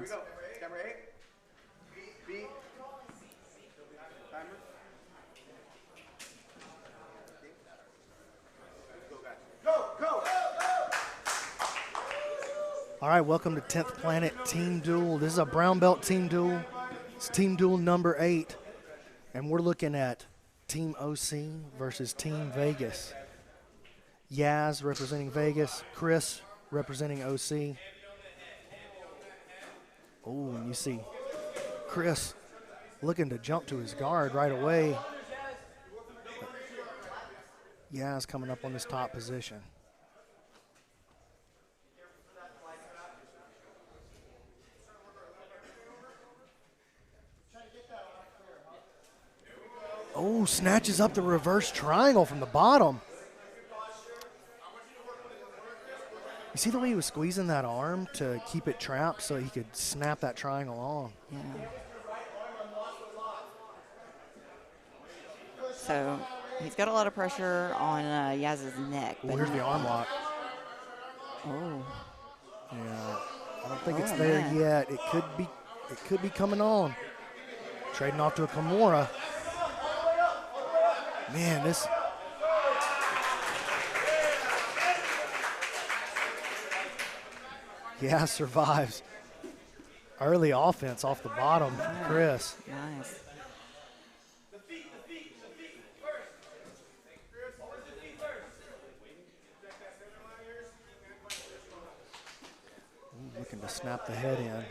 hands. Camera 8. B. Timer. Go. All right, welcome to 10th Planet Team Duel. This is a brown belt team duel. It's team duel number 8. And we're looking at Team OC versus Team Vegas. Yaz representing Vegas, Chris representing OC. Oh, and you see Chris looking to jump to his guard right away. Yaz coming up on this top position. Oh, snatches up the reverse triangle from the bottom. You see the way he was squeezing that arm to keep it trapped so he could snap that triangle on? Yeah. So he's got a lot of pressure on Yaz's neck. Oh, here's the arm lock. Oh. Yeah, I don't think it's there yet. It could be coming on. Trading off to a Kimura. Man, this. Yeah, survives. Early offense off the bottom, Chris. Nice. Looking to snap the head in,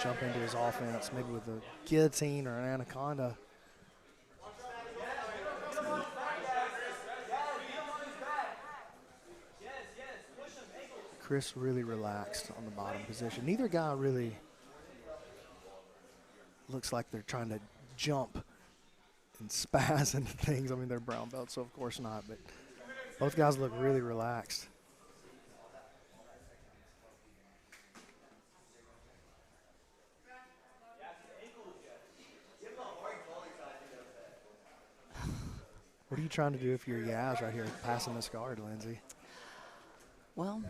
jump into his offense, maybe with a guillotine or an anaconda. Chris really relaxed on the bottom position. Neither guy really looks like they're trying to jump and spaz into things. I mean, they're brown belts, so of course not, but both guys look really relaxed. What are you trying to do if you're Yaz right here passing this guard, Lindsay? Well,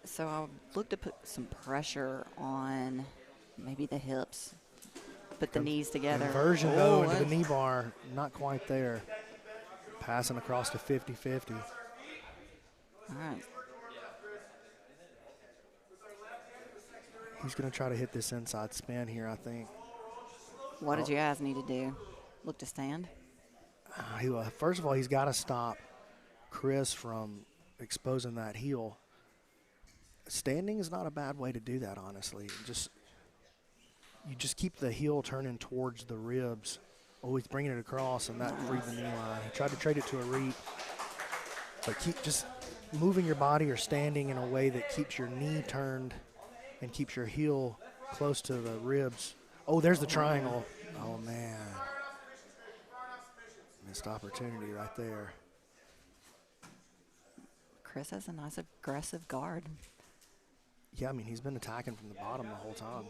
so I looked to put some pressure on maybe the hips, put the knees together. Conversion, though, into the knee bar, not quite there. Passing across to 50-50. All right. He's going to try to hit this inside spin here, I think. What did you guys need to do? Look to stand? First of all, he's got to stop Chris from exposing that heel. Standing is not a bad way to do that, honestly. You just keep the heel turning towards the ribs. Oh, he's bringing it across, and that freed the knee line. He tried to trade it to a reap, but keep just moving your body or standing in a way that keeps your knee turned and keeps your heel close to the ribs. Oh, there's the triangle. Oh, man. Missed opportunity right there. Chris has a nice aggressive guard. Yeah, I mean, he's been attacking from the bottom the whole time.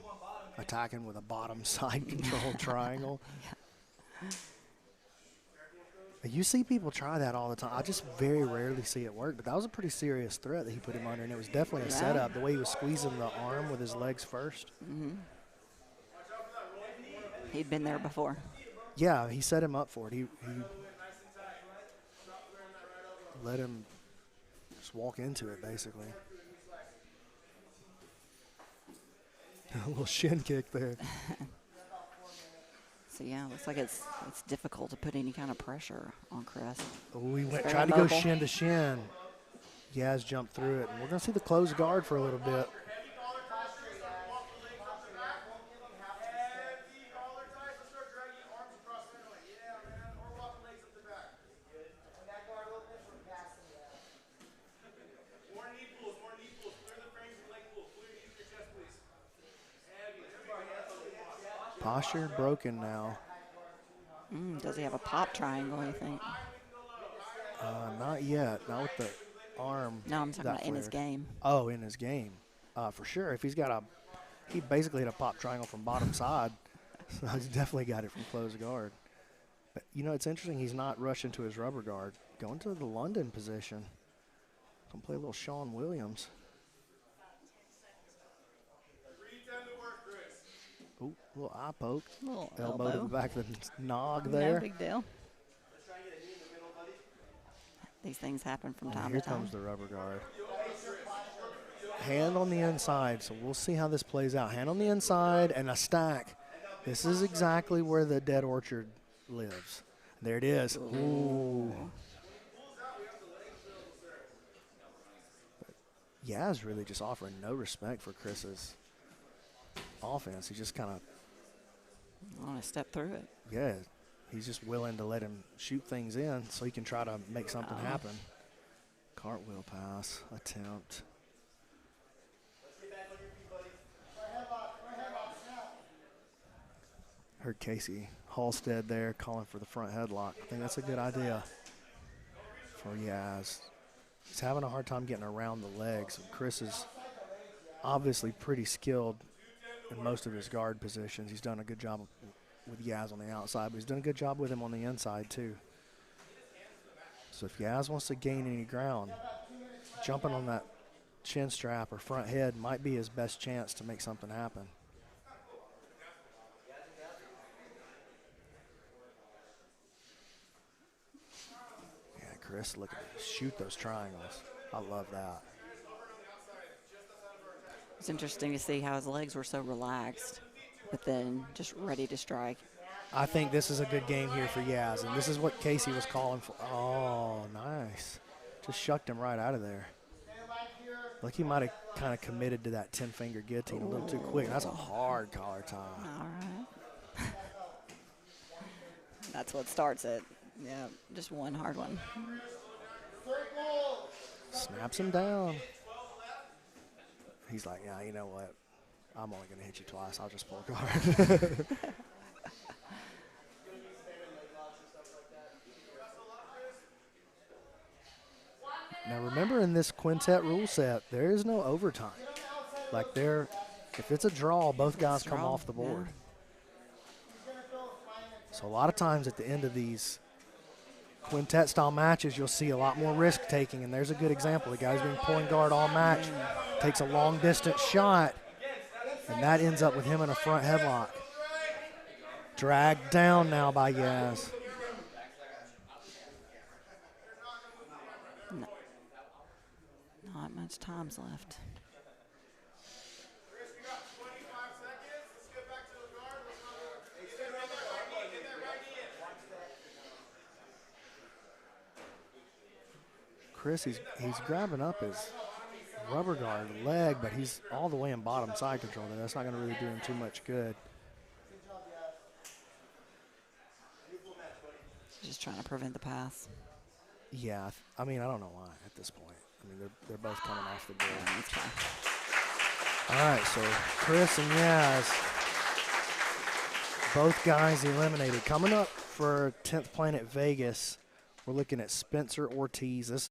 Attacking with a bottom side control triangle. Yeah. You see people try that all the time. I just very rarely see it work, but that was a pretty serious threat that he put him under, and it was definitely a setup, the way he was squeezing the arm with his legs first. Mm-hmm. He'd been there before. Yeah, he set him up for it. He let him just walk into it, basically. A little shin kick there. So, yeah, looks like it's difficult to put any kind of pressure on Chris. Oh, he tried to go shin to shin. Yaz jumped through it. And we're going to see the closed guard for a little bit. Posture broken now. Does he have a pop triangle, you think? Not yet. Not with the arm. No, I'm talking about in his game. Oh, in his game. For sure. If he's got he basically had a pop triangle from bottom side. So he's definitely got it from closed guard. But, you know, it's interesting he's not rushing to his rubber guard. Going to the London position. Gonna play a little Sean Williams. Ooh, little eye poke. Little Elbow to the elbow. back of the nog No there. big deal. These things happen from And time here to time. comes the rubber guard. Hand on the inside, so we'll see how this plays out. Hand on the inside and a stack. This is exactly where the dead orchard lives. There it is. Ooh. Yaz really just offering no respect for Chris's offense. He just kind of, I want to step through it. yeah, he's just willing to let him shoot things in so he can try to make something happen. Cartwheel pass attempt. Heard Casey Halstead there calling for the front headlock. I think that's a good idea for Yaz. He's having a hard time getting around the legs. Chris is obviously pretty skilled in most of his guard positions. He's done a good job with Yaz on the outside, but he's done a good job with him on the inside too. So if Yaz wants to gain any ground, jumping on that chin strap or front head might be his best chance to make something happen. Yeah, Chris, look at shoot those triangles. I love that. It's interesting to see how his legs were so relaxed, but then just ready to strike. I think this is a good game here for Yaz, and this is what Casey was calling for. Oh, nice. Just shucked him right out of there. Like he might have kind of committed to that 10-finger guillotine a little too quick. That's a hard collar tie. All right. That's what starts it. Yeah, just one hard one. Snaps him down. He's like, yeah, you know what? I'm only going to hit you twice. I'll just pull a guard. Now remember, in this quintet rule set, there is no overtime. Like if it's a draw, both guys come off the board. Yeah. So a lot of times at the end of these quintet style matches, you'll see a lot more risk taking, and there's a good example. The guy's been pulling guard all match, takes a long distance shot, and that ends up with him in a front headlock. Dragged down now by Yaz. Not much time's left. Chris, he's grabbing up his rubber guard leg, but he's all the way in bottom side control there. That's not going to really do him too much good. Just trying to prevent the pass. Yeah, I mean, I don't know why at this point. I mean, they're both coming off the board. Yeah, that's fine. All right, so Chris and Yaz, both guys eliminated. Coming up for 10th Planet Vegas, we're looking at Spencer Ortiz. This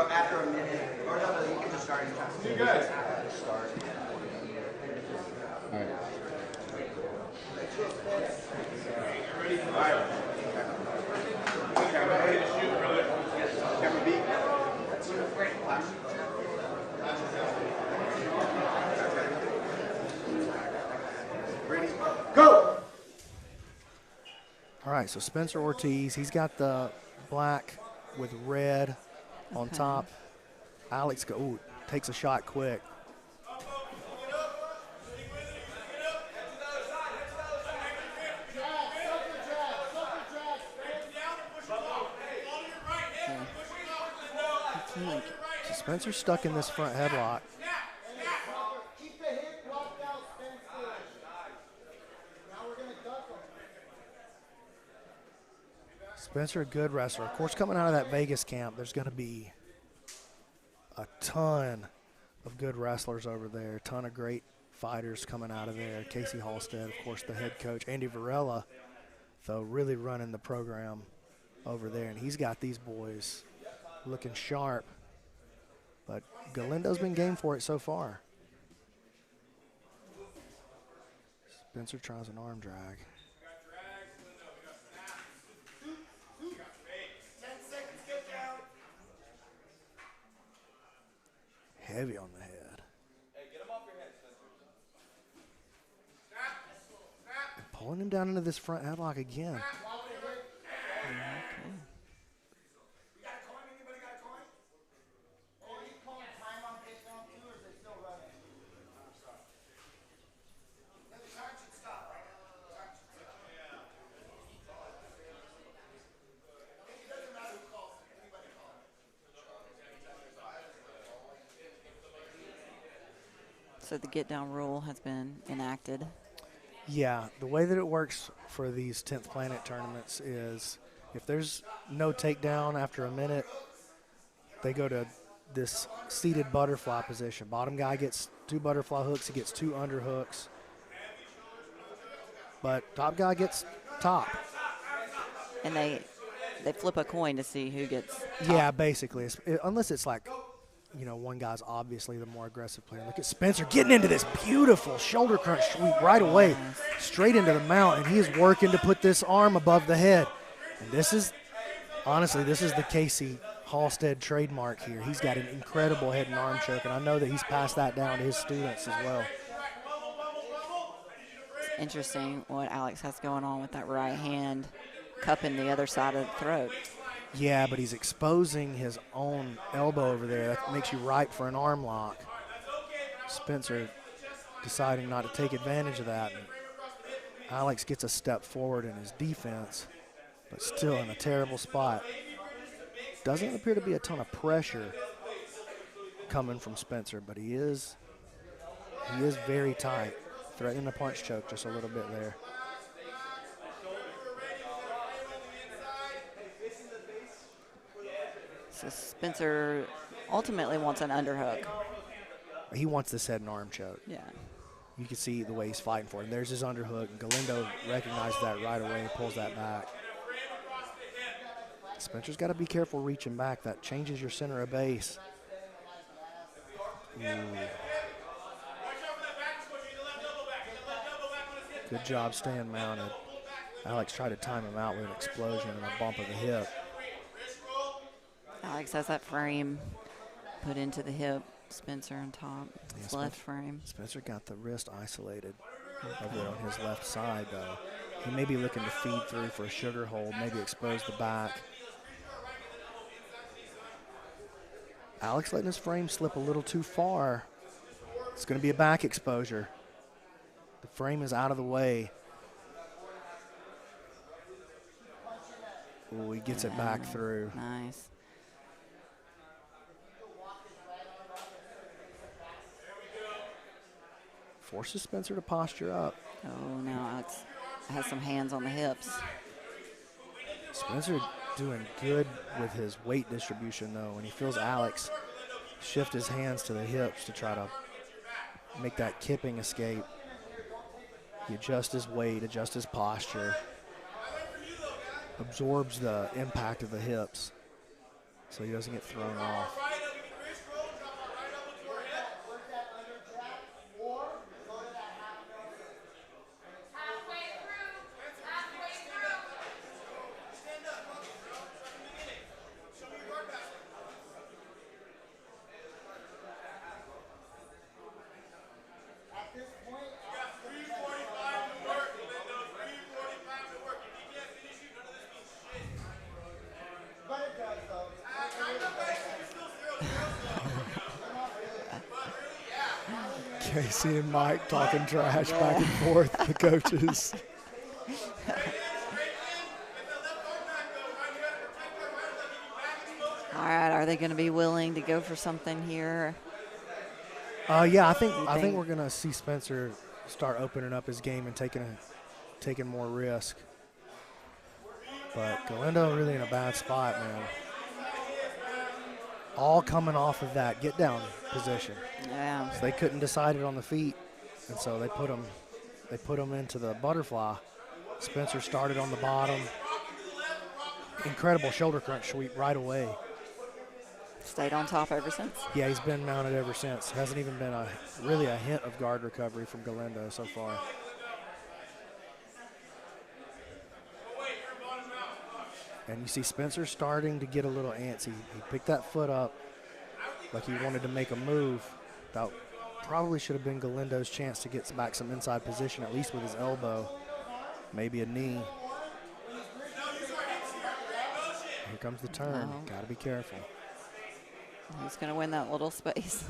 After a minute, or no, you can just start anytime. You guys start. All right. All right. Camera ready to shoot, brother. Camera B. Ready? Go! All right, so Spencer Ortiz, he's got the black with red on top. Alex takes a shot quick. So Spencer's stuck in this front headlock. Spencer, a good wrestler. Of course, coming out of that Vegas camp, there's going to be a ton of good wrestlers over there, a ton of great fighters coming out of there. Casey Halstead, of course, the head coach. Andy Varela, though, really running the program over there, and he's got these boys looking sharp. But Galindo's been game for it so far. Spencer tries an arm drag. Heavy on the head. And pulling him down into this front headlock again. So the get down rule has been enacted. Yeah, the way that it works for these 10th Planet tournaments is if there's no takedown after a minute, they go to this seated butterfly position. Bottom guy gets 2 butterfly hooks, he gets 2 underhooks. But top guy gets top. And they flip a coin to see who gets top. Yeah, basically. Unless it's like, you know, one guy's obviously the more aggressive player. Look at Spencer getting into this beautiful shoulder crunch sweep right away, straight into the mount, and he is working to put this arm above the head. And this is, honestly, this is the Casey Halstead trademark here. He's got an incredible head and arm choke, and I know that he's passed that down to his students as well. It's interesting what Alex has going on with that right hand cupping the other side of the throat. Yeah, but he's exposing his own elbow over there. That makes you ripe for an arm lock. Spencer deciding not to take advantage of that. And Alex gets a step forward in his defense, but still in a terrible spot. Doesn't appear to be a ton of pressure coming from Spencer, but he is very tight, threatening a punch choke just a little bit there. So Spencer ultimately wants an underhook. He wants this head and arm choke. Yeah. You can see the way he's fighting for it. And there's his underhook, and Galindo recognized that right away and pulls that back. Spencer's got to be careful reaching back. That changes your center of base. Ooh. Good job staying mounted. Alex tried to time him out with an explosion and a bump of the hip. Alex has that frame put into the hip. Spencer on top, his left frame. Spencer got the wrist isolated over there on his left side, though. He may be looking to feed through for a sugar hold, maybe expose the back. Alex letting his frame slip a little too far. It's going to be a back exposure. The frame is out of the way. Ooh, he gets it back through. Nice. Forces Spencer to posture up. Oh, now Alex has some hands on the hips. Spencer doing good with his weight distribution, though, and he feels Alex shift his hands to the hips to try to make that kipping escape. He adjusts his weight, adjusts his posture, absorbs the impact of the hips so he doesn't get thrown off. Casey and Mike talking trash back and forth, the coaches. All right, are they going to be willing to go for something here? Yeah, I think we're gonna see Spencer start opening up his game and taking more risk. But Galindo really in a bad spot, man. all coming off of that get down position. Yeah. So they couldn't decide it on the feet, and so they put them into the butterfly. Spencer started on the bottom. Incredible shoulder crunch sweep right away. Stayed on top ever since. Yeah, he's been mounted ever since. Hasn't even been really a hint of guard recovery from Galindo so far. And you see Spencer starting to get a little antsy. He picked that foot up like he wanted to make a move. That probably should have been Galindo's chance to get back some inside position, at least with his elbow, maybe a knee. Here comes the turn. Oh. Got to be careful. He's going to win that little space.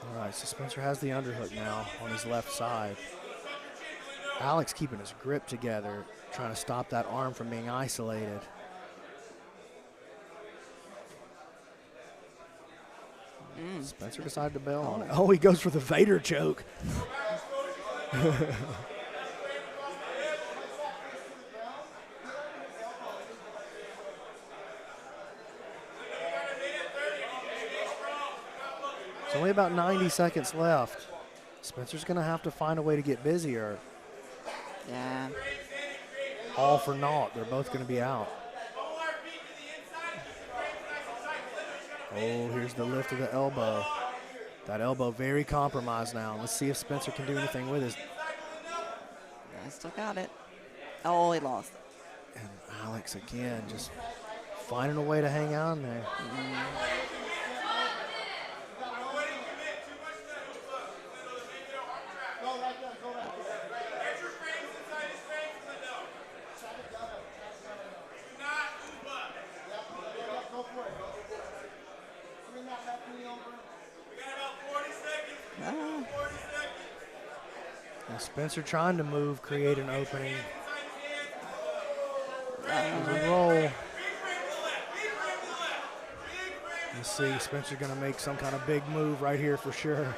All right, so Spencer has the underhook now on his left side. Alex keeping his grip together, trying to stop that arm from being isolated. Spencer decided to bail on it. Oh, he goes for the Fedor choke. It's only about 90 seconds left. Spencer's going to have to find a way to get busier. Yeah. All for naught. They're both going to be out. Oh, here's the lift of the elbow. That elbow very compromised now. Let's see if Spencer can do anything with it. I still got it. Oh, he lost. And Alex again just finding a way to hang on there. And Spencer trying to move, create an opening. There's a roll. Let's see, Spencer going to make some kind of big move right here for sure.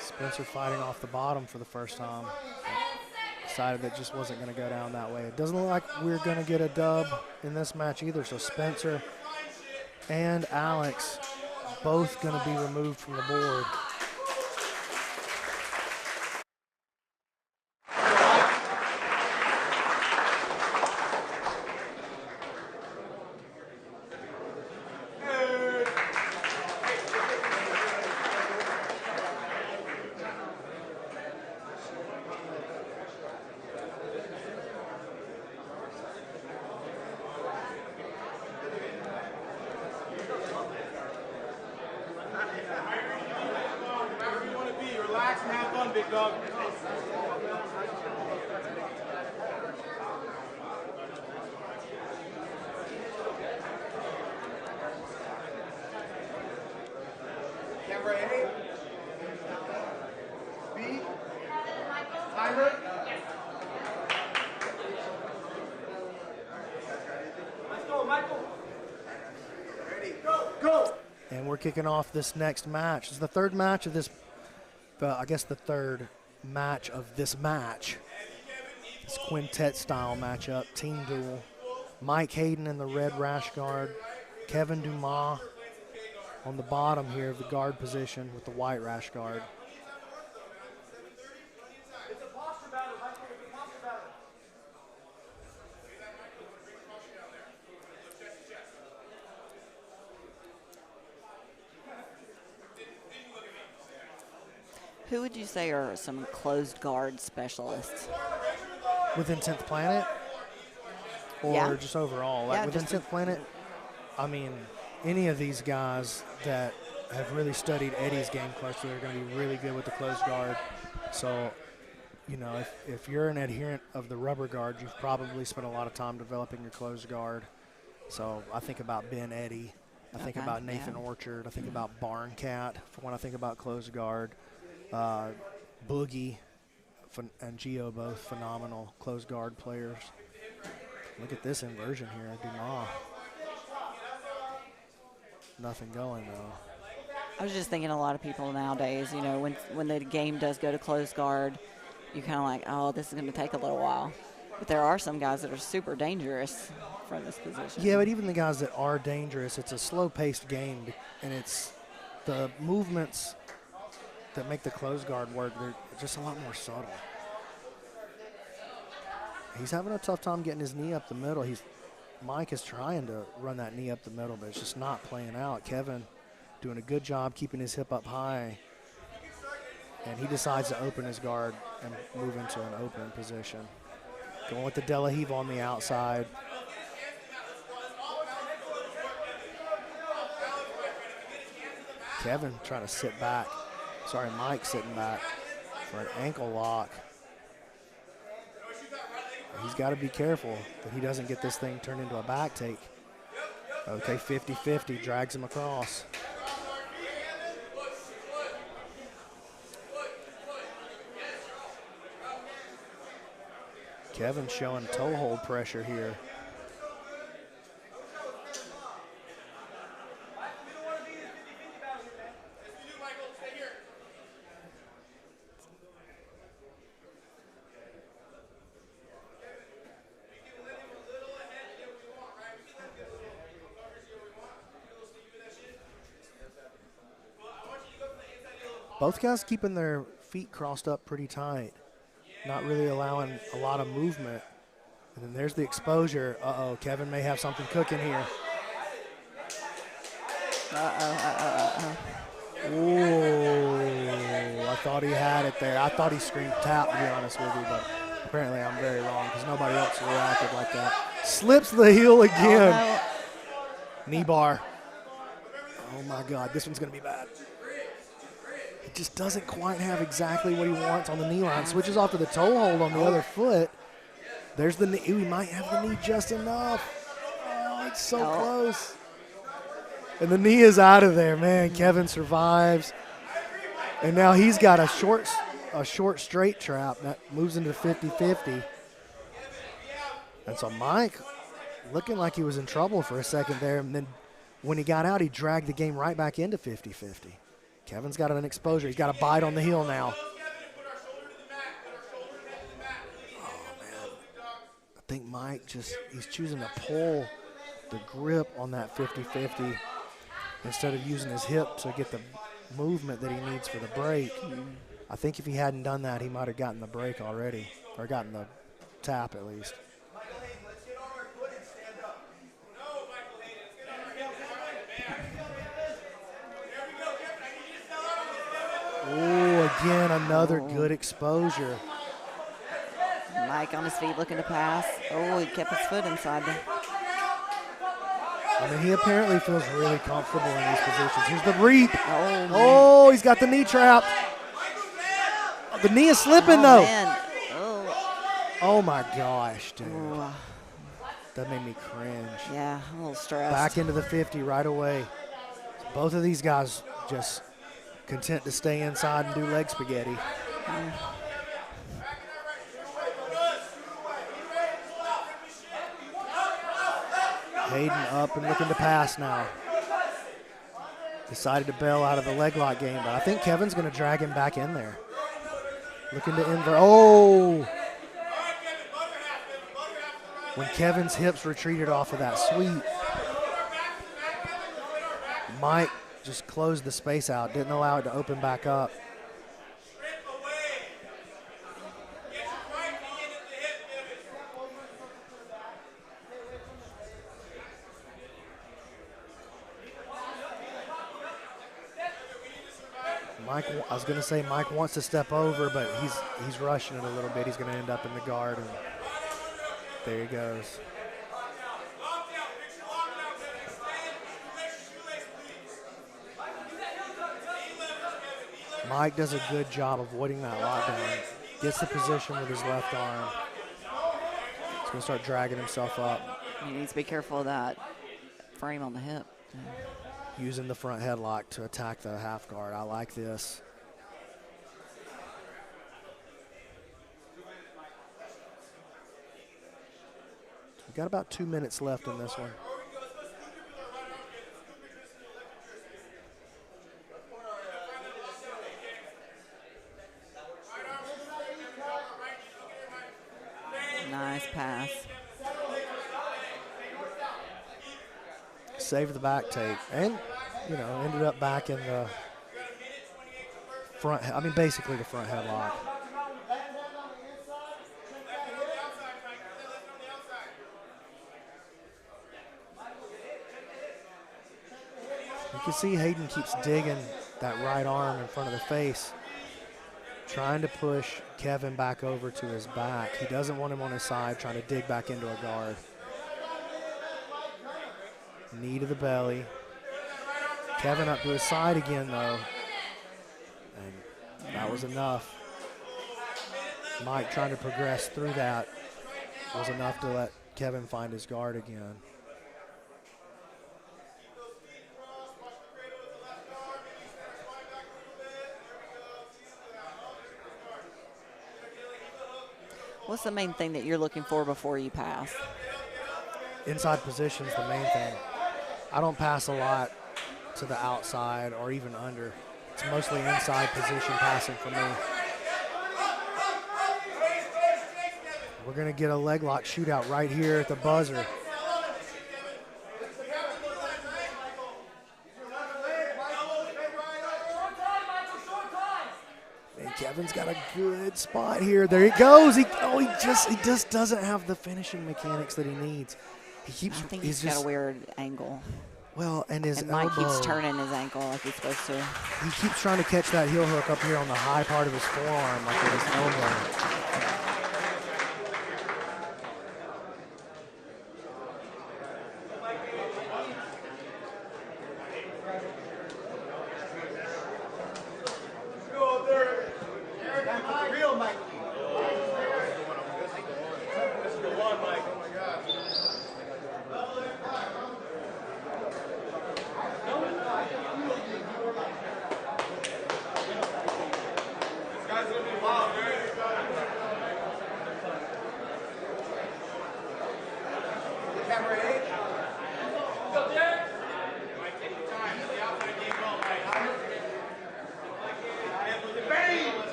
Spencer fighting off the bottom for the first time. Decided that just wasn't going to go down that way. It doesn't look like we're going to get a dub in this match either. So Spencer and Alex both going to be removed from the board. Big dog. Camera A. B. Timer. Let's go, Michael. Ready, go. And we're kicking off this next match. It's the third match of this, I guess the third match of this match. This quintet style matchup, team duel. Mike Hayden in the red rash guard. Kevin Dumas on the bottom here of the guard position with the white rash guard. Who would you say are some closed guard specialists? Within 10th Planet? Or Yeah. just overall? Like Yeah, within just 10th Planet, I mean, any of these guys that have really studied Eddie's game closely are going to be really good with the closed guard. So you know, if you're an adherent of the rubber guard, you've probably spent a lot of time developing your closed guard. So I think about Ben Eddy. I think about Nathan Orchard. I think about Barn Cat for when I think about closed guard. Boogie and Gio, both phenomenal closed guard players. Look at this inversion here. Dumas. Nothing going, though. I was just thinking a lot of people nowadays, you know, when the game does go to close guard, you're kind of like, oh, this is going to take a little while. But there are some guys that are super dangerous from this position. Yeah, but even the guys that are dangerous, it's a slow-paced game, and it's the movements that make the close guard work. They're just a lot more subtle. He's having a tough time getting his knee up the middle. Mike is trying to run that knee up the middle, but it's just not playing out. Kevin doing a good job keeping his hip up high, and he decides to open his guard and move into an open position. Going with the De La Riva on the outside. Kevin trying to sit back. Sorry, Mike sitting back for an ankle lock. He's got to be careful that he doesn't get this thing turned into a back take. Okay, 50-50, drags him across. Kevin showing toe hold pressure here. Both guys keeping their feet crossed up pretty tight, not really allowing a lot of movement. And then there's the exposure. Uh-oh, Kevin may have something cooking here. Ooh, I thought he had it there. I thought he screamed tap, to be honest with you, but apparently I'm very wrong because nobody else reacted like that. Slips the heel again. Oh, no. Knee bar. Oh, my God, this one's going to be bad. Just doesn't quite have exactly what he wants on the knee line. Switches off to the toe hold on the other foot. There's the knee. Ooh, he might have the knee just enough. Oh, it's so close. And the knee is out of there, man. Kevin survives. And now he's got a short straight trap that moves into 50-50. And so Mike looking like he was in trouble for a second there. And then when he got out, he dragged the game right back into 50-50. Kevin's got an exposure. He's got a bite on the heel now. Oh, man. I think Mike he's choosing to pull the grip on that 50-50 instead of using his hip to get the movement that he needs for the break. I think if he hadn't done that, he might have gotten the break already, or gotten the tap at least. Oh, again, another good exposure. Mike on his feet looking to pass. Oh, he kept his foot inside there. I mean, he apparently feels really comfortable in these positions. Here's the reap. Oh, He's got the knee trapped. Oh, the knee is slipping, though. Man. Oh, my gosh, dude. Ooh. That made me cringe. Yeah, a little stressed. Back into the 50 right away. Both of these guys just content to stay inside and do leg spaghetti. Hayden up and looking to pass now. Decided to bail out of the leg lock game, but I think Kevin's going to drag him back in there. Looking to invert. Oh! When Kevin's hips retreated off of that sweep, Mike just closed the space out, didn't allow it to open back up. I was going to say Mike wants to step over, but he's rushing it a little bit. He's going to end up in the guard, and there he goes. Mike does a good job avoiding that lockdown. Gets the position with his left arm. He's going to start dragging himself up. He needs to be careful of that frame on the hip. Using the front headlock to attack the half guard. I like this. We've got about 2 minutes left in this one. Nice pass. Saved the back take and, you know, ended up back in the front. I mean, basically the front headlock. You can see Hayden keeps digging that right arm in front of the face, trying to push Kevin back over to his back. He doesn't want him on his side, trying to dig back into a guard. Knee to the belly. Kevin up to his side again, though. And that was enough. Mike trying to progress through that was enough to let Kevin find his guard again. What's the main thing that you're looking for before you pass? Inside position's the main thing. I don't pass a lot to the outside or even under. It's mostly inside position passing for me. We're going to get a leg lock shootout right here at the buzzer. And Kevin's got a good spot here. There he goes. He just doesn't have the finishing mechanics that he needs. I think he's got a weird angle. Well, and his Mike elbow, keeps turning his ankle like he's supposed to. he keeps trying to catch that heel hook up here on the high part of his forearm, like with his elbow.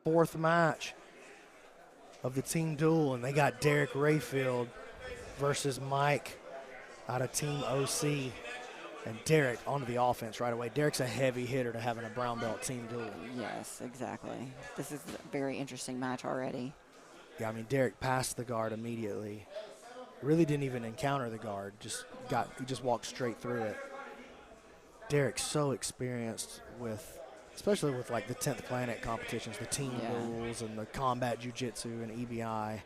Fourth match of the team duel, and they got Derek Rayfield versus Mike out of Team OC. And Derek onto the offense right away. Derek's a heavy hitter to having a brown belt team duel. Yes, exactly. This is a very interesting match already. Yeah, I mean, Derek passed the guard immediately. Really didn't even encounter the guard. He just walked straight through it. Derek's so experienced with, especially with like the 10th Planet competitions, the team duels and the combat jiu-jitsu and EBI.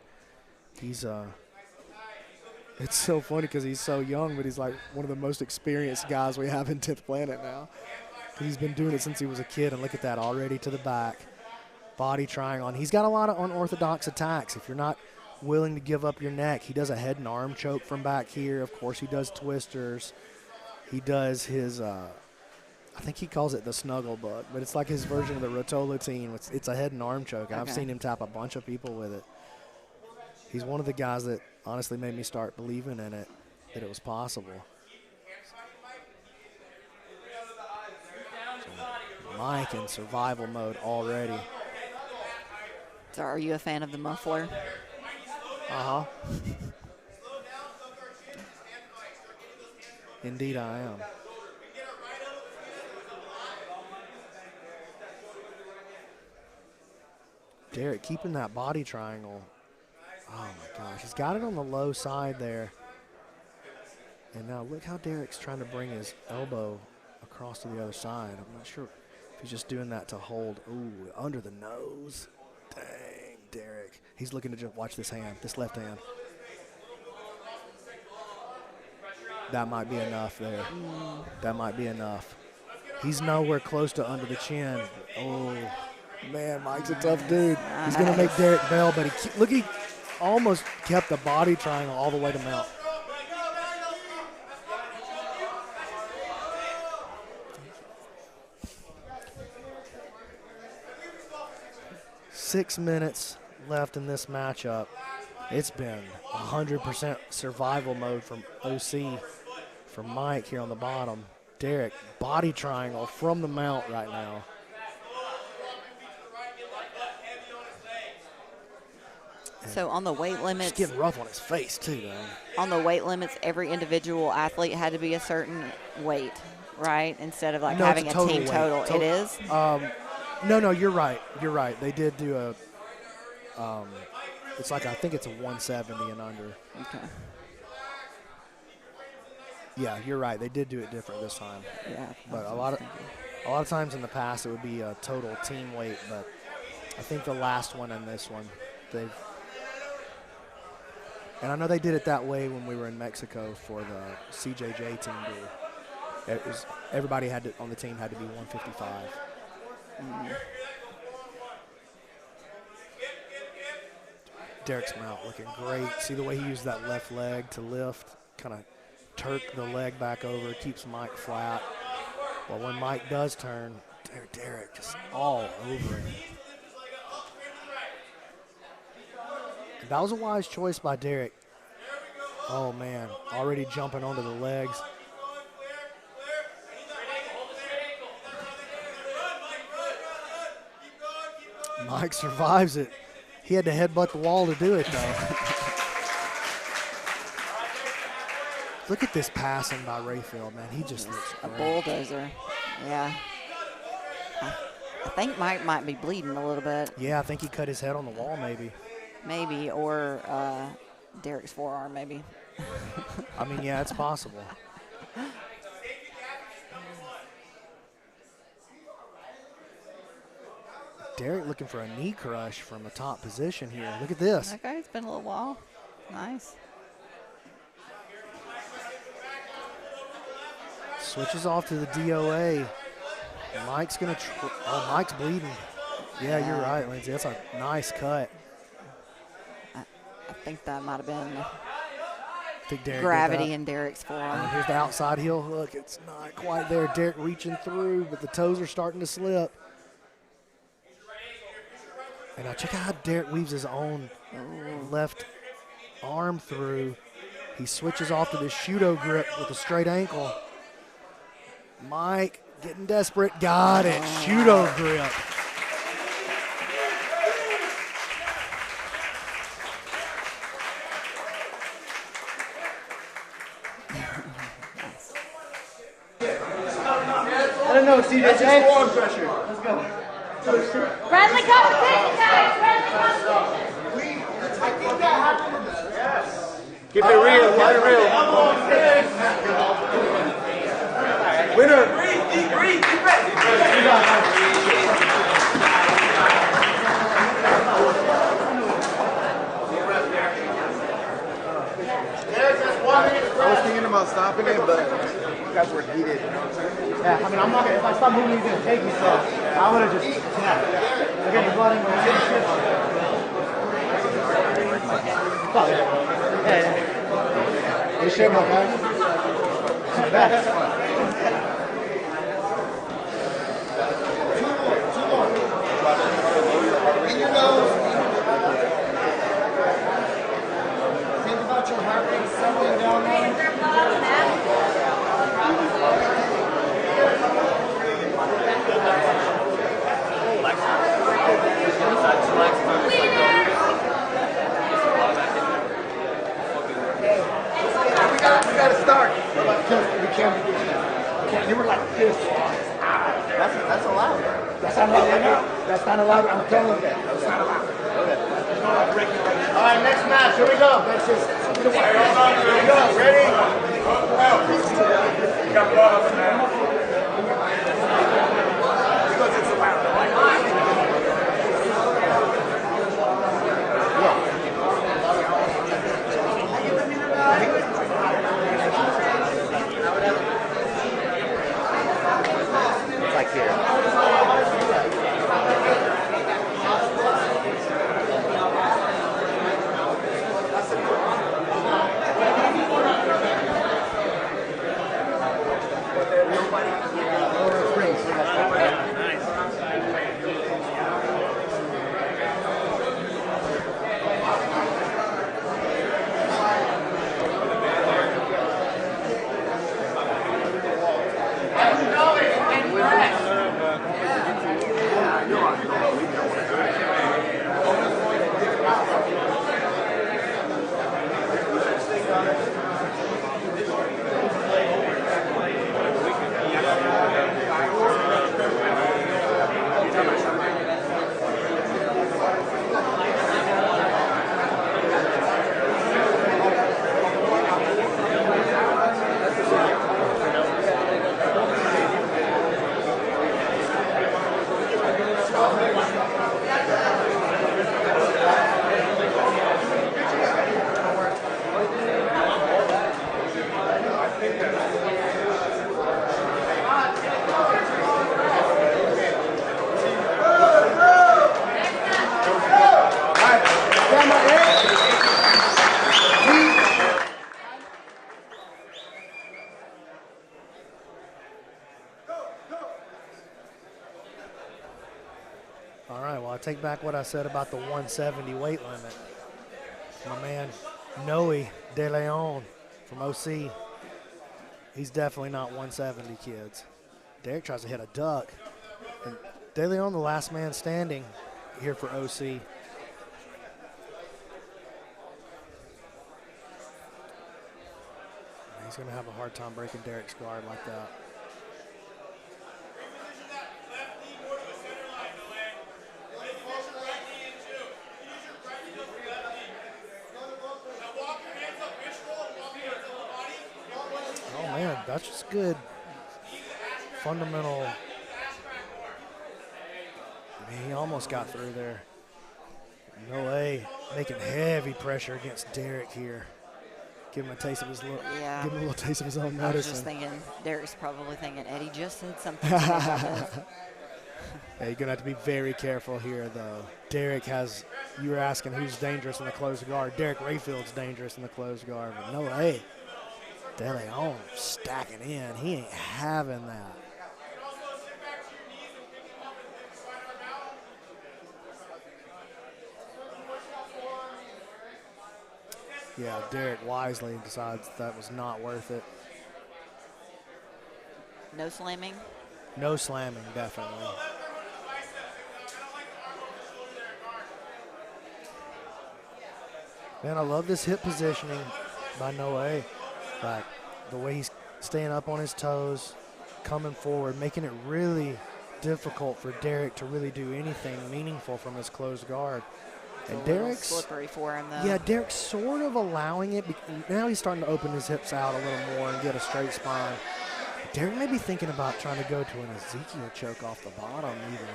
It's so funny because he's so young, but he's like one of the most experienced guys we have in 10th Planet now. He's been doing it since he was a kid, and look at that, already to the back. Body trying on. He's got a lot of unorthodox attacks. If you're not willing to give up your neck, he does a head and arm choke from back here. Of course, he does twisters. He does his, I think he calls it the snuggle bug, but it's like his version of the rotolotine. It's a head and arm choke. Okay. I've seen him tap a bunch of people with it. He's one of the guys that honestly made me start believing in it, that it was possible. So Mike in survival mode already. So are you a fan of the muffler? Uh-huh. Indeed I am. Derek keeping that body triangle. Oh my gosh, he's got it on the low side there. And now look how Derek's trying to bring his elbow across to the other side. I'm not sure if he's just doing that to hold. Ooh, under the nose. Dang, Derek. He's looking to just watch this hand, this left hand. That might be enough there. That might be enough. He's nowhere close to under the chin. Oh, man, Mike's a tough dude. He's going to make Derek bail, but he almost kept the body triangle all the way to mount. Six minutes left in this matchup. It's been 100% survival mode from OC, from Mike here on the bottom. Derek, body triangle from the mount right now. So on the weight limits, it's getting rough on his face too, though. On the weight limits, every individual athlete had to be a certain weight, right? Instead of like having a team total. It is? No, you're right. You're right. They did do a it's like, I think it's a 170 and under. Okay. Yeah, you're right. They did do it different this time. Yeah. But a lot of times in the past it would be a total team weight, but I think the last one and this one, and I know they did it that way when we were in Mexico for the CJJ team duel. It was everybody on the team had to be 155. Derek's mount looking great. See the way he used that left leg to lift, kind of turk the leg back over, keeps Mike flat. But when Mike does turn, Derek just all over him. And that was a wise choice by Derek. Oh, man, already jumping onto the legs. Mike survives it. He had to headbutt the wall to do it, though. Look at this passing by Rayfield, man. He just looks a great. bulldozer. Yeah. I think Mike might be bleeding a little bit. Yeah, I think he cut his head on the wall, maybe. Maybe, or Derek's forearm, maybe. I mean, yeah, it's possible. Derek looking for a knee crush from the top position here. Look at this. Okay, it's been a little while. Nice. Switches off to the DOA. Mike's going to Mike's bleeding. Yeah, you're right, Lindsay. That's a nice cut. I think that might have been Derek gravity in Derek's forearm. And here's the outside heel hook. It's not quite there. Derek reaching through, but the toes are starting to slip. And now check out how Derek weaves his own left arm through. He switches off to the shudo grip with a straight ankle. Mike getting desperate. Got it. Shudo grip. I don't know, CJ. That's just forward pressure. Let's go. Friendly competition, guys! Friendly competition! I think that happened. Yes. Keep it real. Keep it real. Winner. Breathe. Deep breath. I was thinking about stopping it, but you guys were heated. Yeah, I mean, I'm not gonna, if I stop moving, he's gonna take me, so I would have just, yeah. Look at the blood in my You sure, my guy? In your nose. Think about your heart rate settling down. We gotta start. We can't. You were like this. That's allowed. That's not allowed. That's not allowed. I'm telling you. That's not allowed. All right, next match. Here we go. That's just. Here we go. Ready? Because it's allowed. All right, well, I take back what I said about the 170 weight limit. My man, Noe De Leon from OC, he's definitely not 170, kids. Derek tries to hit a duck. And De Leon, the last man standing here for OC. He's going to have a hard time breaking Derek's guard like that. Oh, man, that's just good fundamental. I mean, he almost got through there. No way, making heavy pressure against Derek here. Give him a taste of his give him a little taste of his own medicine. I was just thinking, Derek's probably thinking, Eddie just said something to me about this. Yeah, you're gonna have to be very careful here, though. Derek has. You were asking who's dangerous in the closed guard. Derek Rayfield's dangerous in the closed guard, but no way. De Leon stacking in. He ain't having that. Yeah, Derek wisely decides that was not worth it. No slamming? No slamming, definitely. Man, I love this hip positioning by Noe. Like the way he's staying up on his toes, coming forward, making it really difficult for Derek to really do anything meaningful from his closed guard. And Derek's slippery for him, though. Yeah, Derek's sort of allowing it. Now he's starting to open his hips out a little more and get a straight spine. Derek may be thinking about trying to go to an Ezekiel choke off the bottom even.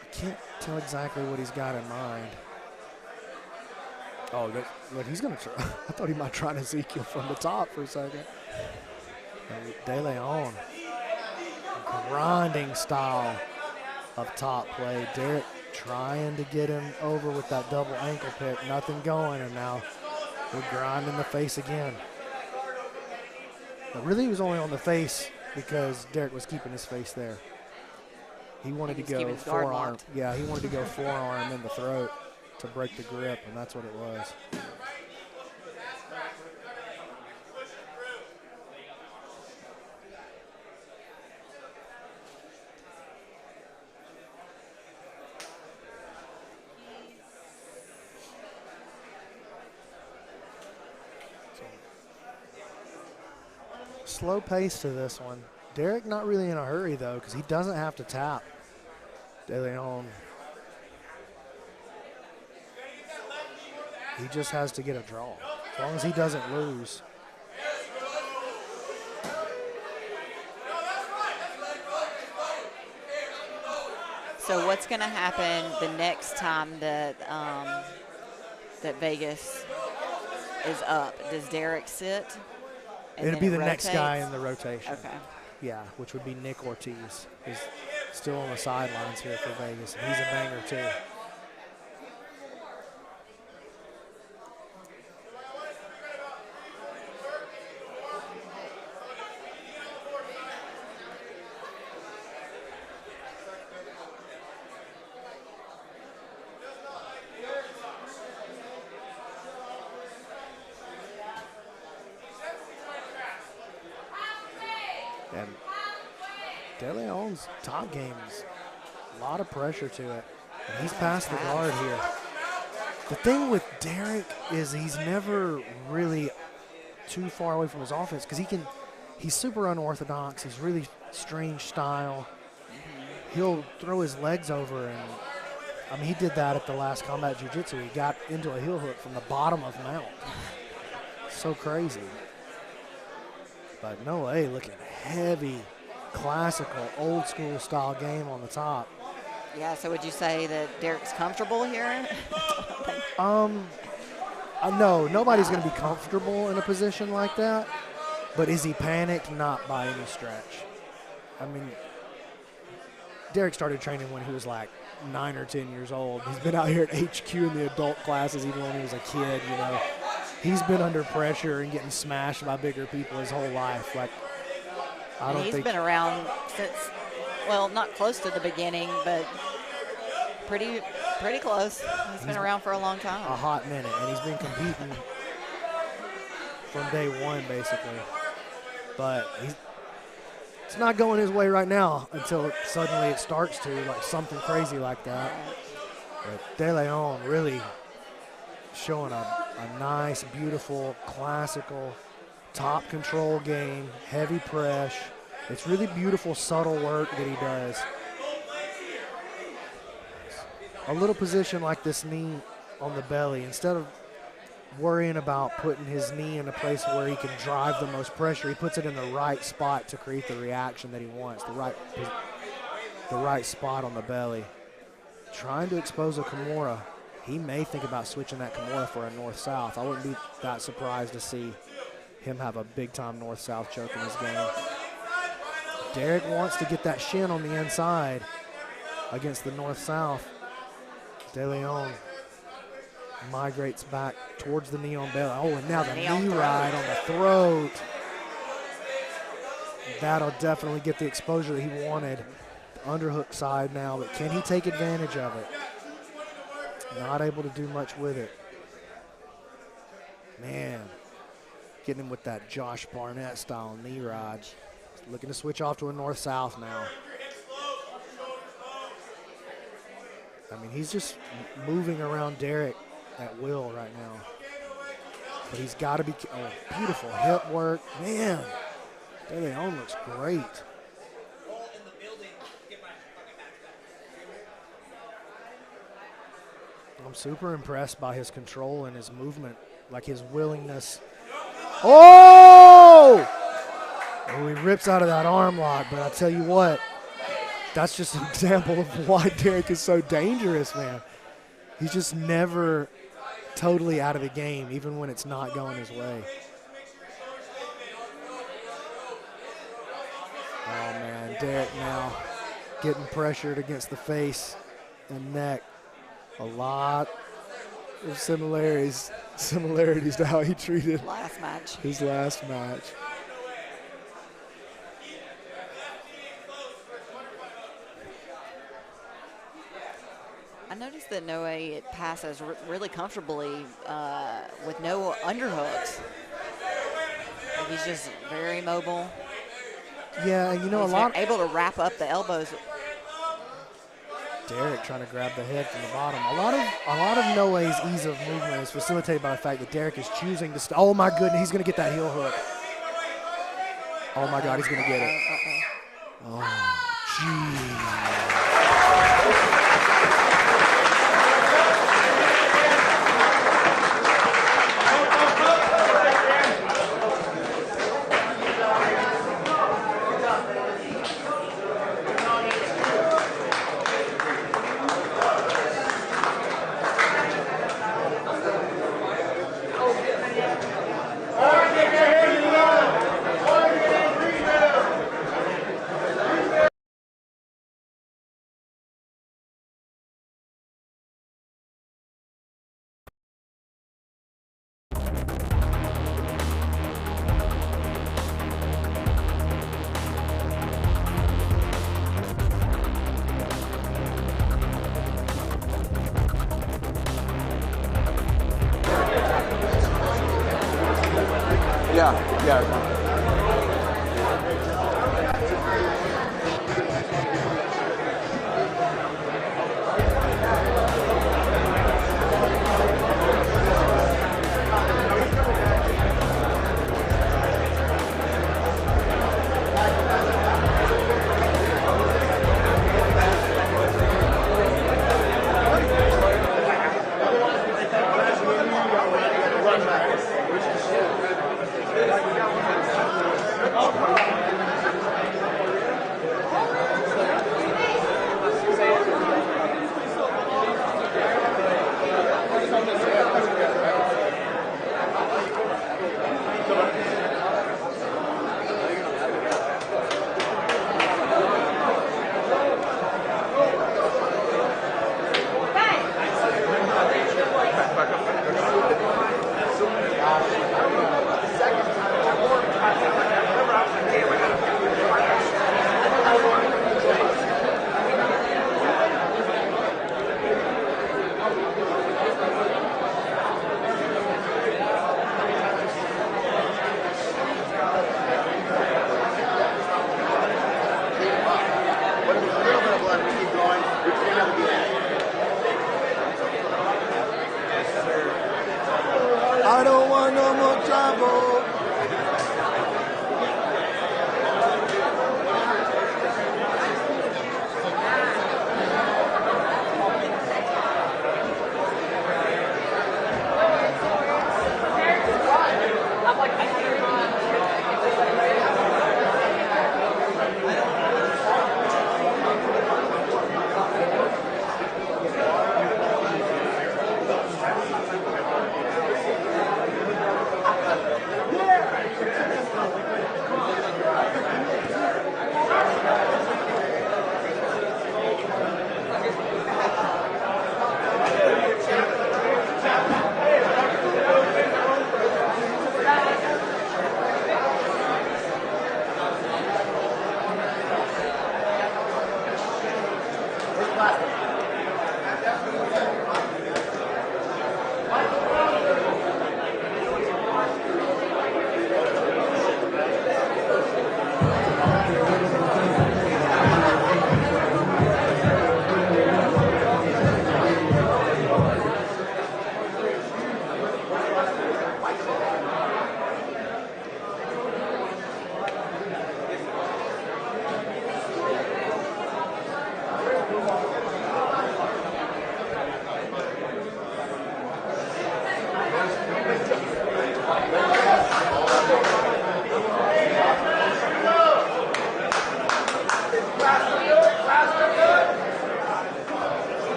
I can't tell exactly what he's got in mind. Oh, look, he's going to try. I thought he might try an Ezekiel from the top for a second. De Leon, grinding style of top play. Derek trying to get him over with that double ankle pick. Nothing going, and now we're grinding the face again. But really, he was only on the face because Derek was keeping his face there. He wanted to go forearm. Yeah, he wanted to go forearm in the throat to break the grip, and that's what it was. Slow pace to this one. Derek not really in a hurry, though, because he doesn't have to tap. De Leon. He just has to get a draw. As long as he doesn't lose. So what's going to happen the next time that that Vegas is up? Does Derek sit? It'll be the next guy in the rotation. Okay. Yeah, which would be Nick Ortiz. He's still on the sidelines here for Vegas. He's a banger, too. And De Leon's top game is A lot of pressure to it. And he's past the guard here. The thing with Derek is he's never really too far away from his offense because he's super unorthodox. He's really strange style. He'll throw his legs over, and I mean, he did that at the last Combat Jiu-Jitsu. He got into a heel hook from the bottom of mount. So crazy. But Noah looking heavy, classical, old school style game on the top. Yeah, so would you say that Derek's comfortable here? No, nobody's going to be comfortable in a position like that. But is he panicked? Not by any stretch. I mean, Derek started training when he was like 9 or 10 years old. He's been out here at HQ in the adult classes even when he was a kid, you know. He's been under pressure and getting smashed by bigger people his whole life. Like, I don't think he's been around since, well, not close to the beginning, but pretty close. He's been around for a long time. A hot minute, and he's been competing from day one, basically. But it's not going his way right now until suddenly it starts to, like something crazy like that. But De Leon really showing a nice, beautiful, classical, top control game, heavy press. It's really beautiful, subtle work that he does. A little position like this knee on the belly, instead of worrying about putting his knee in a place where he can drive the most pressure, he puts it in the right spot to create the reaction that he wants, the right spot on the belly. Trying to expose a Kimura. He may think about switching that Kimura for a north-south. I wouldn't be that surprised to see him have a big-time north-south choke in his game. Derek wants to get that shin on the inside against the north-south. De Leon migrates back towards the knee on belly. Oh, and now the knee ride on the throat. That'll definitely get the exposure that he wanted. Underhook side now, but can he take advantage of it? Not able to do much with it. Man, getting him with that Josh Barnett style knee ride. Looking to switch off to a north-south now. I mean, he's just moving around Derek at will right now. But he's got to be, oh, beautiful hip work. Man, De Leon looks great. I'm super impressed by his control and his movement, like his willingness. Oh! Oh, he rips out of that arm lock, but I tell you what, that's just an example of why Derek is so dangerous, man. He's just never totally out of the game, even when it's not going his way. Oh, man, Derek now getting pressured against the face and neck. A lot of similarities to how he treated his last match. I noticed that Noe it passes really comfortably with no underhooks. Like he's just very mobile. Yeah, you know, he's able to wrap up the elbows. Derek trying to grab the head from the bottom. A lot of Noe's ease of movement is facilitated by the fact that Derek is choosing to oh my goodness, he's going to get that heel hook. Oh my God, he's going to get it. Oh, geez. no more trouble.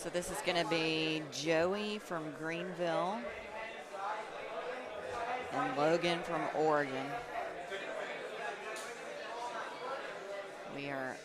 So this is going to be Joey from Greenville and Logan from Oregon. We are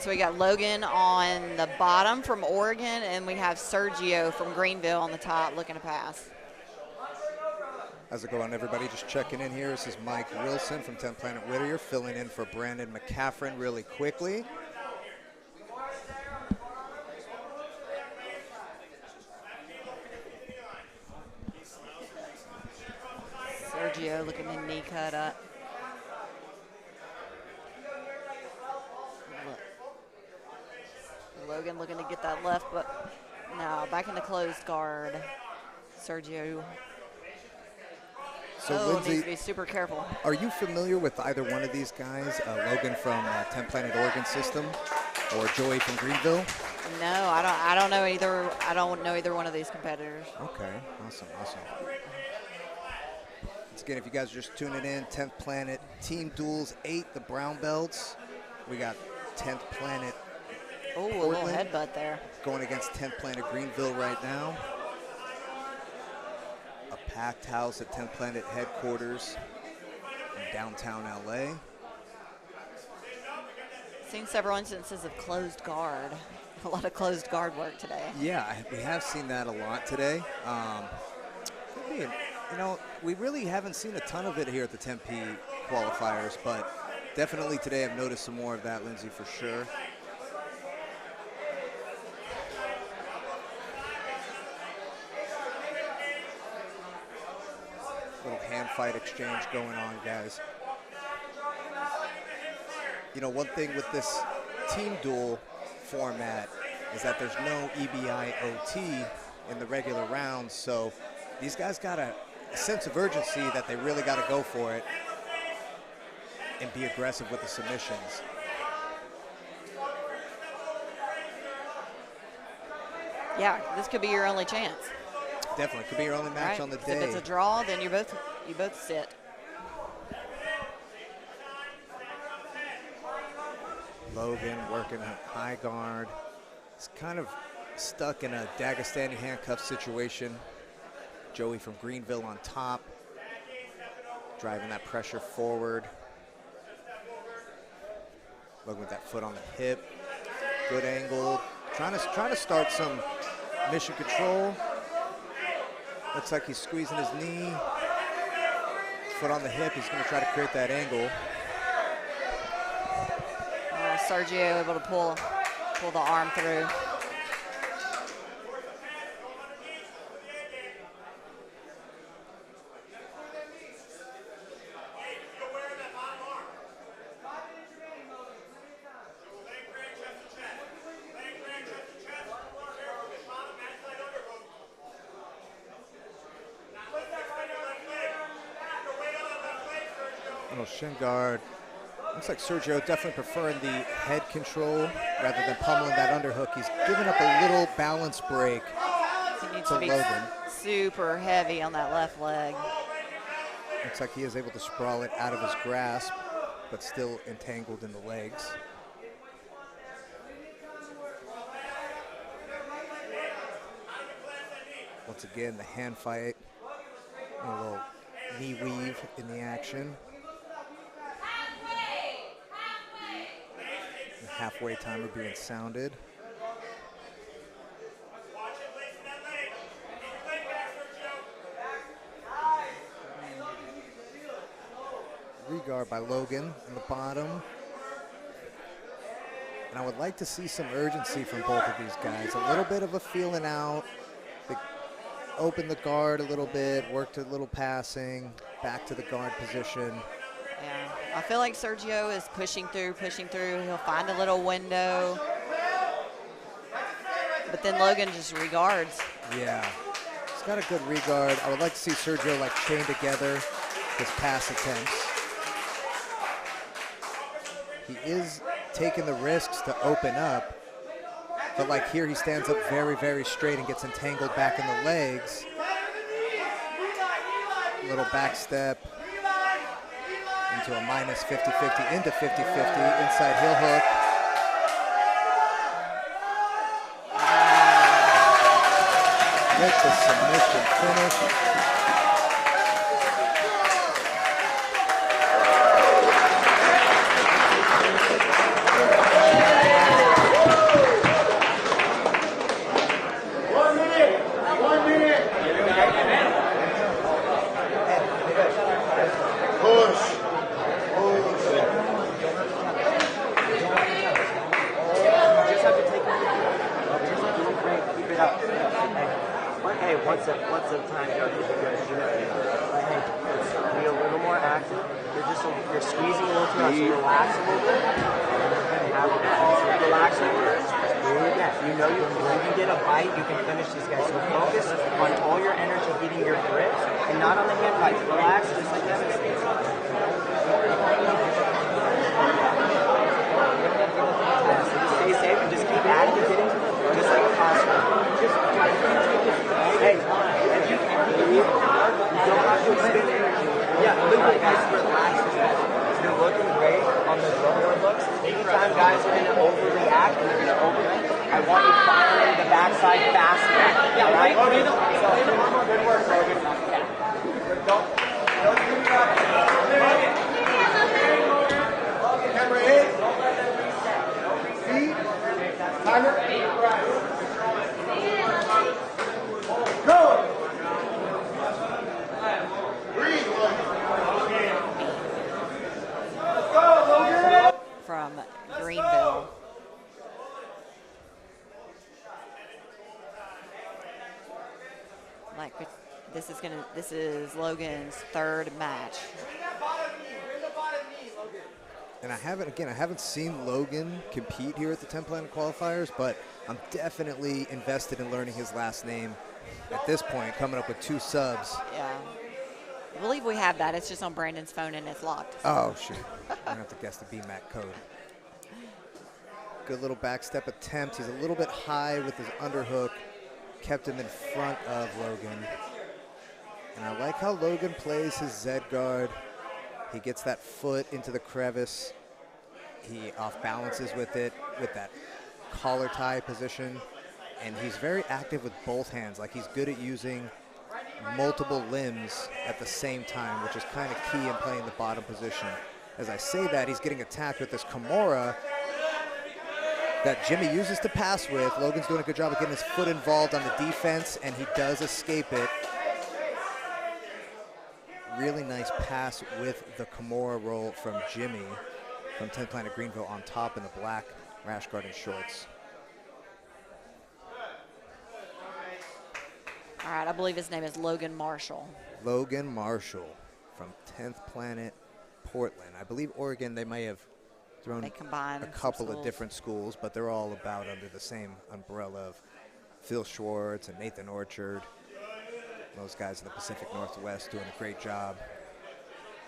so we got Logan on the bottom from Oregon, and we have Sergio from Greenville on the top looking to pass. How's it going, everybody? Just checking in here. This is Mike Wilson from 10 Planet Whittier, filling in for Brandon McCaffrin really quickly. Sergio looking to knee cut up. Logan looking to get that left, but no, back in the closed guard. Sergio. So Lindsay, Lindsay, needs to be super careful. Are you familiar with either one of these guys? Logan from 10 Planet Oregon System or Joey from Greenville? No, I don't know either. I don't know either one of these competitors. Okay, awesome. Once again, if you guys are just tuning in, 10th Planet Team Duels 8, the brown belts. We got 10th Planet Oh, a little headbutt there. Going against 10th Planet Greenville right now. A packed house at 10th Planet headquarters in downtown LA. Seen several instances of closed guard. A lot of closed guard work today. Yeah, we have seen that a lot today. You know, we really haven't seen a ton of it here at the Tempe qualifiers, but definitely today I've noticed some more of that, Lindsay, for sure. Little hand fight exchange going on, guys. You know, one thing with this team duel format is that there's no EBI OT in the regular rounds, so these guys got a sense of urgency that they really got to go for it and be aggressive with the submissions. Yeah, this could be your only chance. Definitely, could be your only match on the day. If it's a draw, then you both sit. Logan working a high guard. He's kind of stuck in a Dagestani handcuff situation. Joey from Greenville on top, driving that pressure forward. Logan with that foot on the hip. Good angle. Trying to start some mission control. Looks like he's squeezing his knee. Foot on the hip. He's going to try to create that angle. Sergio able to pull the arm through. Little shin guard. Looks like Sergio definitely preferring the head control rather than pummeling that underhook. He's giving up a little balance break He needs to to be Logan. super heavy on that left leg. Looks like he is able to sprawl it out of his grasp, but still entangled in the legs. Once again, the hand fight. A little knee weave in the action. The halfway timer being sounded. Regard by Logan in the bottom. And I would like to see some urgency from both of these guys. A little bit of a feeling out. They open the guard a little bit, worked a little passing, back to the guard position. Yeah, I feel like Sergio is pushing through. He'll find a little window. But then Logan just regards. Yeah, he's got a good regard. I would like to see Sergio like chain together his pass attempts. He is taking the risks to open up, but like here he stands up very, very straight and gets entangled back in the legs. Little back step into a minus 50-50 into 50-50, inside heel hook. Get the submission finish. Once at a time, be a little more active. You're squeezing a little too much, so relax a little bit. Relax a little bit. Yeah, you know you can get a bite, you can finish these guys. So focus on all your energy hitting your grips and not on the hand fights. Relax, just like that. So just stay safe and just keep active, just like possible. Hey, if you don't have to expend energy. Yeah, literally, guys, relax. You're looking great on the drummer looks. Anytime guys are going to overreact and they're going to overthink, This is Logan's third match. And I haven't seen Logan compete here at the 10 Planet Qualifiers, but I'm definitely invested in learning his last name at this point, coming up with 2 subs. Yeah. I believe we have that. It's just on Brandon's phone and it's locked. Oh, shoot. I'm going to have to guess the BMAC code. Good little back step attempt. He's a little bit high with his underhook. Kept him in front of Logan. And I like how Logan plays his Z guard. He gets that foot into the crevice. He off balances with it with that collar tie position. And he's very active with both hands. Like, he's good at using multiple limbs at the same time, which is kind of key in playing the bottom position. As I say that, he's getting attacked with this Kimura that Jimmy uses to pass with. Logan's doing a good job of getting his foot involved on the defense, and he does escape it. Really nice pass with the Kimura roll from Jimmy from 10 Planet Greenville on top in the black rash guard and shorts. All right, I believe his name is Logan Marshall. Logan Marshall from 10th Planet Portland. I believe Oregon, they may have thrown a couple of different schools, but they're all about under the same umbrella of Phil Schwartz and Nathan Orchard. Those guys in the Pacific Northwest doing a great job.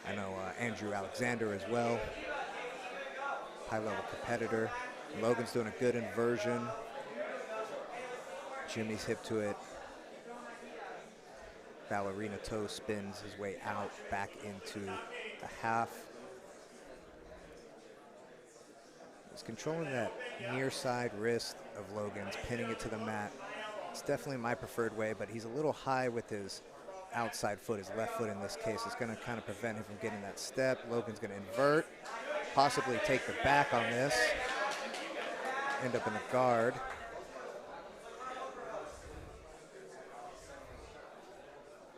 I know Andrew Alexander as well, high-level competitor. Logan's doing a good inversion. Jimmy's hip to it. Ballerina toe spins his way out, back into the half. He's controlling that near side wrist of Logan's, pinning it to the mat. It's definitely my preferred way, but he's a little high with his outside foot. His left foot in this case is going to kind of prevent him from getting that step. Logan's going to invert, possibly take the back on this, end up in the guard.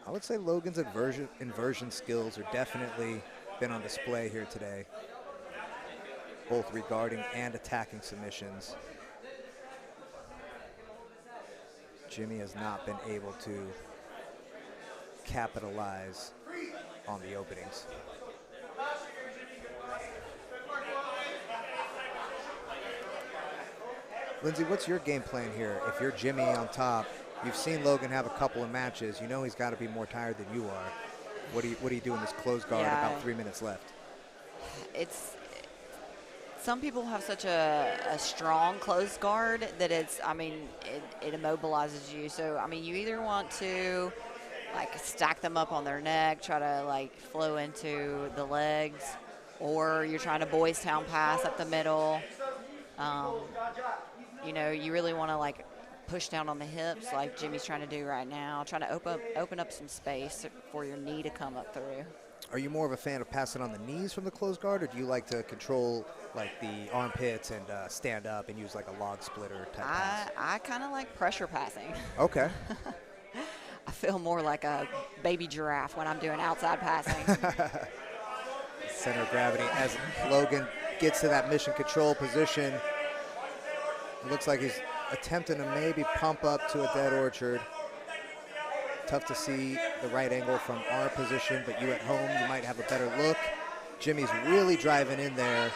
I would say Logan's inversion skills are definitely been on display here today, both regarding and attacking submissions. Jimmy has not been able to capitalize on the openings. Lindsay, what's your game plan here? If you're Jimmy on top, you've seen Logan have a couple of matches. You know he's got to be more tired than you are. What do you do in this close guard about 3 minutes left? Some people have such a strong close guard that it immobilizes you. So, I mean, you either want to, like, stack them up on their neck, try to, like, flow into the legs, or you're trying to Boys Town pass up the middle. You know, you really want to, like, push down on the hips like Jimmy's trying to do right now, trying to open up some space for your knee to come up through. Are you more of a fan of passing on the knees from the close guard, or do you like to control like the armpits and stand up and use like a log splitter type pass? I kind of like pressure passing. Okay. I feel more like a baby giraffe when I'm doing outside passing. Center of gravity as Logan gets to that mission control position. It looks like he's attempting to maybe pump up to a dead orchard. Tough to see the right angle from our position, but you at home, you might have a better look. Jimmy's really driving in there,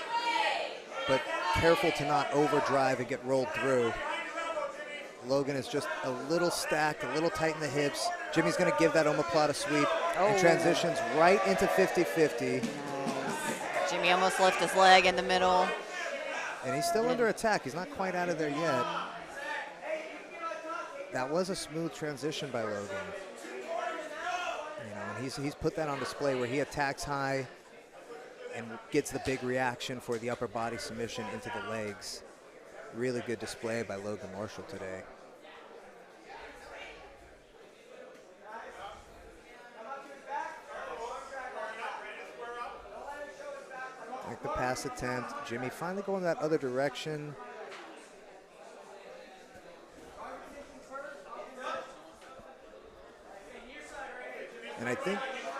but careful to not overdrive and get rolled through. Logan is just a little stacked, a little tight in the hips. Jimmy's going to give that omoplata sweep and transitions right into 50-50. Nice. Jimmy almost left his leg in the middle. And he's still under attack. He's not quite out of there yet. That was a smooth transition by Logan. You know, and he's put that on display where he attacks high and gets the big reaction for the upper body submission into the legs. Really good display by Logan Marshall today. Like the pass attempt. Jimmy finally going that other direction. And I think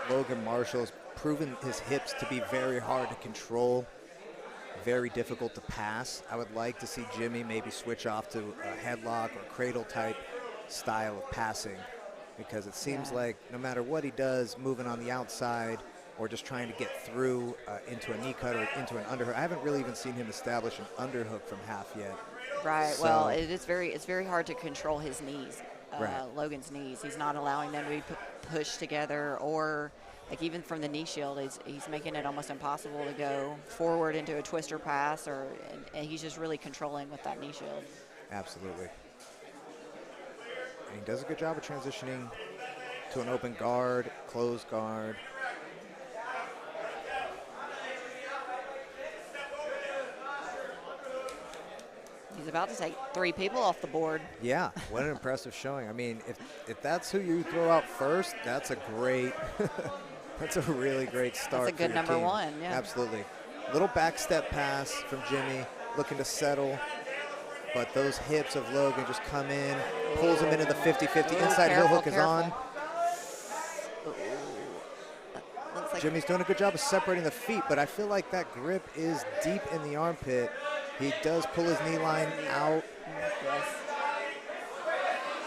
Logan Marshall's proven his hips to be very hard to control, very difficult to pass. I would like to see Jimmy maybe switch off to a headlock or cradle type style of passing. because it seems like no matter what he does, moving on the outside or just trying to get through into a knee cut or into an underhook. I haven't really even seen him establish an underhook from half yet. Right. So, well, it's very hard to control his knees, Right. Logan's knees. He's not allowing them to be pushed together, or like even from the knee shield, he's making it almost impossible to go forward into a twister pass, and he's just really controlling with that knee shield. Absolutely. And he does a good job of transitioning to an open guard, closed guard. He's about to take 3 people off the board. Yeah, what an impressive showing. I mean, if that's who you throw out first, that's a great, that's a really great start. That's a good for your number team. 1, yeah. Absolutely. Little back step pass from Jimmy, looking to settle. But those hips of Logan just come in, pulls him into the 50-50. Inside heel hook is on. Looks like Jimmy's doing a good job of separating the feet, but I feel like that grip is deep in the armpit. He does pull his knee line out. yes.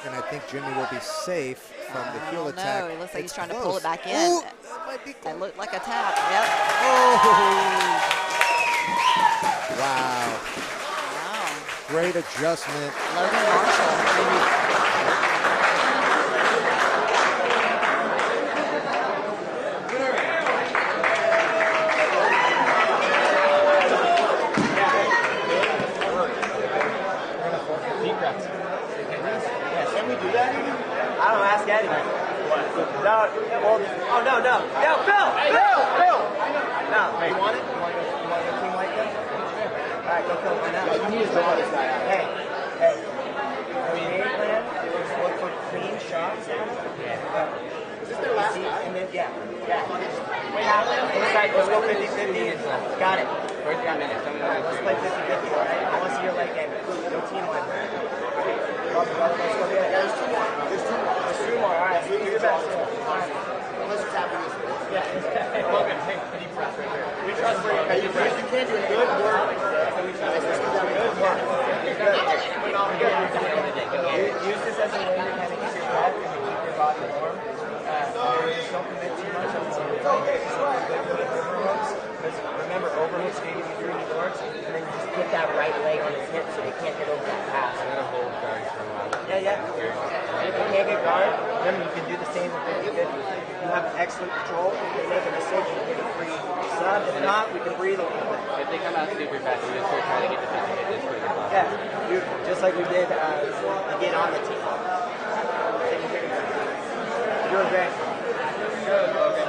And I think Jimmy will be safe from the heel attack. No, it looks like It's he's trying to close. pull it back in. Ooh, that might be close. That looked like a tap. Yep. Oh! Wow. Wow. Great adjustment. Logan Marshall. Can we do that? I don't ask Eddie. What? No, oh, no, Bill! No, you want it? You want a team like this? All right, go kill it right now. You need to draw this guy out. Hey. Our game plan is look for clean shots. Is this their last guy? And then, yeah. Inside, let's go 50-50. Got it. Where's the minutes? Let's play 50-50, all right? I want to see your leg game. No team like that. Let's go get it. There's 2 more. There's 2 more. All right, do your best. Unless you're tapping this. Yeah. Logan, hey, deep breath right there. We trust for you. You can't do it. Good work. We trust for you. Good work. Use this as a way to kind of keep your breath and to keep your body warm. Just don't commit too much on some of overhooks. Because remember, overhooks maybe you do New York, and then you just put that right leg on his hip so they can't get over that pass. Yeah. If you can't get guard, remember you can do the same with 50-50. You have excellent control. If they make a mistake, you can get a free sub. If not, we can breathe a little bit. If they come out super fast, we just start trying to get the 50-50. That's pretty good. Yeah, beautiful. Just like we did to get on the team. You're doing great. Good, Logan.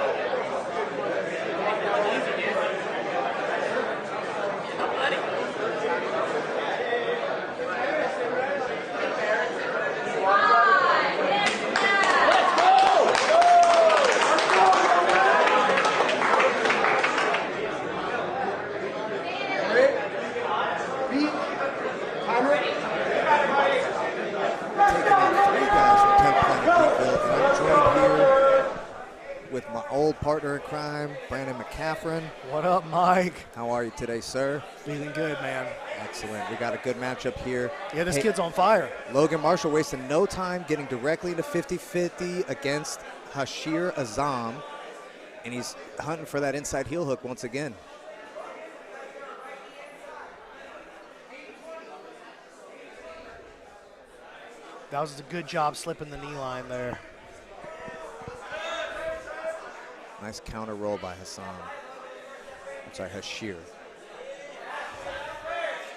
My old partner in crime, Brandon McCaffrin. What up, Mike? How are you today, sir? Feeling good, man. Excellent. We got a good matchup here. Yeah, this kid's on fire. Logan Marshall wasting no time getting directly into 50-50 against Bashir Azam, and he's hunting for that inside heel hook once again. That was a good job slipping the knee line there. Nice counter roll by Hassan. I'm sorry, Bashir.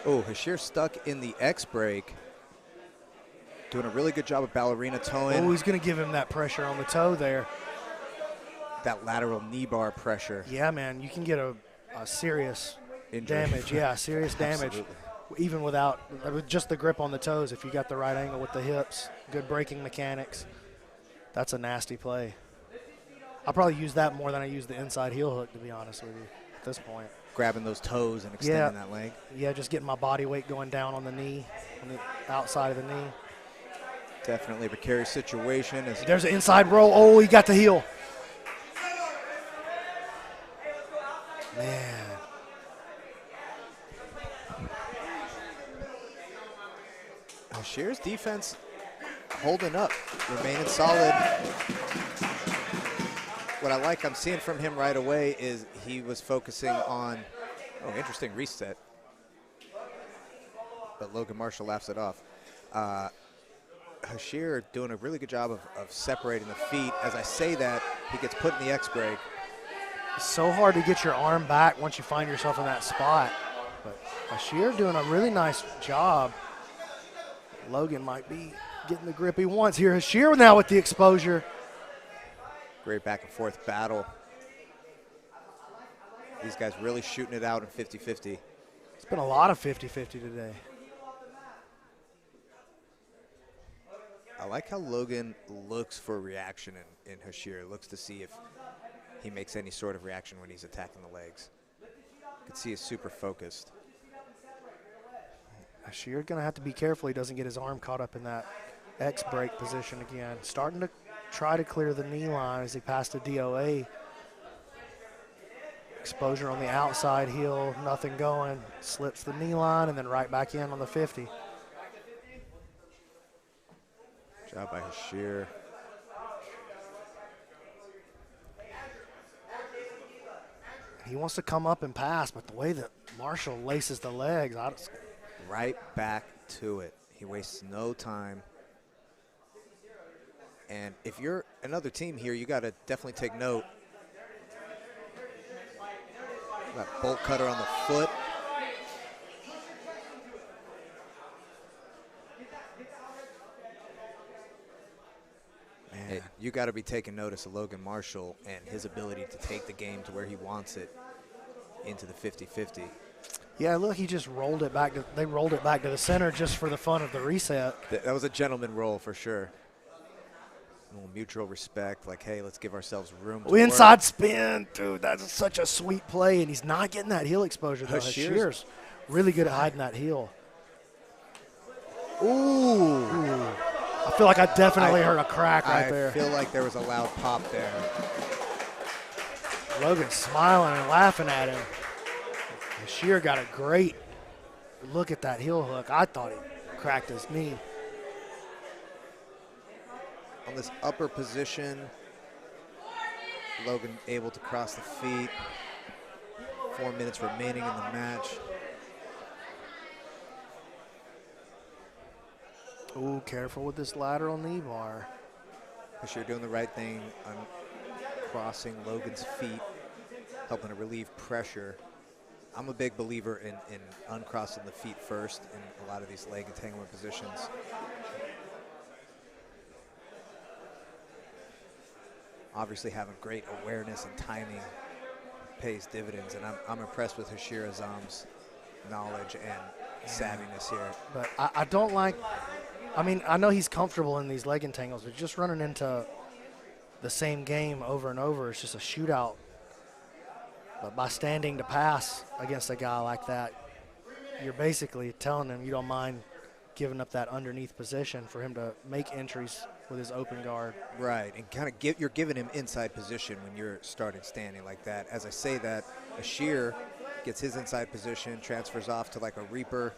Oh, Bashir stuck in the X break. Doing a really good job of ballerina toeing. Oh, he's going to give him that pressure on the toe there. That lateral knee bar pressure. Yeah, man, you can get a serious Injury. damage. Yeah, serious damage. Absolutely. Even without just the grip on the toes, if you got the right angle with the hips, good braking mechanics. That's a nasty play. I'll probably use that more than I use the inside heel hook, to be honest with you, at this point. Grabbing those toes and extending that leg. Yeah, just getting my body weight going down on the knee, on the outside of the knee. Definitely a precarious situation. There's an inside roll. Oh, he got the heel. Man. Bashir's defense holding up, remaining solid. What I like I'm seeing from him right away is he was focusing on, oh, interesting reset. But Logan Marshall laughs it off. Bashir doing a really good job of separating the feet. As I say that, he gets put in the X break. It's so hard to get your arm back once you find yourself in that spot. But Bashir doing a really nice job. Logan might be getting the grip he wants here. Bashir now with the exposure. Great back and forth battle. These guys really shooting it out in 50-50. It's been a lot of 50-50 today. I like how Logan looks for reaction in Bashir. Looks to see if he makes any sort of reaction when he's attacking the legs. You can see he's super focused. Bashir going to have to be careful he doesn't get his arm caught up in that X break position again. Starting to try to clear the knee line as he passed the DOA. Exposure on the outside heel, nothing going. Slips the knee line and then right back in on the 50. Job by Bashir. He wants to come up and pass, but the way that Marshall laces the legs, Right back to it. He wastes no time. And if you're another team here, you got to definitely take note. That bolt cutter on the foot. Man, you got to be taking notice of Logan Marshall and his ability to take the game to where he wants it into the 50-50. Yeah, look, he just rolled it back. They rolled it back to the center just for the fun of the reset. That was a gentleman roll for sure. A little mutual respect, like, hey, let's give ourselves room to Inside work. spin, dude, that's such a sweet play, and he's not getting that heel exposure, though. Bashir's Bashir's really good at hiding that heel. Ooh. I feel like I definitely heard a crack right there. I feel like there was a loud pop there. Logan smiling and laughing at him. Bashir got a great look at that heel hook. I thought he cracked his knee. On this upper position, Logan able to cross the feet. 4 minutes remaining in the match. Ooh, careful with this lateral knee bar. Bashir doing the right thing on crossing Logan's feet, helping to relieve pressure. I'm a big believer in uncrossing the feet first in a lot of these leg entanglement positions. Obviously having great awareness and timing pays dividends, and I'm impressed with Bashir Azam's knowledge and savviness here. But I don't like, I mean, I know he's comfortable in these leg entangles, but just running into the same game over and over, it's just a shootout. But by standing to pass against a guy like that, you're basically telling him you don't mind giving up that underneath position for him to make entries with his open guard. Right, and kind of you're giving him inside position when you're starting standing like that. As I say that, Bashir gets his inside position, transfers off to like a Reaper,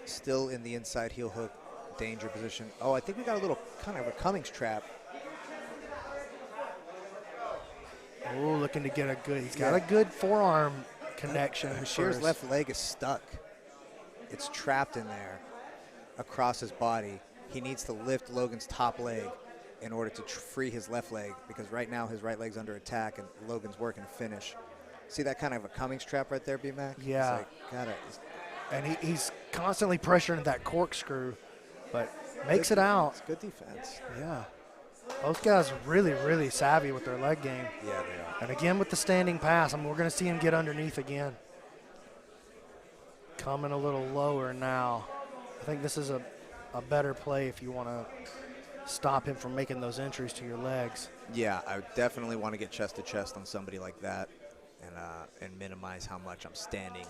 still in the inside heel hook danger position. Oh, I think we got a little kind of a Cummings trap. Oh, looking to get a good, he's got a good forearm connection. Bashir's left leg is stuck. It's trapped in there across his body. He needs to lift Logan's top leg in order to free his left leg, because right now his right leg's under attack and Logan's working to finish. See that kind of a Cummings trap right there, B-Mac? Yeah. Like, and he's constantly pressuring that corkscrew, but makes it out. It's good defense. Yeah. Both guys really, really savvy with their leg game. Yeah, they are. And again with the standing pass, I mean, we're going to see him get underneath again. Coming a little lower now. I think this is a better play if you want to stop him from making those entries to your legs. Yeah, I would definitely want to get chest to chest on somebody like that and minimize how much I'm standing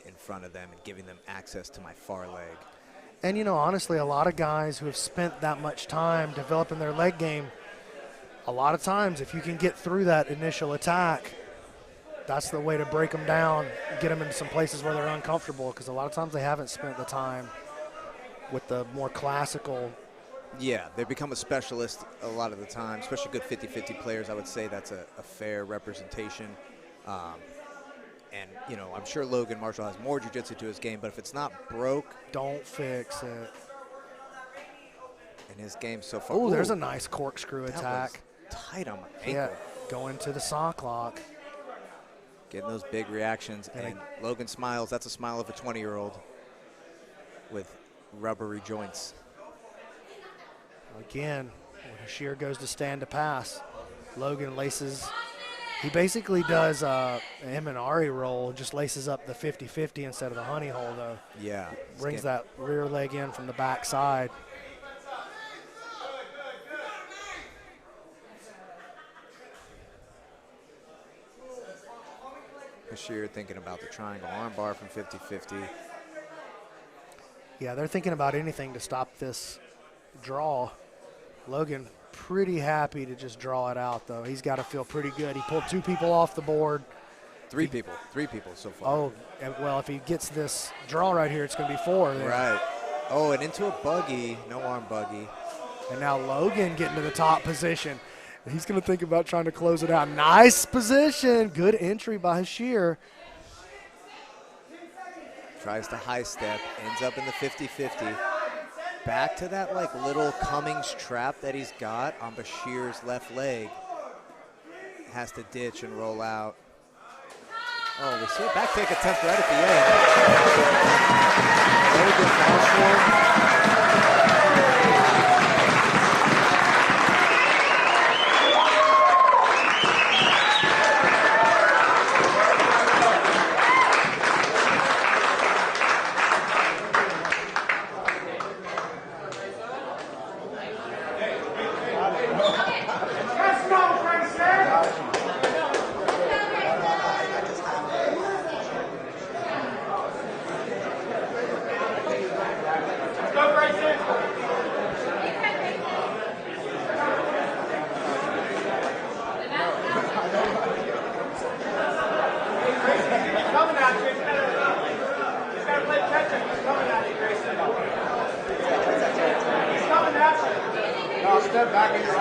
in front of them and giving them access to my far leg. And, you know, honestly, a lot of guys who have spent that much time developing their leg game, a lot of times if you can get through that initial attack, that's the way to break them down, get them into some places where they're uncomfortable, because a lot of times they haven't spent the time with the more classical Yeah, they become a specialist a lot of the time, especially good 50-50 players. I would say that's a fair representation. And, you know, I'm sure Logan Marshall has more jiu-jitsu to his game, but if it's not broke. Don't fix it. And his game so far. Oh, there's a nice corkscrew attack. Tight on my ankle. Yeah, going to the sock lock. Getting those big reactions. And Logan smiles. That's a smile of a 20-year-old with rubbery joints. Again, when Bashir goes to stand to pass, Logan laces. He basically does an Eminari roll, just laces up the 50-50 instead of the honey hole, though. Yeah. Brings that rear leg in from the back side. Bashir thinking about the triangle armbar from 50-50. Yeah, they're thinking about anything to stop this draw. Logan pretty happy to just draw it out, though. He's got to feel pretty good. He pulled 2 people off the board. Three people so far. Oh, well, if he gets this draw right here, it's going to be 4. Then. Right. Oh, and into a buggy, no arm buggy. And now Logan getting to the top position. He's going to think about trying to close it out. Nice position. Good entry by Bashir. Tries to high step, ends up in the 50-50. Back to that like little Cummings trap that he's got on Bashir's left leg. Has to ditch and roll out. Oh, we see a back take attempt right at the end. Logan Marshall. Step back in your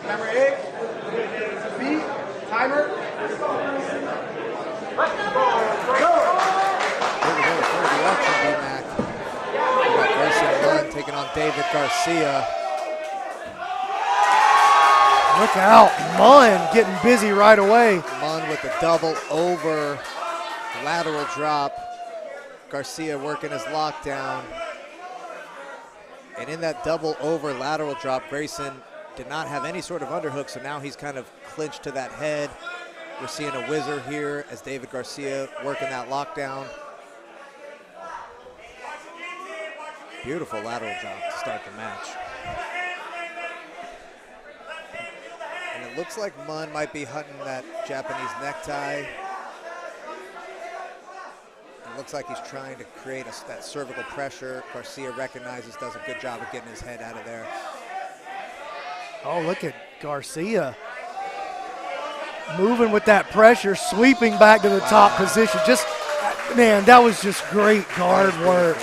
Number 8, beat, timer. Grayson taking on David Garcia. Look out, Munn getting busy right away. Munn with the double over lateral drop. Garcia working his lockdown. And in that double over lateral drop, Grayson did not have any sort of underhook, so now he's kind of clinched to that head. We're seeing a whizzer here as David Garcia working that lockdown. Beautiful lateral drop to start the match. And it looks like Munn might be hunting that Japanese necktie. It looks like he's trying to create that cervical pressure. Garcia recognizes, does a good job of getting his head out of there. Oh, look at Garcia. Moving with that pressure, sweeping back to the top position. Just, man, that was just great guard work.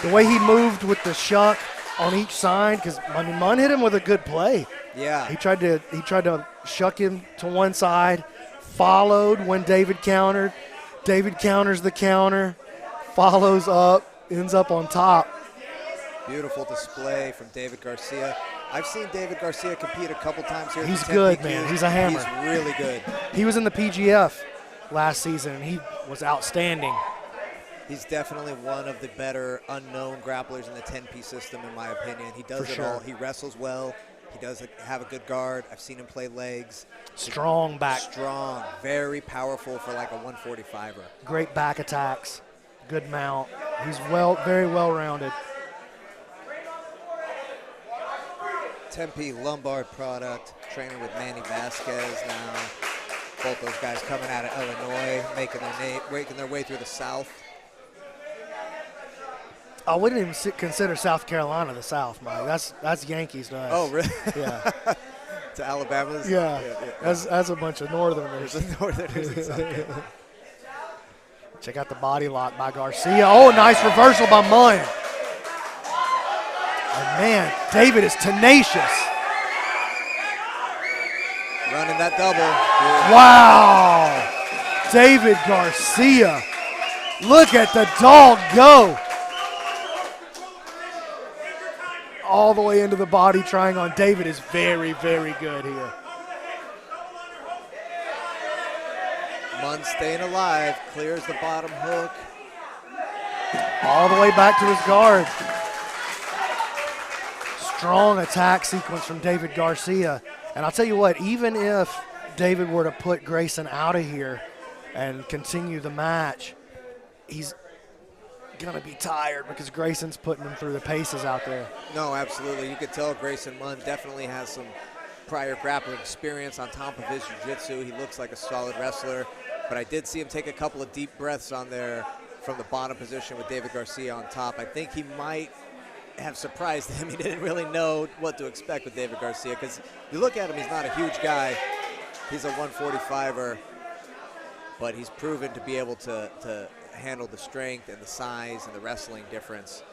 The way he moved with the shuck on each side, because I mean, Munn hit him with a good play. Yeah. He tried to shuck him to one side, followed when David countered. David counters the counter, follows up, ends up on top. Beautiful display from David Garcia. I've seen David Garcia compete a couple times here. He's good, man. He's a hammer. He's really good. He was in the PGF last season, and he was outstanding. He's definitely one of the better unknown grapplers in the 10-piece system, in my opinion. He does it all. He wrestles well. He does have a good guard. I've seen him play legs. Strong back. Strong. Very powerful for like a 145er. Great back attacks. Good mount. He's very well-rounded. Tempe Lombard product. Training with Manny Vasquez now. Both those guys coming out of Illinois, making their way through the South. I wouldn't even consider South Carolina the South, Mike. That's Yankees to us. Oh, really? Yeah. to Alabama's. Yeah, as a bunch of Northerners. Northerners. Exactly. Check out the body lock by Garcia. Oh, nice reversal by Munn. And man, David is tenacious. Running that double. Wow. David Garcia. Look at the dog go. All the way into the body trying on. David is very, very good here. Munn staying alive, clears the bottom hook. All the way back to his guard. Strong attack sequence from David Garcia. And I'll tell you what, even if David were to put Grayson out of here and continue the match, he's going to be tired because Grayson's putting him through the paces out there. No, absolutely. You could tell Grayson Munn definitely has some prior grappling experience on top of his jiu-jitsu. He looks like a solid wrestler. But I did see him take a couple of deep breaths on there from the bottom position with David Garcia on top. I think he might have surprised him. He didn't really know what to expect with David Garcia because you look at him, he's not a huge guy. He's a 145er, but he's proven to be able to handle the strength and the size and the wrestling difference.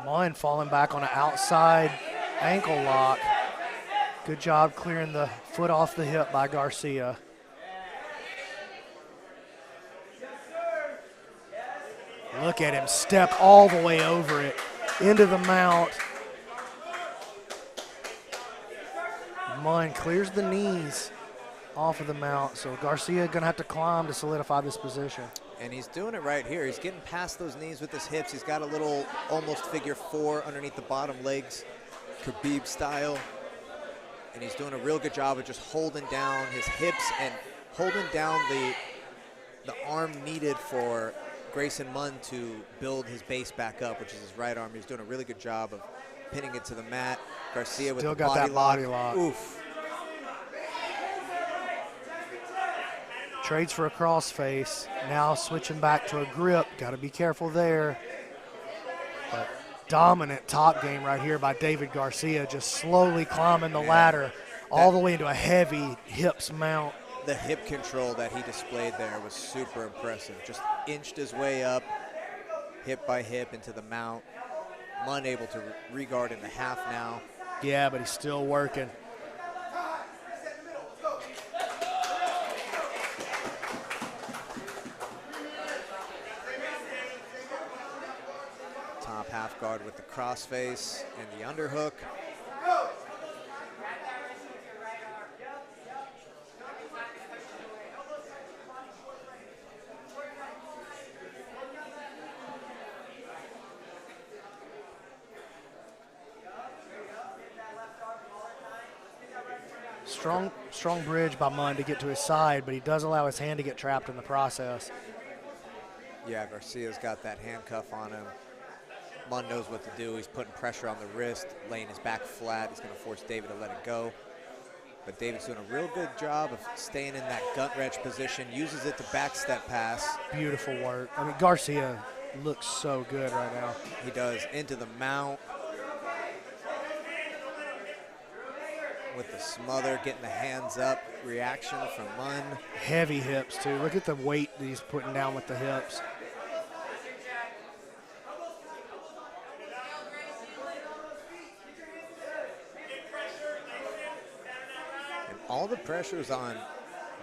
Munn falling back on an outside ankle lock. Good job clearing the foot off the hip by Garcia. Look at him step all the way over it into the mount. Munn clears the knees off of the mount, so Garcia gonna have to climb to solidify this position. And he's doing it right here. He's getting past those knees with his hips. He's got a little almost figure four underneath the bottom legs, Khabib style. And he's doing a real good job of just holding down his hips and holding down the arm needed for Grayson Munn to build his base back up, which is his right arm. He's doing a really good job of pinning it to the mat. Garcia with Still the got that body lock. Oof. Trades for a crossface. Now switching back to a grip. Got to be careful there. But dominant top game right here by David Garcia, just slowly climbing the ladder all the way into a heavy hips mount. The hip control that he displayed there was super impressive. Just inched his way up, hip by hip into the mount. Munn able to regard in the half now. Yeah, but he's still working. Top half guard with the crossface and the underhook. Strong bridge by Munn to get to his side, but he does allow his hand to get trapped in the process. Yeah, Garcia's got that handcuff on him. Munn knows what to do. He's putting pressure on the wrist, laying his back flat. He's going to force David to let it go. But David's doing a real good job of staying in that gut wrench position, uses it to backstep pass. Beautiful work. I mean, Garcia looks so good right now. He does. Into the mount. With the smother, getting the hands up, reaction from Munn. Heavy hips, too. Look at the weight that he's putting down with the hips. And all the pressure's on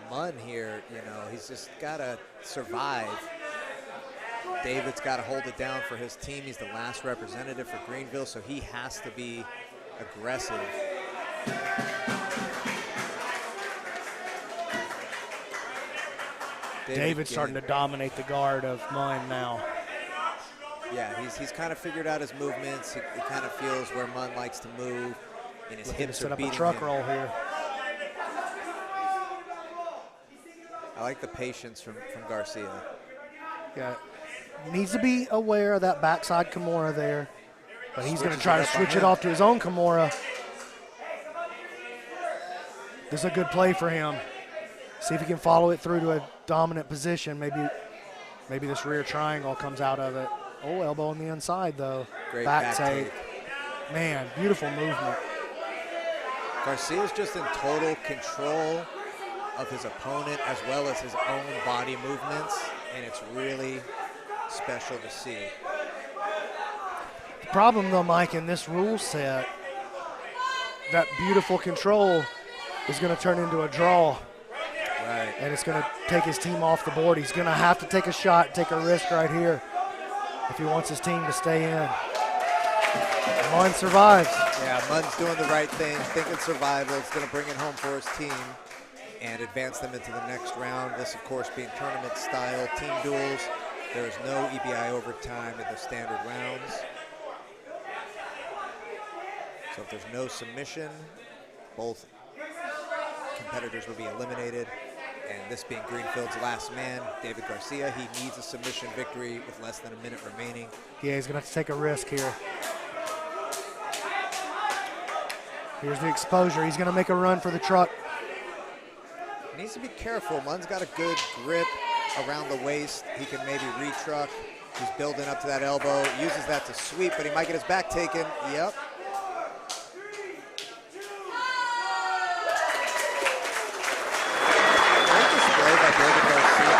Munn here. You know, he's just got to survive. David's got to hold it down for his team. He's the last representative for Greenville, so he has to be aggressive. David's starting to dominate the guard of Munn now. Yeah, he's kind of figured out his movements. He kind of feels where Munn likes to move, and his hips are beating him. Set up a truck roll here. I like the patience from Garcia. Yeah, needs to be aware of that backside Kimura there, but he's going to try to switch it off to his own Kimura. This is a good play for him. See if he can follow it through to a dominant position. Maybe this rear triangle comes out of it. Oh, elbow on the inside, though. Great back take. Man, beautiful movement. Garcia's just in total control of his opponent as well as his own body movements, and it's really special to see. The problem, though, Mike, in this rule set, that beautiful control is going to turn into a draw. Right. And it's going to take his team off the board. He's going to have to take a shot, take a risk right here if he wants his team to stay in. Munn survives. Yeah, Munn's doing the right thing, thinking survival. It's going to bring it home for his team and advance them into the next round. This, of course, being tournament-style team duels. There is no EBI overtime in the standard rounds. So if there's no submission, both competitors will be eliminated. And this being Greenfield's last man, David Garcia, he needs a submission victory with less than a minute remaining. Yeah, he's going to have to take a risk here. Here's the exposure. He's going to make a run for the truck. He needs to be careful. Munn's got a good grip around the waist. He can maybe retruck. He's building up to that elbow. Uses that to sweep, but he might get his back taken. Yep. Great display by David Garcia.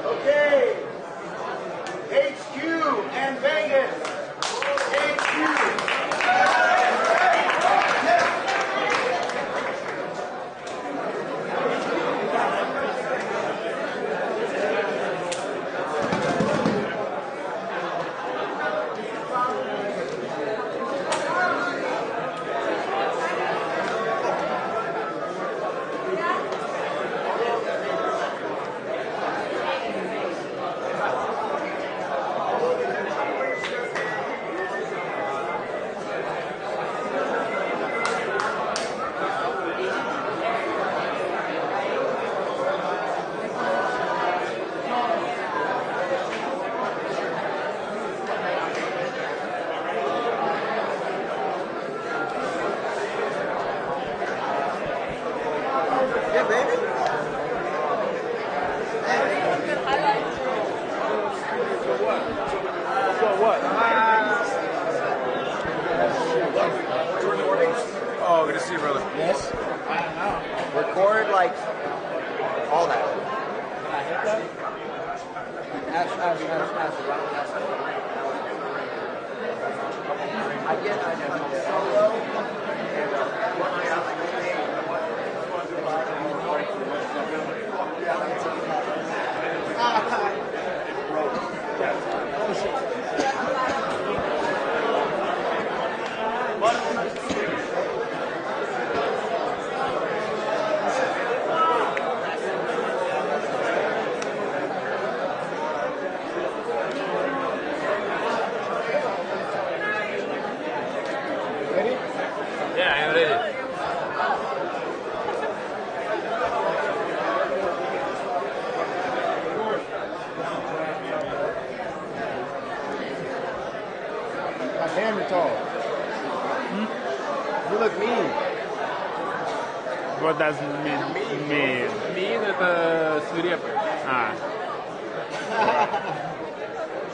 Okay. HQ and Vegas. HQ. Yeah, baby. Oh, good to see you, brother. Yes. Record like all that. Can I hit that? Ask. I know. Solo. Yeah, I'm ready. Damn, you're tall. You look mean. What does mean? Mean at the Surya.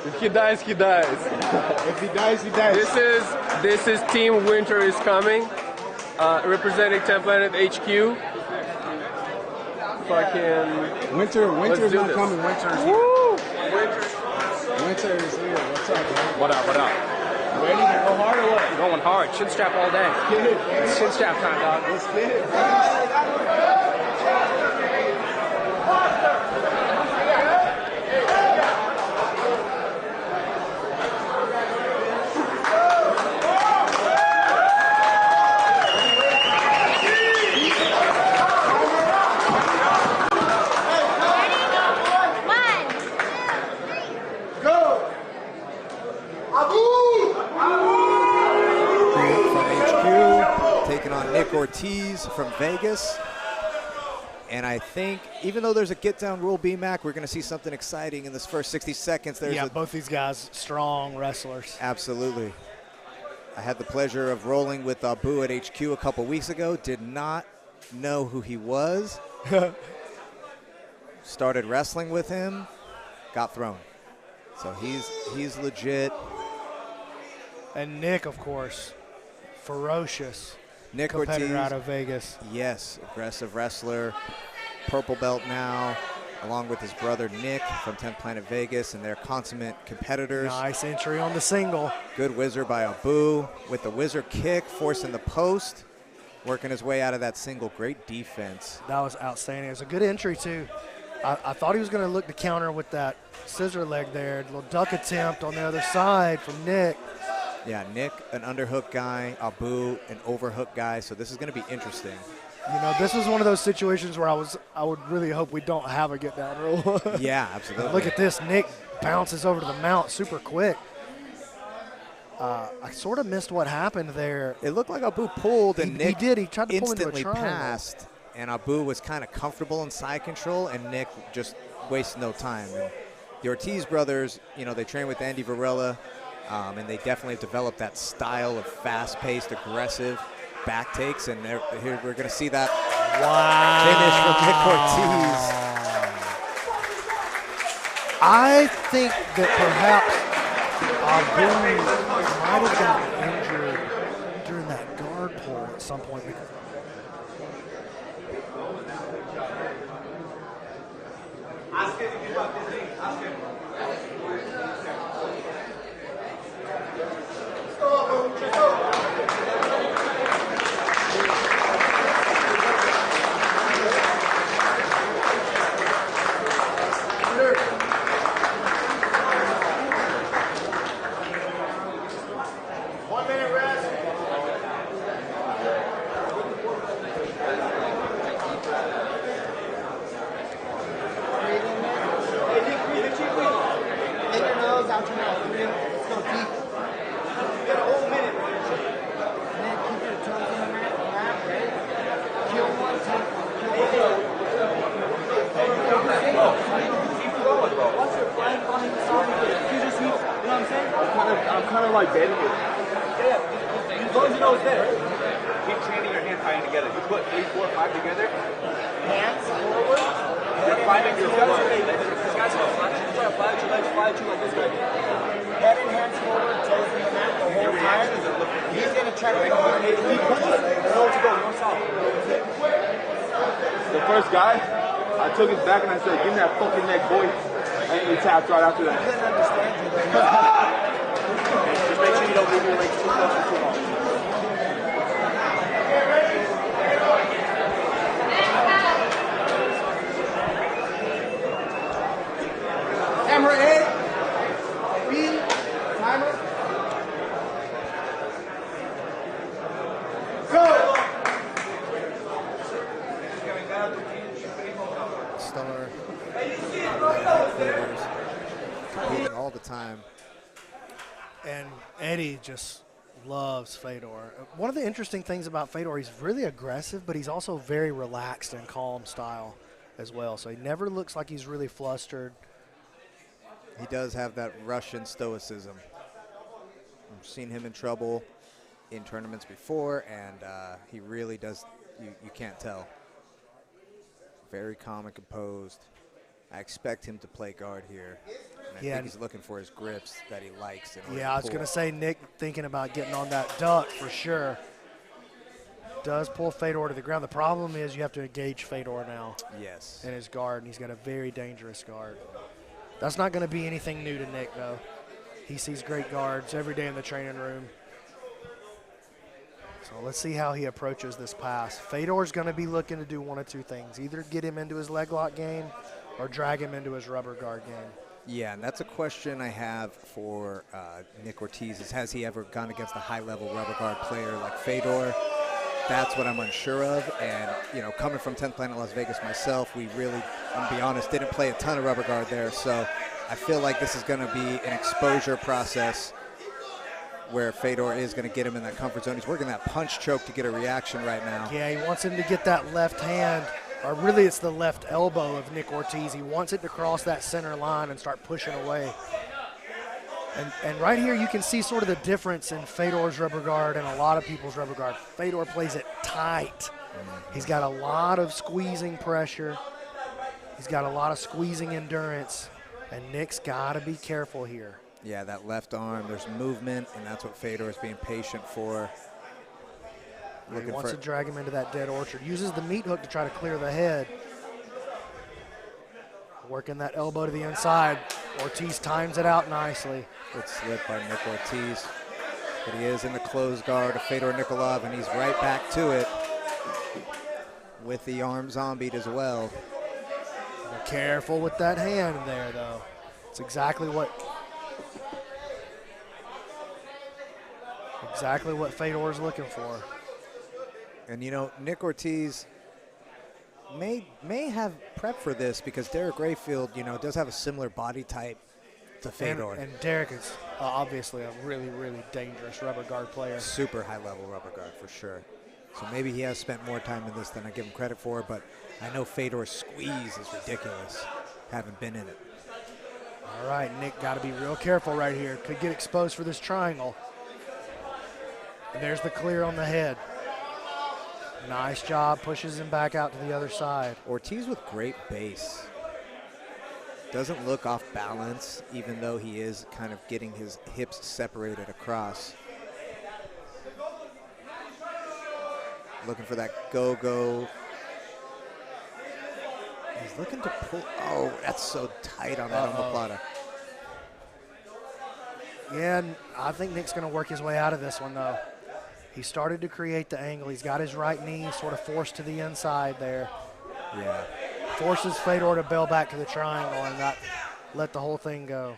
If he dies, he dies. If he dies, he dies. This is Team Winter is coming, representing 10 Planet HQ. Fucking Winter's not coming. Winter is here. woo! Winter is here. What's up, man? What up? Ready to go hard or what? Going hard. Shin strap all day. Get it, man. Shin strap time, dog. Let's get it, man. From HQ, taking on Nick Ortiz from Vegas. And I think even though there's a get-down rule, BMAC, we're going to see something exciting in this first 60 seconds. Both these guys, strong wrestlers. Absolutely. I had the pleasure of rolling with Abu at HQ a couple weeks ago. Did not know who he was. Started wrestling with him. Got thrown. So he's legit. And Nick, of course, ferocious. Nick competitor Ortiz, out of Vegas. Yes, aggressive wrestler, purple belt now, along with his brother Nick from 10th Planet Vegas, and they're consummate competitors. Nice entry on the single. Good whizzer by Abu with the whizzer kick, forcing the post, working his way out of that single. Great defense. That was outstanding. It was a good entry, too. I thought he was going to look to counter with that scissor leg there. A little duck attempt on the other side from Nick. Yeah, Nick, an underhook guy, Abu, an overhook guy, so this is going to be interesting. You know, this was one of those situations where I would really hope we don't have a get-down rule. Yeah, absolutely. Look at this. Nick bounces over to the mount super quick. I sort of missed what happened there. It looked like Abu pulled, and Nick he did. He tried to pull into a instantly triangle. passed, and Abu was kind of comfortable in side control, and Nick just wasted no time. And the Ortiz brothers, you know, they train with Andy Varela, and they definitely have developed that style of fast-paced, aggressive back takes, and here we're going to see that finish from Nick Ortiz. I think that perhaps Abu might have gotten injured during that guard pull at some point. I'm kind of like betting it. Yeah, as long as you know it's there. Keep training your hand tying together. You put 3, 4, 5 together. Hands forward. You're climbing your foot. This guy's going to fly. You're trying to fly out your legs, fly out you like this guy. Head and hands forward, toes in the mat the whole time. He's going to try to coordinate. He pushes. Nowhere to go, north south. The first guy, I took his back and I said, give me that fucking neck, boy. And he tapped right after that. I couldn't understand you, just make sure you don't move your legs too close or too long. Camera A, B, timer. Go! Stellar. Competing all the time. And Eddie just loves Fedor. One of the interesting things about Fedor, he's really aggressive, but he's also very relaxed and calm style as well. So he never looks like he's really flustered. He does have that Russian stoicism. I've seen him in trouble in tournaments before, and he really does, you can't tell. Very calm and composed. I expect him to play guard here. And I think he's looking for his grips that he likes. Yeah, I was going to say, Nick thinking about getting on that duck for sure. Does pull Fedor to the ground. The problem is you have to engage Fedor now. Yes. In his guard, and he's got a very dangerous guard. That's not going to be anything new to Nick, though. He sees great guards every day in the training room. So let's see how he approaches this pass. Fedor's going to be looking to do one of two things. Either get him into his leg lock game or drag him into his rubber guard game. Yeah, and that's a question I have for Nick Ortiz is, has he ever gone against a high-level rubber guard player like Fedor? That's what I'm unsure of. And, you know, coming from 10th Planet Las Vegas myself, we really, I'm be honest, didn't play a ton of rubber guard there. So I feel like this is going to be an exposure process where Fedor is going to get him in that comfort zone. He's working that punch choke to get a reaction right now. Yeah, he wants him to get that left hand or really it's the left elbow of Nick Ortiz. He wants it to cross that center line and start pushing away. And right here you can see sort of the difference in Fedor's rubber guard and a lot of people's rubber guard. Fedor plays it tight. He's got a lot of squeezing pressure. He's got a lot of squeezing endurance. And Nick's got to be careful here. Yeah, that left arm, there's movement, and that's what Fedor is being patient for. He wants to drag him into that dead orchard. Uses the meat hook to try to clear the head. Working that elbow to the inside. Ortiz times it out nicely. Good slip by Nick Ortiz. But he is in the closed guard of Fedor Nikolov, and he's right back to it with the arm zombied as well. Be careful with that hand there, though. It's exactly what Fedor's looking for. And you know, Nick Ortiz may have prepped for this because Derek Rayfield, you know, does have a similar body type to Fedor. And Derek is obviously a really, really dangerous rubber guard player. Super high-level rubber guard for sure. So maybe he has spent more time in this than I give him credit for, but I know Fedor's squeeze is ridiculous. Haven't been in it. All right, Nick got to be real careful right here. Could get exposed for this triangle. And there's the clear on the head. Nice job, pushes him back out to the other side. Ortiz with great base. Doesn't look off balance, even though he is kind of getting his hips separated across. Looking for that go-go. He's looking to pull. Oh, that's so tight on that omoplata. Yeah, I think Nick's going to work his way out of this one, though. He started to create the angle. He's got his right knee sort of forced to the inside there. Yeah. Forces Fedor to bail back to the triangle and not let the whole thing go.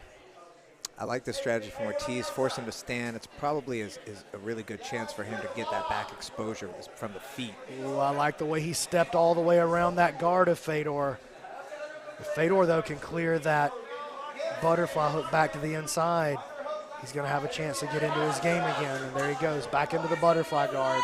I like the strategy from Ortiz. Force him to stand. It's probably is a really good chance for him to get that back exposure from the feet. Ooh, I like the way he stepped all the way around that guard of Fedor. If Fedor, though, can clear that butterfly hook back to the inside, he's going to have a chance to get into his game again. And there he goes, back into the butterfly guard.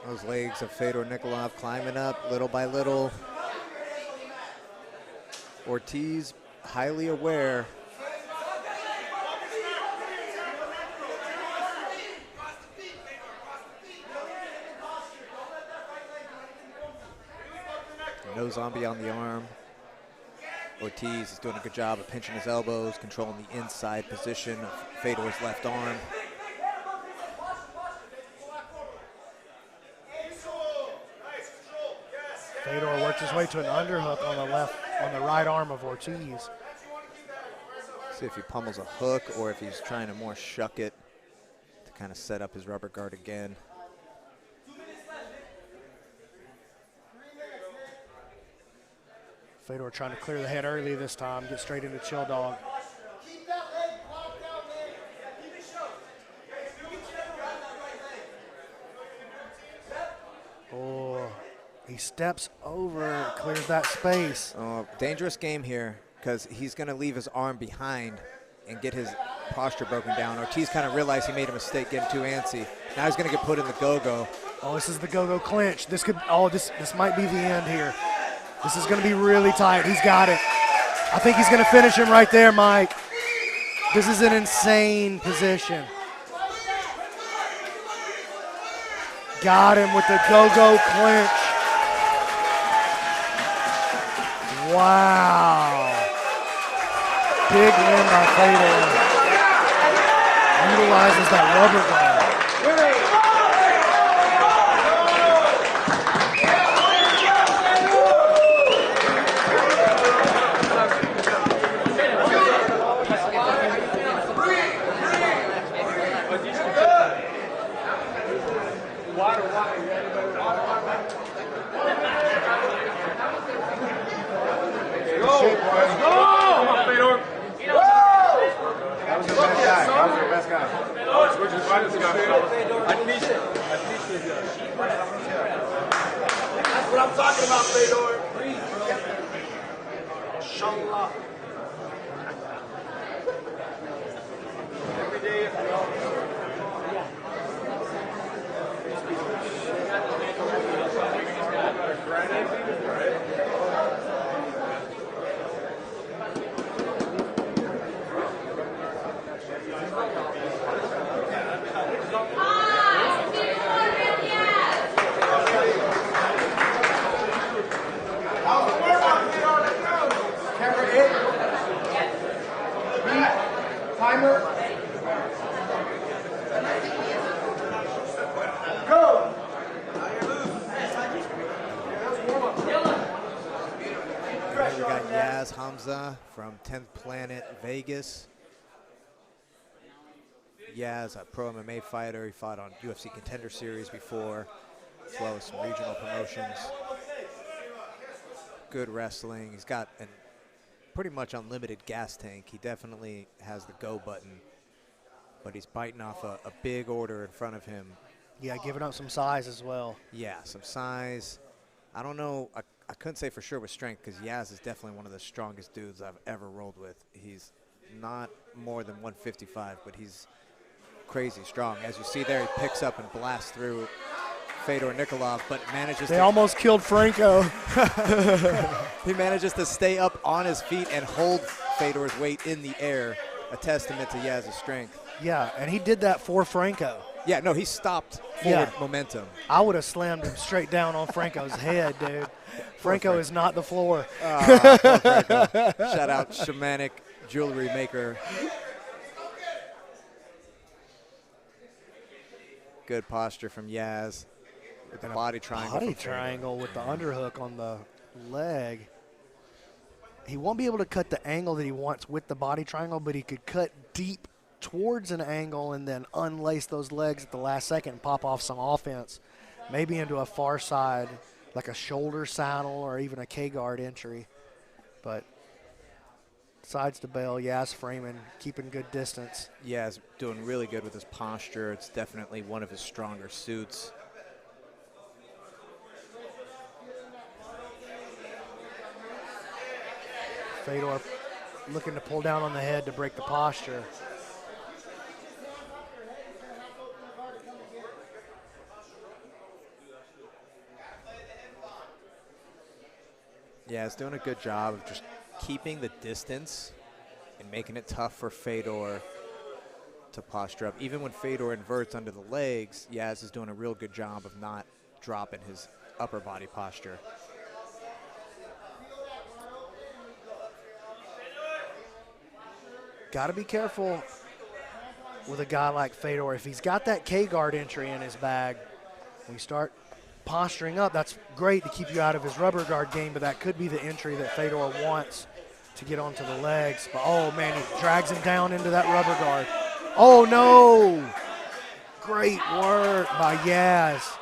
Those legs of Fedor Nikolov climbing up little by little. Ortiz highly aware. No zombie on the arm. Ortiz is doing a good job of pinching his elbows, controlling the inside position of Fedor's left arm. Fedor works his way to an underhook on the right arm of Ortiz. See if he pummels a hook or if he's trying to more shuck it to kind of set up his rubber guard again. Fedor trying to clear the head early this time, get straight into chill dog. Oh, he steps over, clears that space. Oh, dangerous game here because he's going to leave his arm behind and get his posture broken down. Ortiz kind of realized he made a mistake getting too antsy. Now he's going to get put in the go-go. Oh, this is the go-go clinch. This might be the end here. This is going to be really tight. He's got it. I think he's going to finish him right there, Mike. This is an insane position. Got him with the go-go clinch. Wow. Big win by Fedor. Utilizes that rubber guard. Mashallah. Every day. Timer. Go. And we got Yaz Hamza from 10th Planet Vegas. Yaz, a pro MMA fighter. He fought on UFC Contender Series before, as well as some regional promotions. Good wrestling. He's got an pretty much unlimited gas tank. He definitely has the go button, but he's biting off a big order in front of him. Yeah, giving up some size as well. Yeah, some size. I don't know. I couldn't say for sure with strength because Yaz is definitely one of the strongest dudes I've ever rolled with. He's not more than 155, but he's crazy strong. As you see there, he picks up and blasts through Fedor Nikolov, but manages They almost killed Franco. He manages to stay up on his feet and hold Fedor's weight in the air, a testament to Yaz's strength. Yeah, and he did that for Franco. Yeah, no, he stopped forward momentum. I would have slammed him straight down on Franco's head, dude. Franco is not the floor. Poor Franco. Shout out Shamanic Jewelry Maker. Good posture from Yaz with the body triangle. Body triangle with the underhook on the leg. He won't be able to cut the angle that he wants with the body triangle, but he could cut deep towards an angle and then unlace those legs at the last second and pop off some offense, maybe into a far side, like a shoulder saddle or even a K-guard entry. But sides to bail, Yaz framing, keeping good distance. Yaz doing really good with his posture. It's definitely one of his stronger suits. Fedor looking to pull down on the head to break the posture. Yeah, it's doing a good job of just keeping the distance and making it tough for Fedor to posture up. Even when Fedor inverts under the legs, Yaz is doing a real good job of not dropping his upper body posture. Got to be careful with a guy like Fedor. If he's got that K-guard entry in his bag, when you start posturing up, that's great to keep you out of his rubber guard game, but that could be the entry that Fedor wants to get onto the legs. But, oh, man, he drags him down into that rubber guard. Oh, no. Great work by Yaz.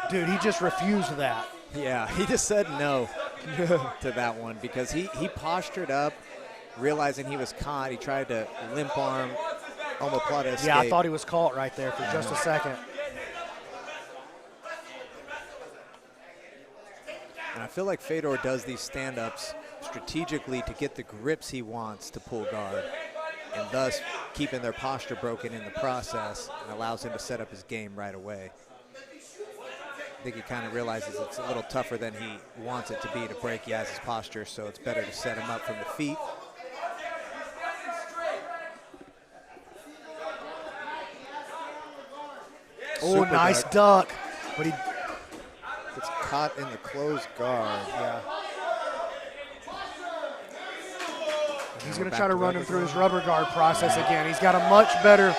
Dude, he just refused that. Yeah, he just said no to that one because he postured up, realizing he was caught. He tried to limp arm omoplata escape. Yeah, I thought he was caught right there for just a second. And I feel like Fedor does these stand-ups strategically to get the grips he wants to pull guard, and thus keeping their posture broken in the process, and allows him to set up his game right away. I think he kind of realizes it's a little tougher than he wants it to be to break Yaz's posture, so it's better to set him up from the feet. Oh, nice duck. But he gets caught in the closed guard. Yeah. He's going to try to run him through his rubber guard process again. He's got a much better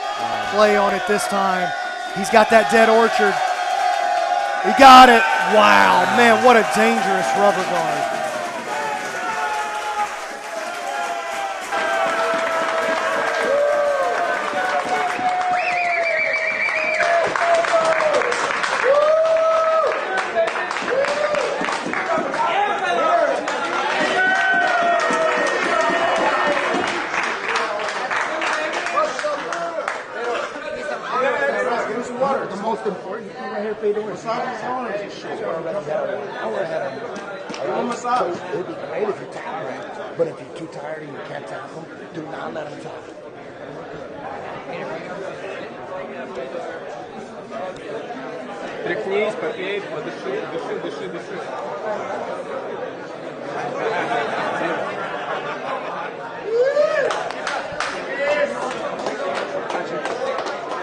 play on it this time. He's got that dead orchard. He got it. Wow, man, what a dangerous rubber guard. The most important thing right here, Fedor, is I would have had him. So it would be great if you tackle him, but if you're too tired and you can't tackle him, do not let him tackle. Тряхнись, попей, дыши.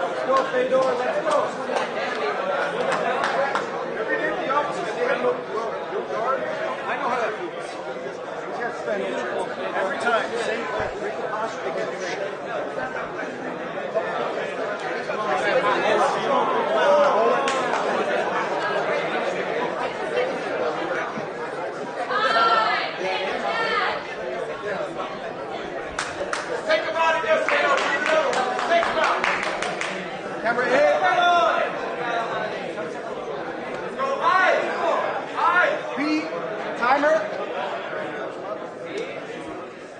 Let's go, Fedor, let's go. Every day the opposite. They have no guard. I know how that feels. You can't spend every time. Same play. Break the posture. They get ready. Camera A. B. Timer.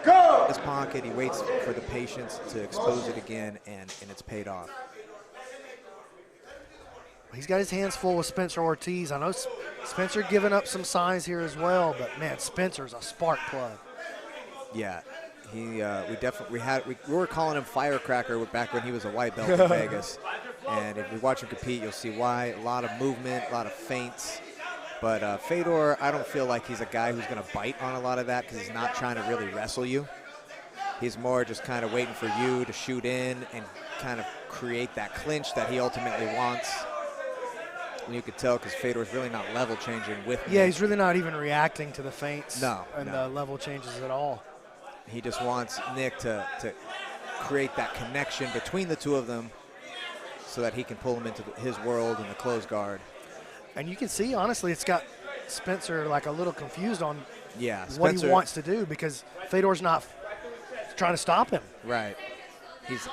Go. His pocket, he waits for the patience to expose it again, and it's paid off. He's got his hands full with Spencer Ortiz. I know Spencer giving up some signs here as well, but man, Spencer's a spark plug. Yeah, we were calling him Firecracker back when he was a white belt in Vegas. And if you watch him compete, you'll see why. A lot of movement, a lot of feints. But Fedor, I don't feel like he's a guy who's going to bite on a lot of that because he's not trying to really wrestle you. He's more just kind of waiting for you to shoot in and kind of create that clinch that he ultimately wants. And you could tell because Fedor's really not level changing with me. Yeah, he's really not even reacting to the feints and no. the level changes at all. He just wants Nick to create that connection between the two of them so that he can pull him into his world in the close guard. And you can see, honestly, it's got Spencer like a little confused on what he wants to do because Fedor's not trying to stop him. Right. He's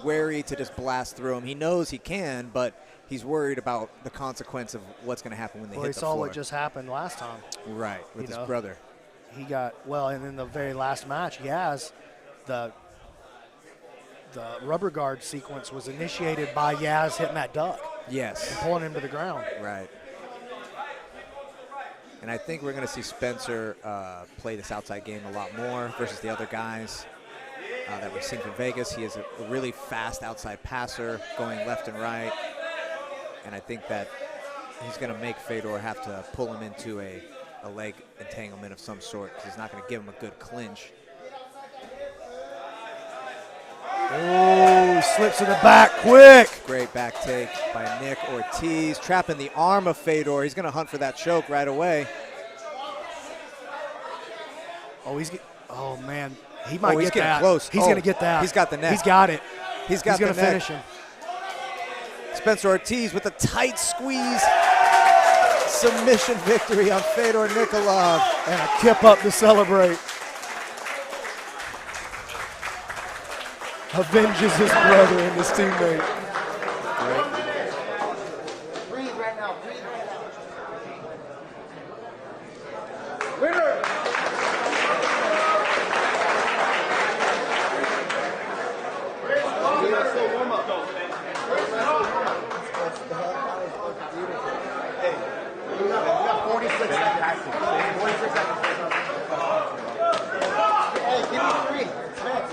wary to just blast through him. He knows he can, but he's worried about the consequence of what's going to happen when they hit the floor. He saw what just happened last time. Right, with his brother. He got, and in the very last match, Yaz, the rubber guard sequence was initiated by Yaz hitting that duck. Yes. And pulling him to the ground. Right. And I think we're going to see Spencer play this outside game a lot more versus the other guys that we've seen from Vegas. He is a really fast outside passer going left and right. And I think that he's going to make Fedor have to pull him into a leg entanglement of some sort because he's not going to give him a good clinch. Oh, slips to the back quick. Great back take by Nick Ortiz, trapping the arm of Fedor. He's going to hunt for that choke right away. Oh man, he might he's get getting that. Close. He's going to get that. He's got the neck. He's got it. He's going to finish him. Spencer Ortiz with a tight squeeze. Submission victory on Fedor Nikolov. And a kip up to celebrate. Avenges his brother and his teammate. Breathe right now. Breathe right now. Winner. Warm up. Hey, you got 46 seconds. 46 seconds. Hey, give me 3. Smith.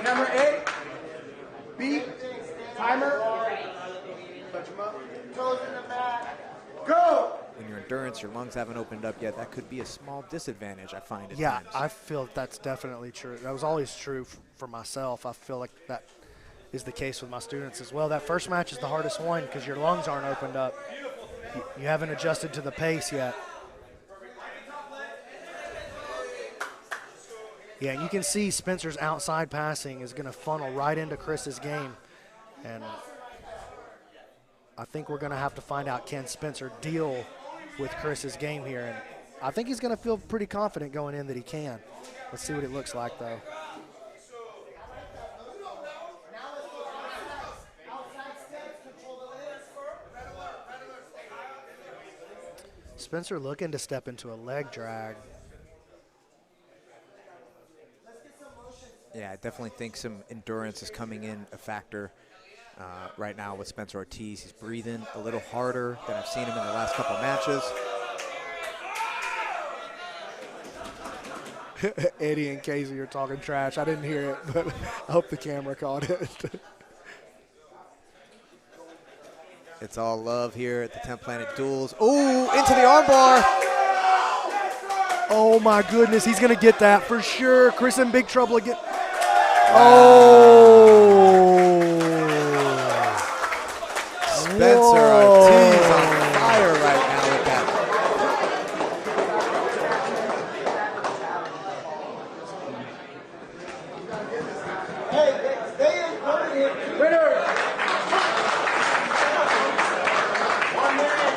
Number 8, B, timer. Touch him up. Toes in the back. Go! When your endurance, your lungs haven't opened up yet, that could be a small disadvantage, I find at Yeah, times. I feel that's definitely true. That was always true for myself. I feel like that is the case with my students as well. That first match is the hardest one because your lungs aren't opened up. You haven't adjusted to the pace yet. Yeah, and you can see Spencer's outside passing is going to funnel right into Chris's game. And I think we're going to have to find out, can Spencer deal with Chris's game here? And I think he's going to feel pretty confident going in that he can. Let's see what it looks like, though. Spencer looking to step into a leg drag. Yeah, I definitely think some endurance is coming in a factor right now with Spencer Ortiz. He's breathing a little harder than I've seen him in the last couple of matches. Eddie and Casey are talking trash. I didn't hear it, but I hope the camera caught it. It's all love here at the 10 Planet Duels. Ooh, into the armbar. Oh, my goodness. He's going to get that for sure. Chris in big trouble again. Oh. Spencer Ortiz on fire right now with that. Hey, stay in front of him. Winner. 1 minute.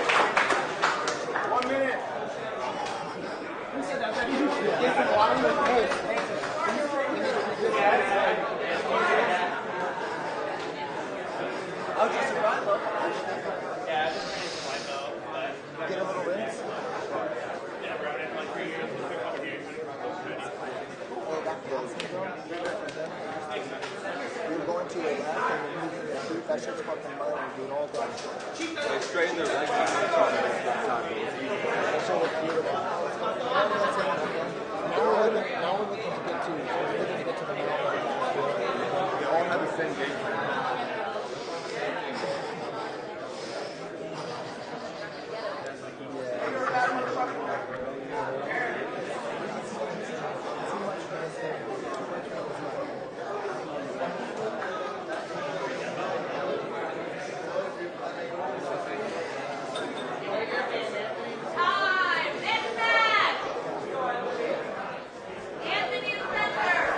1 minute. Who said that? Get some water. Hey. I'll just run, though. Yeah, get a little rinse. You're going to your left and you're moving your feet. That shit's fucking mud and doing all that. They straighten their legs out. That shit looks beautiful. Now we're looking to get to the mountain. They all have the same game plan. Time! Next match! Anthony Spencer!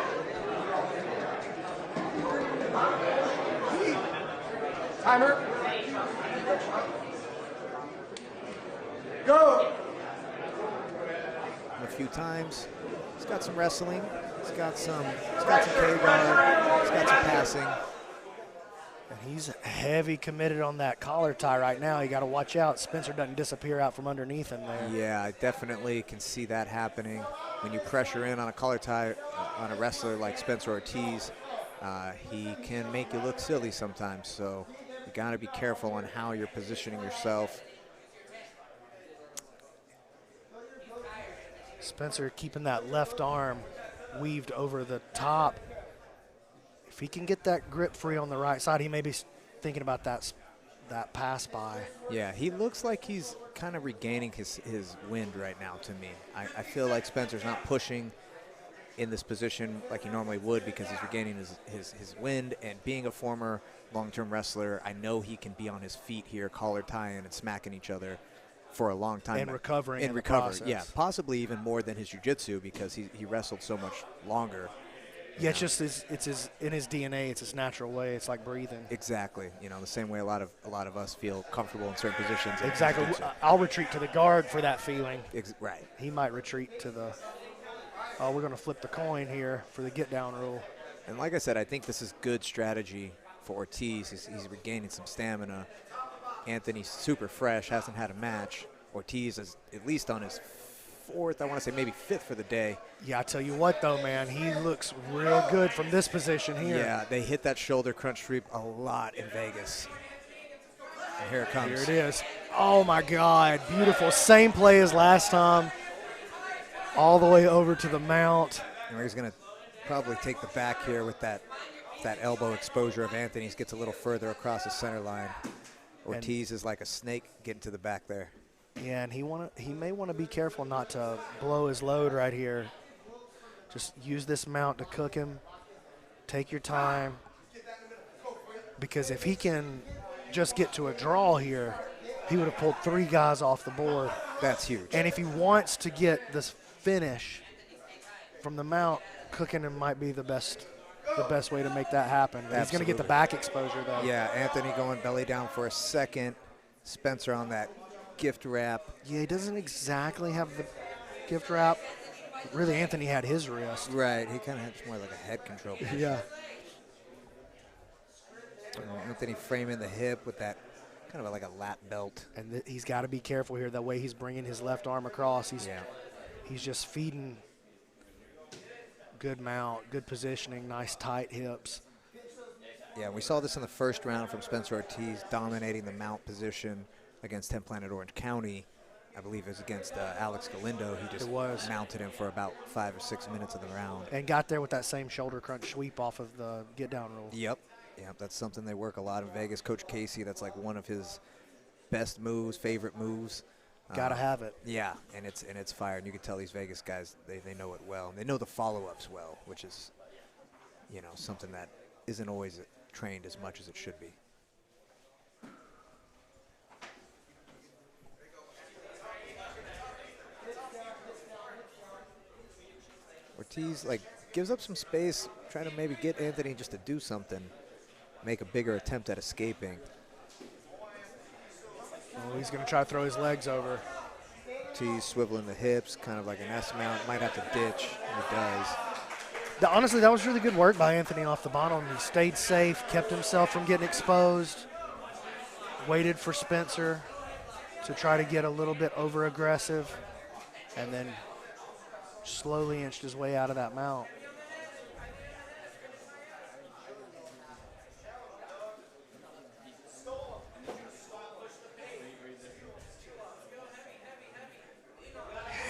Timer. Go. A few times. He's got some wrestling. He's got some K-guard. He's got some passing. And he's heavy committed on that collar tie right now. You got to watch out. Spencer doesn't disappear out from underneath him there. Yeah, I definitely can see that happening. When you pressure in on a collar tie on a wrestler like Spencer Ortiz, he can make you look silly sometimes. So you got to be careful on how you're positioning yourself. Spencer keeping that left arm weaved over the top. If he can get that grip free on the right side, he may be thinking about that pass by. Yeah, he looks like he's kind of regaining his wind right now to me. I feel like Spencer's not pushing in this position like he normally would because he's regaining his wind, and being a former long-term wrestler, I know he can be on his feet here, collar tying and smacking each other for a long time. And recovering in the process. process. Yeah, possibly even more than his jiu-jitsu because he wrestled so much longer. Yeah, it's just it's in his DNA. It's his natural way. It's like breathing. Exactly. You know, the same way a lot of us feel comfortable in certain positions. Exactly. I'll retreat to the guard for that feeling. Right. He might retreat to the. Oh, we're going to flip the coin here for the get down rule. And like I said, I think this is good strategy for Ortiz. He's regaining some stamina. Anthony's super fresh, hasn't had a match. Ortiz is at least on his fourth, I want to say maybe fifth for the day. Yeah, I tell you what, though, man, he looks real good from this position here. Yeah, they hit that shoulder crunch sweep a lot in Vegas. And here it comes. Here it is. Oh, my God, beautiful. Same play as last time. All the way over to the mount. And he's going to probably take the back here with that elbow exposure of Anthony's. Gets a little further across the center line. Ortiz is like a snake getting to the back there. Yeah, and he may want to be careful not to blow his load right here. Just use this mount to cook him. Take your time. Because if he can just get to a draw here, he would have pulled 3 guys off the board. That's huge. And if he wants to get this finish from the mount, cooking him might be the best way to make that happen. But he's going to get the Absolutely. back exposure, though. Yeah, Anthony going belly down for a second. Spencer on that gift wrap. Yeah, he doesn't exactly have the gift wrap. Really, Anthony had his wrist. Right, he kind of had more like a head control. Yeah. Anthony framing the hip with that kind of like a lap belt. And he's got to be careful here. The way he's bringing his left arm across, he's just feeding good mount, good positioning, nice tight hips. Yeah, we saw this in the first round from Spencer Ortiz, dominating the mount position against 10 Planet Orange County. I believe it was against Alex Galindo. He just mounted him for about 5 or 6 minutes of the round. And got there with that same shoulder crunch sweep off of the get-down rule. Yep, that's something they work a lot in Vegas. Coach Casey, that's like one of his best moves, favorite moves. Got to have it. Yeah, and it's fire. And you can tell these Vegas guys, they know it well. And they know the follow-ups well, which is, something that isn't always trained as much as it should be. Ortiz gives up some space, trying to maybe get Anthony just to do something, make a bigger attempt at escaping. Oh, he's going to try to throw his legs over. Ortiz swiveling the hips, kind of like an S mount, might have to ditch, and he does. Honestly, that was really good work by Anthony off the bottom. He stayed safe, kept himself from getting exposed, waited for Spencer to try to get a little bit over-aggressive, and then slowly inched his way out of that mount.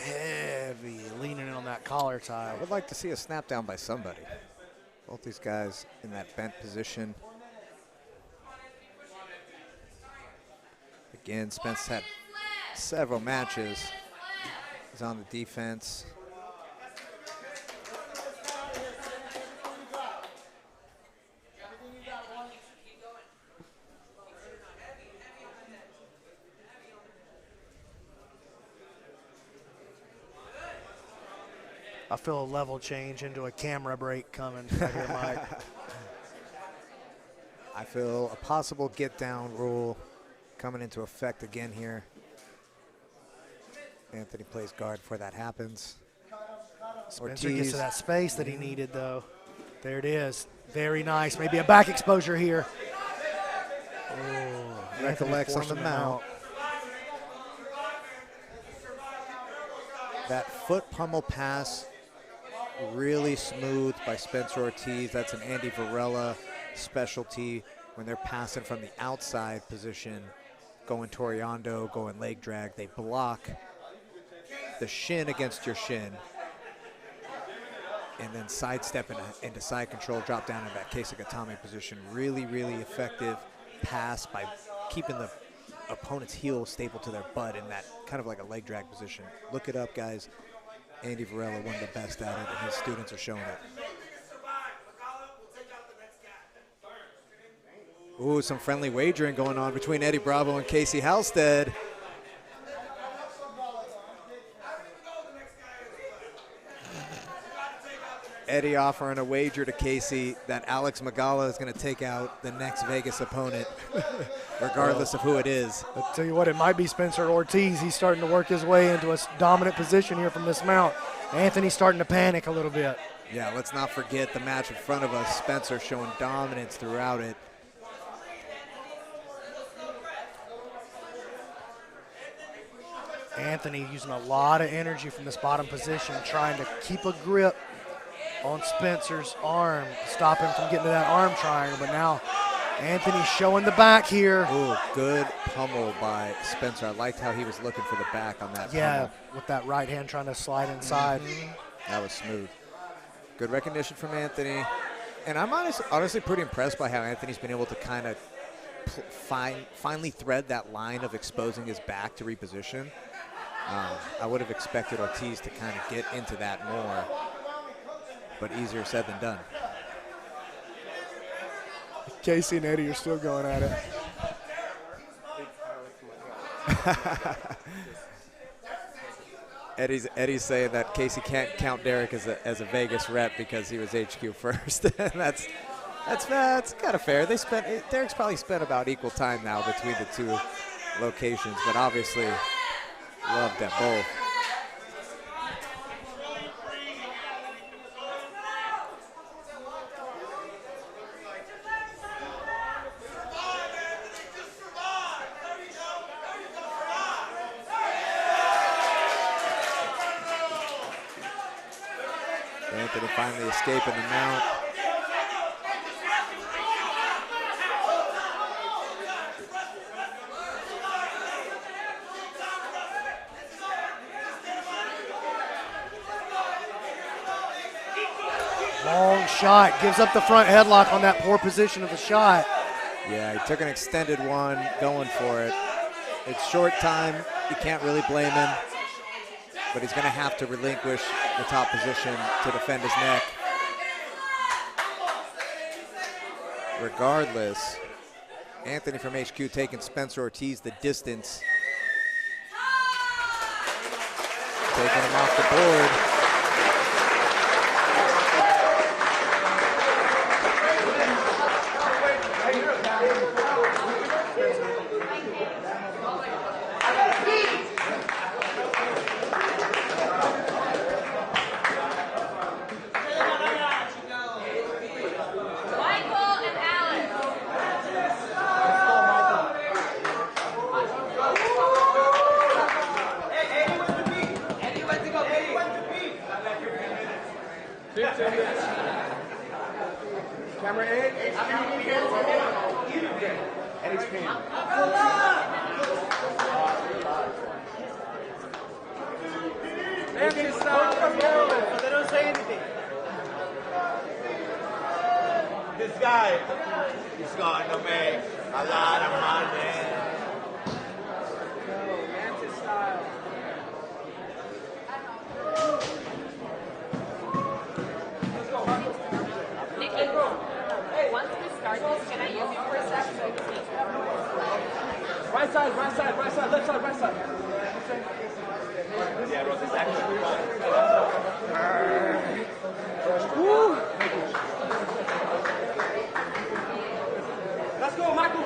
Heavy, leaning in on that collar tie. I would like to see a snap down by somebody. Both these guys in that bent position. Again, Spence had several matches. He's on the defense. I feel a level change into a camera break coming right here, Mike. I feel a possible get-down rule coming into effect again here. Anthony plays guard before that happens. Spencer gets to that space that he needed, though. There it is. Very nice. Maybe a back exposure here. Oh, recollects on the mount. That foot pummel pass, really smooth by Spencer Ortiz. That's an Andy Varela specialty when they're passing from the outside position, going Toriando, going leg drag. They block the shin against your shin and then sidestep into side control, drop down in that Keisugatame position. Really, really effective pass by keeping the opponent's heel stapled to their butt in that kind of like a leg drag position. Look it up, guys. Andy Varela, one of the best at it, and his students are showing it. Ooh, some friendly wagering going on between Eddie Bravo and Casey Halstead. Eddie offering a wager to Casey that Alex Magala is going to take out the next Vegas opponent, regardless of who it is. I'll tell you what, it might be Spencer Ortiz. He's starting to work his way into a dominant position here from this mount. Anthony's starting to panic a little bit. Yeah, let's not forget the match in front of us. Spencer showing dominance throughout it. Anthony using a lot of energy from this bottom position, trying to keep a grip on Spencer's arm, stop him from getting to that arm triangle. But now Anthony's showing the back here. Ooh, good pummel by Spencer. I liked how he was looking for the back on that pummel. Pummel. With that right hand trying to slide inside. That was smooth. Good recognition from Anthony. And I'm honestly pretty impressed by how Anthony's been able to kind of finally thread that line of exposing his back to reposition. I would have expected Ortiz to kind of get into that more, but easier said than done. Casey and Eddie are still going at it. Eddie's saying that Casey can't count Derek as a Vegas rep because he was HQ first. That's kind of fair. Derek's probably spent about equal time now between the two locations, but obviously loved them both. Anthony finally escaping the mount. Long shot, gives up the front headlock on that poor position of the shot. Yeah, he took an extended one, going for it. It's short time, you can't really blame him, but he's gonna have to relinquish the top position to defend his neck. Regardless, Anthony from HQ taking Spencer Ortiz the distance. Taking him off the board. Camera A. Eddie's pin. So they don't say anything. This guy is going to make a lot of money. Once we start this, can I use you for a sec so I can see? Right side, left side, right side. Yeah, Rose, it's actually Woo! Let's go, Michael.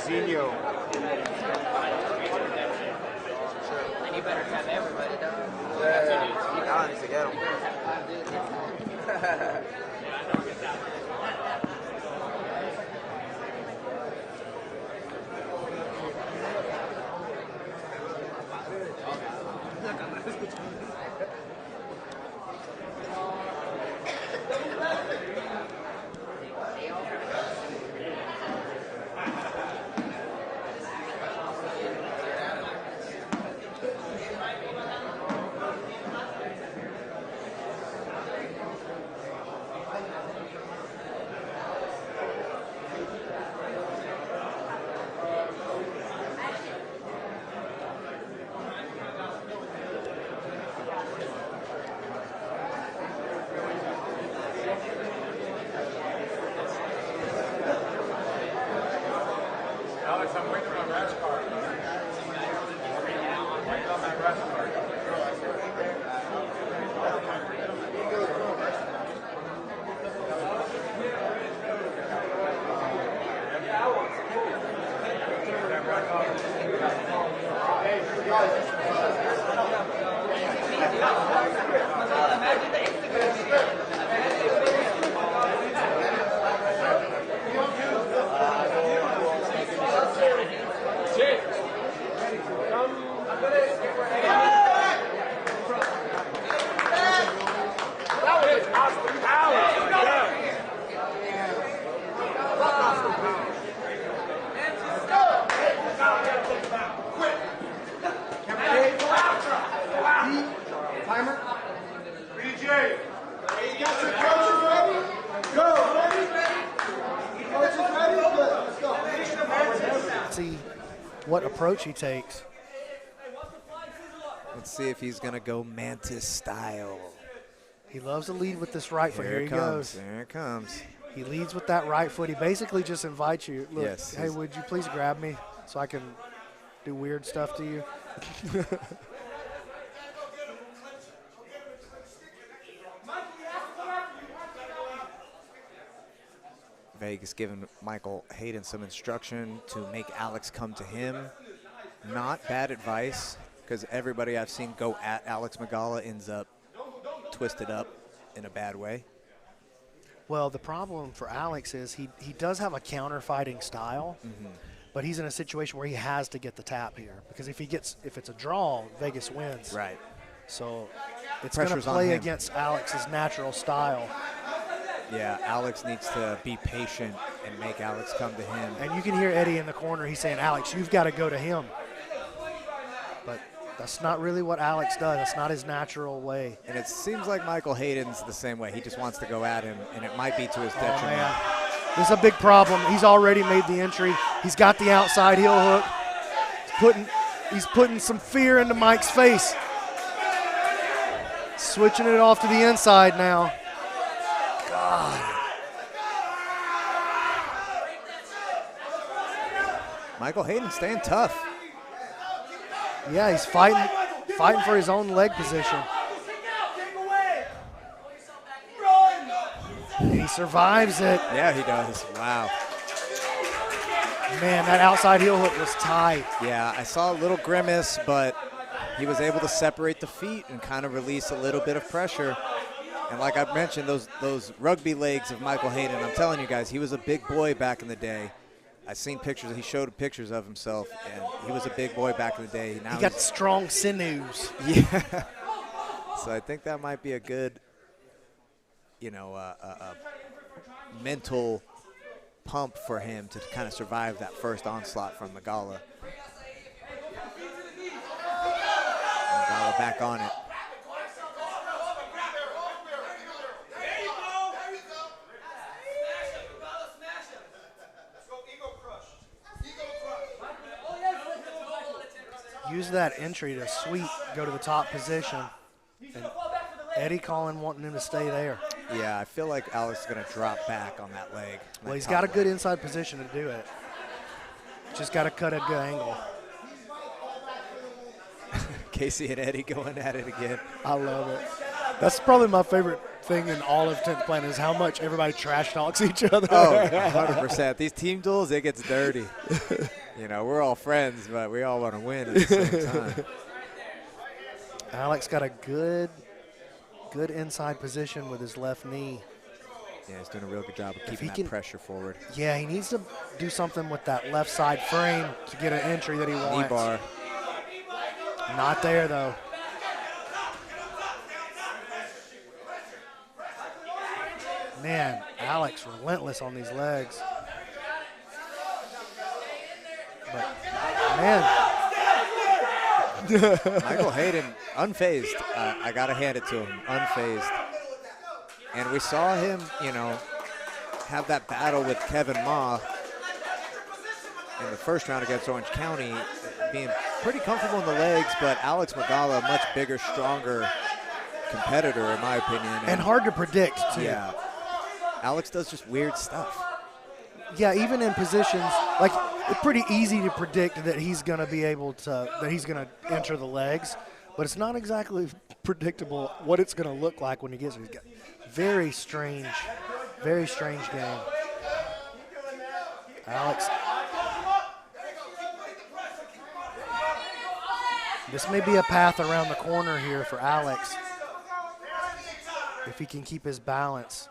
Fedor. And you better have everybody done. Yeah, I need to get them. Alex, I'm waiting on my rash card. I'm waiting on my rash card. Timer. BJ. You got your coaches ready? Go. Ready? Coaches ready? Good. what approach he takes. Let's see if he's going to go Mantis style. He loves to lead with this right foot. Here he goes. There it comes. He leads with that right foot. He basically just invites you. Look, Yes, hey, would you please grab me so I can do weird stuff to you? Vegas giving Michael Hayden some instruction to make Alex come to him. Not bad advice, because everybody I've seen go at Alex Magala ends up twisted up in a bad way. Well, the problem for Alex is he does have a counter-fighting style, but he's in a situation where he has to get the tap here, because if it's a draw, Vegas wins. Right. So it's going to play against Alex's natural style. Yeah, Alex needs to be patient and make Alex come to him. And you can hear Eddie in the corner. He's saying, Alex, you've got to go to him. But that's not really what Alex does. That's not his natural way. And it seems like Michael Hayden's the same way. He just wants to go at him, and it might be to his detriment. Man. This is a big problem. He's already made the entry. He's got the outside heel hook. He's putting some fear into Mike's face. Switching it off to the inside now. God. Michael Hayden staying tough. Yeah, he's fighting for his own leg position. And he survives it. Yeah, he does. Wow. Man, that outside heel hook was tight. Yeah, I saw a little grimace, but he was able to separate the feet and kind of release a little bit of pressure. And like I mentioned, those rugby legs of Michael Hayden, I'm telling you guys, he was a big boy back in the day. I've seen pictures. He showed pictures of himself, and he was a big boy back in the day. Now he got strong sinews. Yeah. So I think that might be a good, mental pump for him to kind of survive that first onslaught from Magala. Magala back on it. Use that entry to sweep, go to the top position. And Eddie Collin wanting him to stay there. Yeah, I feel like Alex is going to drop back on that leg. Well, he's got a good inside position to do it. Just got to cut a good angle. Casey and Eddie going at it again. I love it. That's probably my favorite thing in all of 10th Planet is how much everybody trash talks each other. Oh, 100%. These team duels, it gets dirty. We're all friends, but we all want to win at the same time. Alex got a good inside position with his left knee. Yeah, he's doing a real good job of keeping that pressure forward. Yeah, he needs to do something with that left side frame to get an entry that he wants. Knee bar. Not there, though. Man, Alex relentless on these legs. But, man. Michael Hayden, unfazed. I got to hand it to him, unfazed. And we saw him, have that battle with Kevin Ma in the first round against Orange County, being pretty comfortable in the legs, but Alex Magala, a much bigger, stronger competitor, in my opinion. And hard to predict, too. Yeah. Alex does just weird stuff. Yeah, even in positions, like, it's pretty easy to predict that he's going to be able to, that he's going to enter the legs, but it's not exactly predictable what it's going to look like when he gets it. He's got very strange game. Alex. This may be a path around the corner here for Alex if he can keep his balance.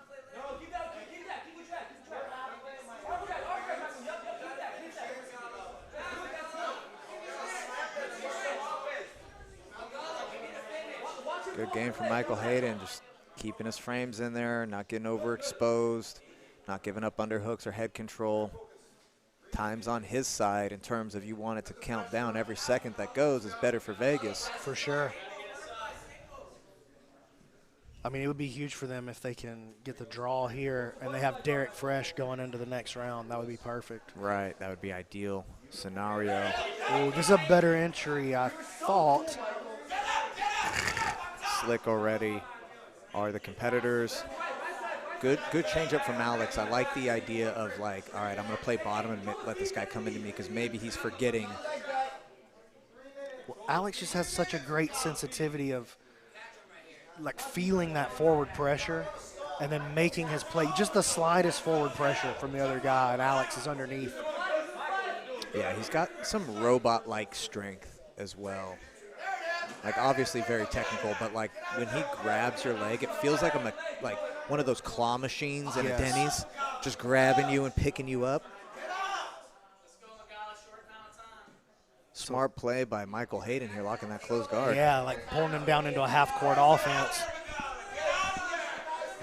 Good game from Michael Hayden, just keeping his frames in there, not getting overexposed, not giving up underhooks or head control. Time's on his side in terms of you want it to count down. Every second that goes is better for Vegas. For sure. I mean, it would be huge for them if they can get the draw here and they have Derek Fresh going into the next round. That would be perfect. Right, that would be ideal. scenario. Oh, this is a better entry, I thought. Slick already are the competitors. Good change up from Alex. I like the idea of like, all right, I'm going to play bottom and let this guy come into me because maybe he's forgetting. Well, Alex just has such a great sensitivity of like feeling that forward pressure and then making his play. Just the slightest forward pressure from the other guy, and Alex is underneath. Yeah, he's got some robot-like strength as well. Like obviously very technical, but like when he grabs your leg, it feels like like one of those claw machines in a Denny's, just grabbing you and picking you up. Smart play by Michael Hayden here, locking that closed guard. Yeah, like pulling him down into a half-court offense.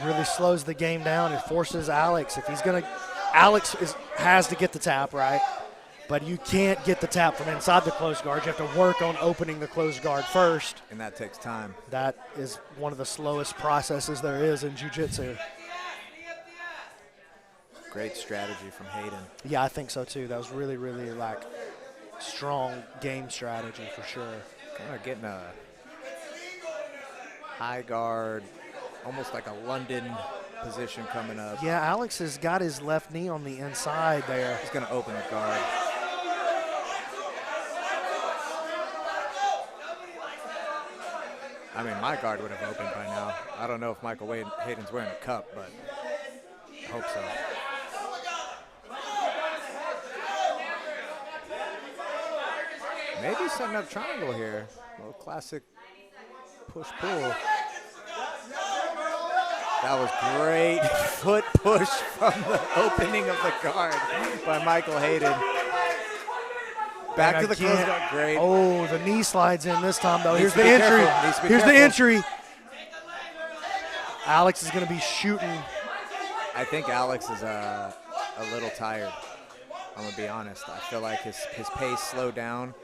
Really slows the game down and forces Alex. If he's gonna, has to get the tap right, but you can't get the tap from inside the closed guard. You have to work on opening the closed guard first. And that takes time. That is one of the slowest processes there is in jiu-jitsu. Great strategy from Hayden. Yeah, I think so too. That was really, really like strong game strategy for sure. Kind of getting a high guard, almost like a London position coming up. Yeah, Alex has got his left knee on the inside there. He's going to open the guard. I mean, my guard would have opened by now. I don't know if Michael Hayden's wearing a cup, but I hope so. Maybe setting up triangle here. A little classic push-pull. That was great foot push from the opening of the guard by Michael Hayden. Back to the close guard, great. Oh, the knee slides in this time, though. Here's the Careful. entry. Here's the entry. Alex is going to be shooting. I think Alex is a little tired. I'm going to be honest. I feel like his pace slowed down.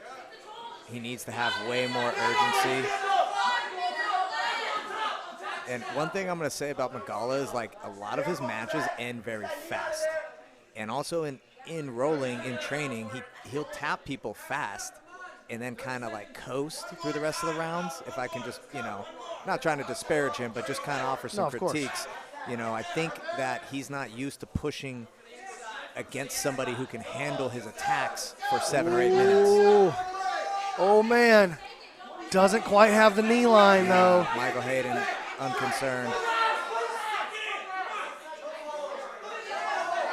He needs to have way more urgency. And one thing I'm going to say about Magala is like a lot of his matches end very fast. And also in rolling, in training, he'll tap people fast and then kind of like coast through the rest of the rounds. If I can just, not trying to disparage him, but just kind of offer some critiques. I think that he's not used to pushing against somebody who can handle his attacks for 7 or 8 minutes. Oh, man. Doesn't quite have the knee line, though. Michael Hayden, unconcerned.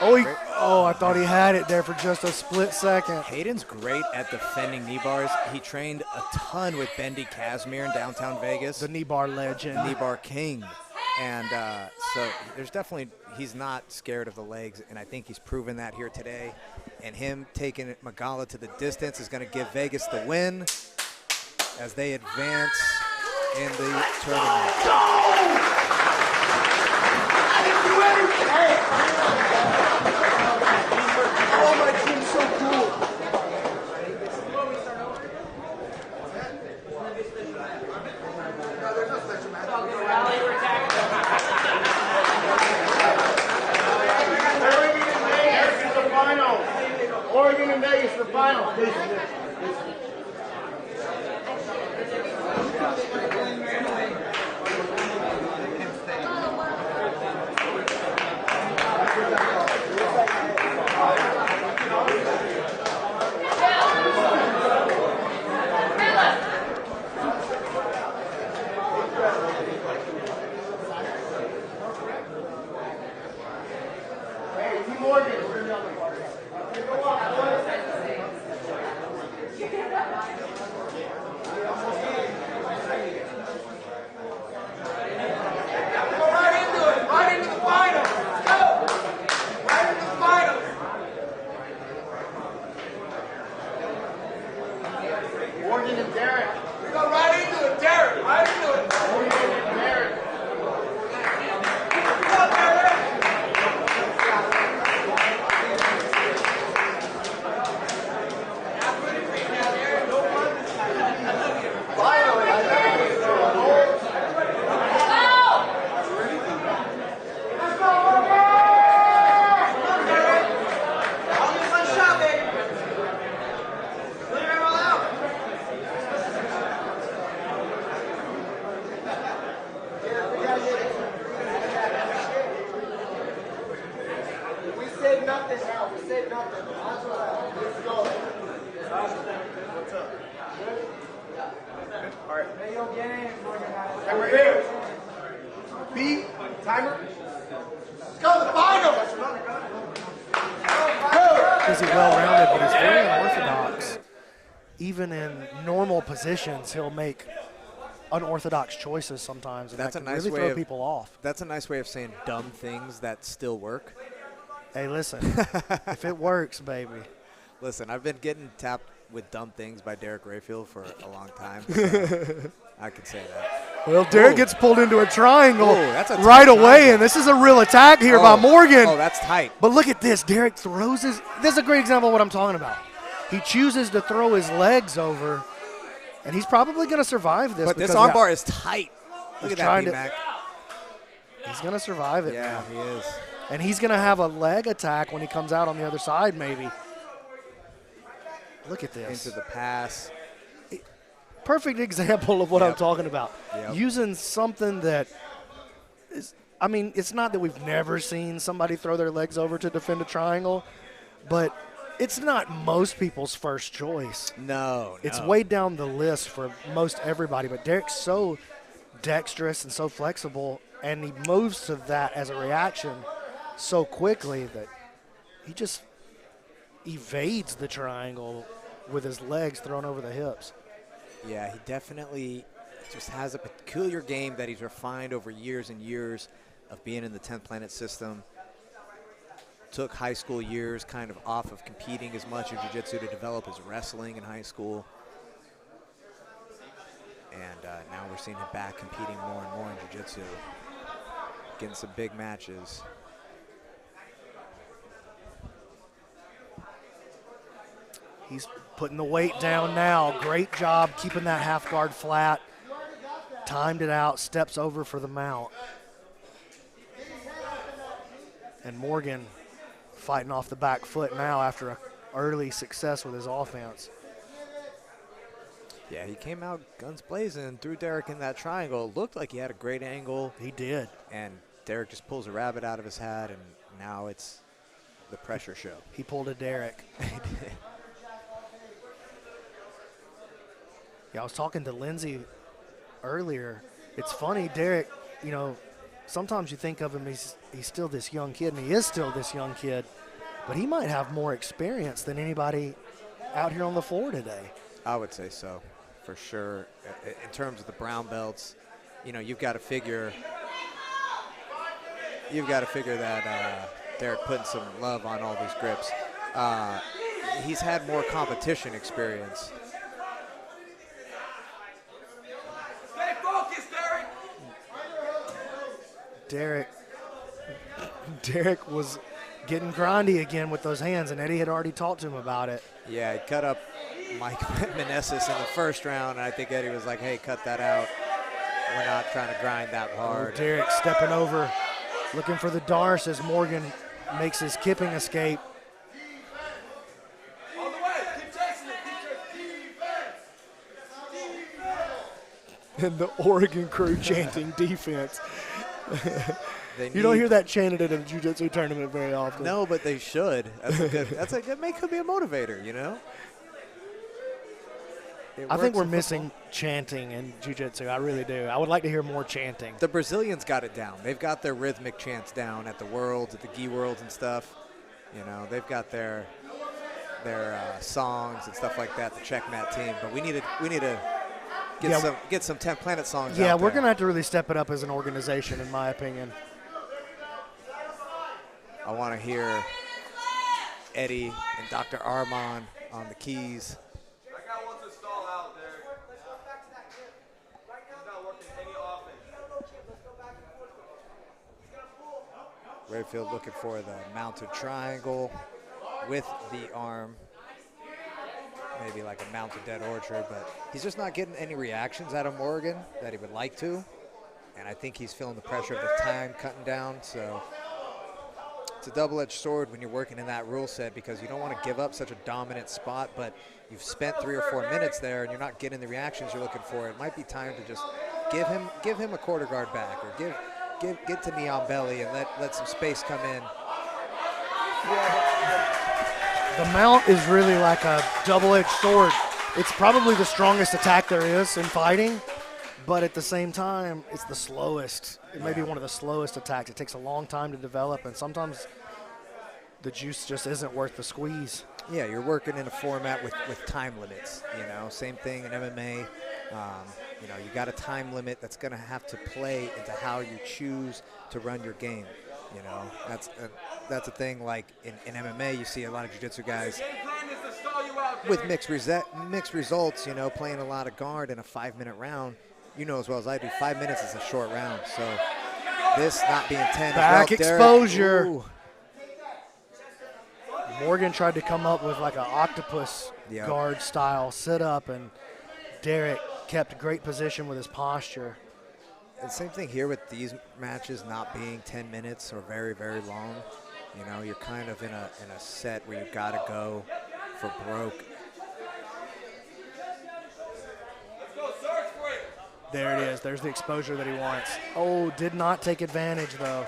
I thought he had it there for just a split second. Hayden's great at defending knee bars. He trained a ton with Bendy Casimir in downtown Vegas. The knee bar legend. Knee bar king. And so there's definitely, he's not scared of the legs, and I think he's proven that here today. And him taking Magala to the distance is going to give Vegas the win as they advance in the tournament. Oh, my team's so cool. Oregon and Vegas, the final. save nothing now. We save nothing. Let's go. What's up? All right. And we're here. B, timer. Let's go, the final. He's well-rounded, but he's very unorthodox. Even in normal positions, he'll make unorthodox choices sometimes, and That's that a can nice really way throw of, people off. That's a nice way of saying dumb things that still work. Hey, listen, if it works, baby. Listen, I've been getting tapped with dumb things by Derek Rayfield for a long time, so I can say that. Well, Derek gets pulled into a triangle that's a right tight away, triangle. and this is a real attack here by Morgan. Oh, that's tight. But look at this. Derek throws his – this is a great example of what I'm talking about. He chooses to throw his legs over, and he's probably going to survive this. But this because, armbar is tight. Look at that, B-Mac. He's going to survive it. Yeah, man. he is. And he's going to have a leg attack when he comes out on the other side maybe. Look at this. Into the pass. Perfect example of what I'm talking about. Yep. Using something that is, I mean, it's not that we've never seen somebody throw their legs over to defend a triangle, but it's not most people's first choice. No. It's way down the list for most everybody, but Derek's so dexterous and so flexible, and he moves to that as a reaction so quickly that he just evades the triangle with his legs thrown over the hips. Yeah, he definitely just has a peculiar game that he's refined over years and years of being in the 10th Planet system. Took high school years kind of off of competing as much in jiu-jitsu to develop his wrestling in high school. And now we're seeing him back competing more and more in jiu-jitsu, getting some big matches. He's putting the weight down now. Great job keeping that half guard flat. Timed it out, steps over for the mount. And Morgan fighting off the back foot now after an early success with his offense. Yeah, he came out guns blazing, threw Derek in that triangle. Looked like he had a great angle. He did. And Derek just pulls a rabbit out of his hat, and now it's the pressure show. He pulled a Derek. Yeah, I was talking to Lindsay earlier. It's funny, Derek, you know, sometimes you think of him, he's still this young kid, and he is still this young kid, but he might have more experience than anybody out here on the floor today. I would say so, for sure. In terms of the brown belts, you know, you've got to figure that Derek putting some love on all these grips. He's had more competition experience. Stay focused, Derek. Derek was getting grindy again with those hands, and Eddie had already talked to him about it. Yeah, he cut up Mike Meneses in the first round, and I think Eddie was like, hey, cut that out. We're not trying to grind that hard. Derek stepping over, looking for the Darce as Morgan makes his kipping escape. All the way. Keep chasing it. Defense. And the Oregon crew chanting defense. You You don't hear that chanted at a jiu-jitsu tournament very often. No, but they should. That could be a motivator, you know? I think we're missing chanting in jiu-jitsu. I really do. I would like to hear more chanting. The Brazilians got it down. They've got their rhythmic chants down at the Worlds, at the Gi Worlds and stuff. You know, they've got their songs and stuff like that, the Checkmat team. But we need to get some 10th Planet songs out Yeah, we're there. going to have to really step it up as an organization, in my opinion. I want to hear Eddie and Dr. Armand on the keys. That guy wants to stall out, Derek. He's not working any offense. Rayfield looking for the mounted triangle with the arm. Maybe like a mounted dead orchard, but he's just not getting any reactions out of Morgan that he would like to. And I think he's feeling the pressure of the time cutting down, so it's a double-edged sword when you're working in that rule set because you don't want to give up such a dominant spot, but you've spent 3 or 4 minutes there and you're not getting the reactions you're looking for. It might be time to just give him a quarter guard back or get to knee on belly and let some space come in. The mount is really like a double-edged sword. It's probably the strongest attack there is in fighting, but at the same time, it's the slowest. It may be one of the slowest attacks. It takes a long time to develop, and sometimes the juice just isn't worth the squeeze. Yeah, you're working in a format with time limits, you know. Same thing in MMA. You know, you got a time limit that's going to have to play into how you choose to run your game. You know, that's a thing. Like in MMA, you see a lot of jiu-jitsu guys with mixed results. You know, playing a lot of guard in a 5-minute round. You know as well as I do, 5 minutes is a short round. So this not being 10. Back as well, exposure. Ooh. Morgan tried to come up with like an octopus guard style sit up, and Derek kept great position with his posture. And same thing here with these matches not being 10 minutes or very, very long. You know, you're kind of in a set where you've got to go for broke. There it is. There's the exposure that he wants. Oh, did not take advantage though.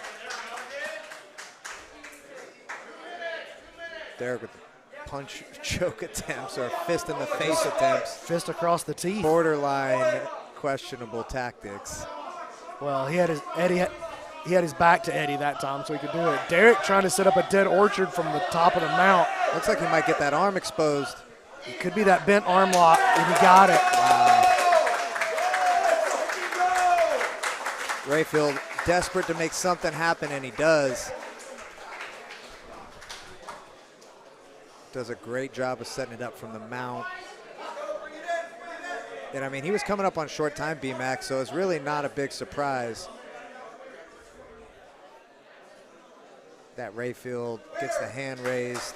Derek with the punch choke attempts or fist in the face attempts. Fist across the teeth. Borderline questionable tactics. Well, he had his back to Eddie that time, so he could do it. Derek trying to set up a dead orchard from the top of the mount. Looks like he might get that arm exposed. It could be that bent arm lock, and he got it. Wow. Rayfield desperate to make something happen, and he does. Does a great job of setting it up from the mount. And I mean, he was coming up on short time, B-Max, so it's really not a big surprise that Rayfield gets the hand raised.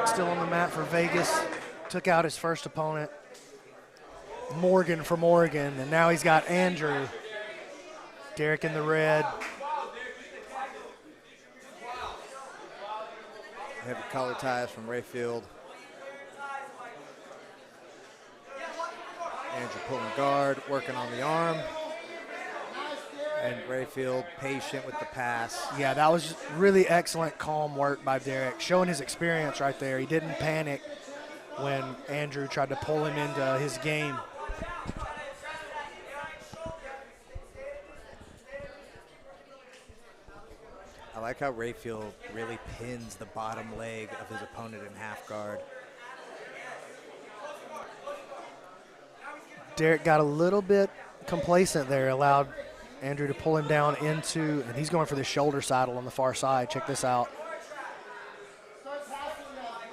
Still on the mat for Vegas. Took out his first opponent, Morgan from Oregon, and now he's got Andrew. Derek in the red. Heavy collar ties from Rayfield. Andrew pulling guard, working on the arm. And Rayfield patient with the pass. Yeah, that was really excellent, calm work by Derek, showing his experience right there. He didn't panic when Andrew tried to pull him into his game. I like how Rayfield really pins the bottom leg of his opponent in half guard. Derek got a little bit complacent there, allowed Andrew to pull him down into, and he's going for the shoulder saddle on the far side. Check this out.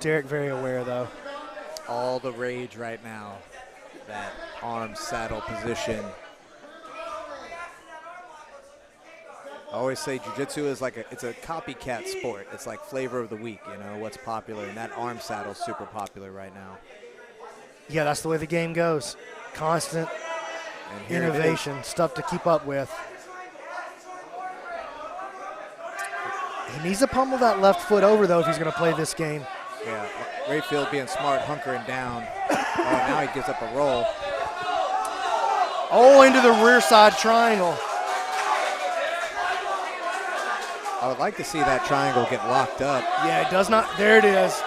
Derek very aware though. All the rage right now, that arm saddle position. I always say jiu-jitsu is like it's a copycat sport. It's like flavor of the week, you know, what's popular, and that arm saddle is super popular right now. Yeah, that's the way the game goes. Constant innovation, stuff to keep up with. He needs to pummel that left foot over, though, if he's going to play this game. Yeah, Rayfield being smart, hunkering down. Oh, now he gives up a roll. Oh, into the rear side triangle. I would like to see that triangle get locked up. Yeah, it does not. There it is.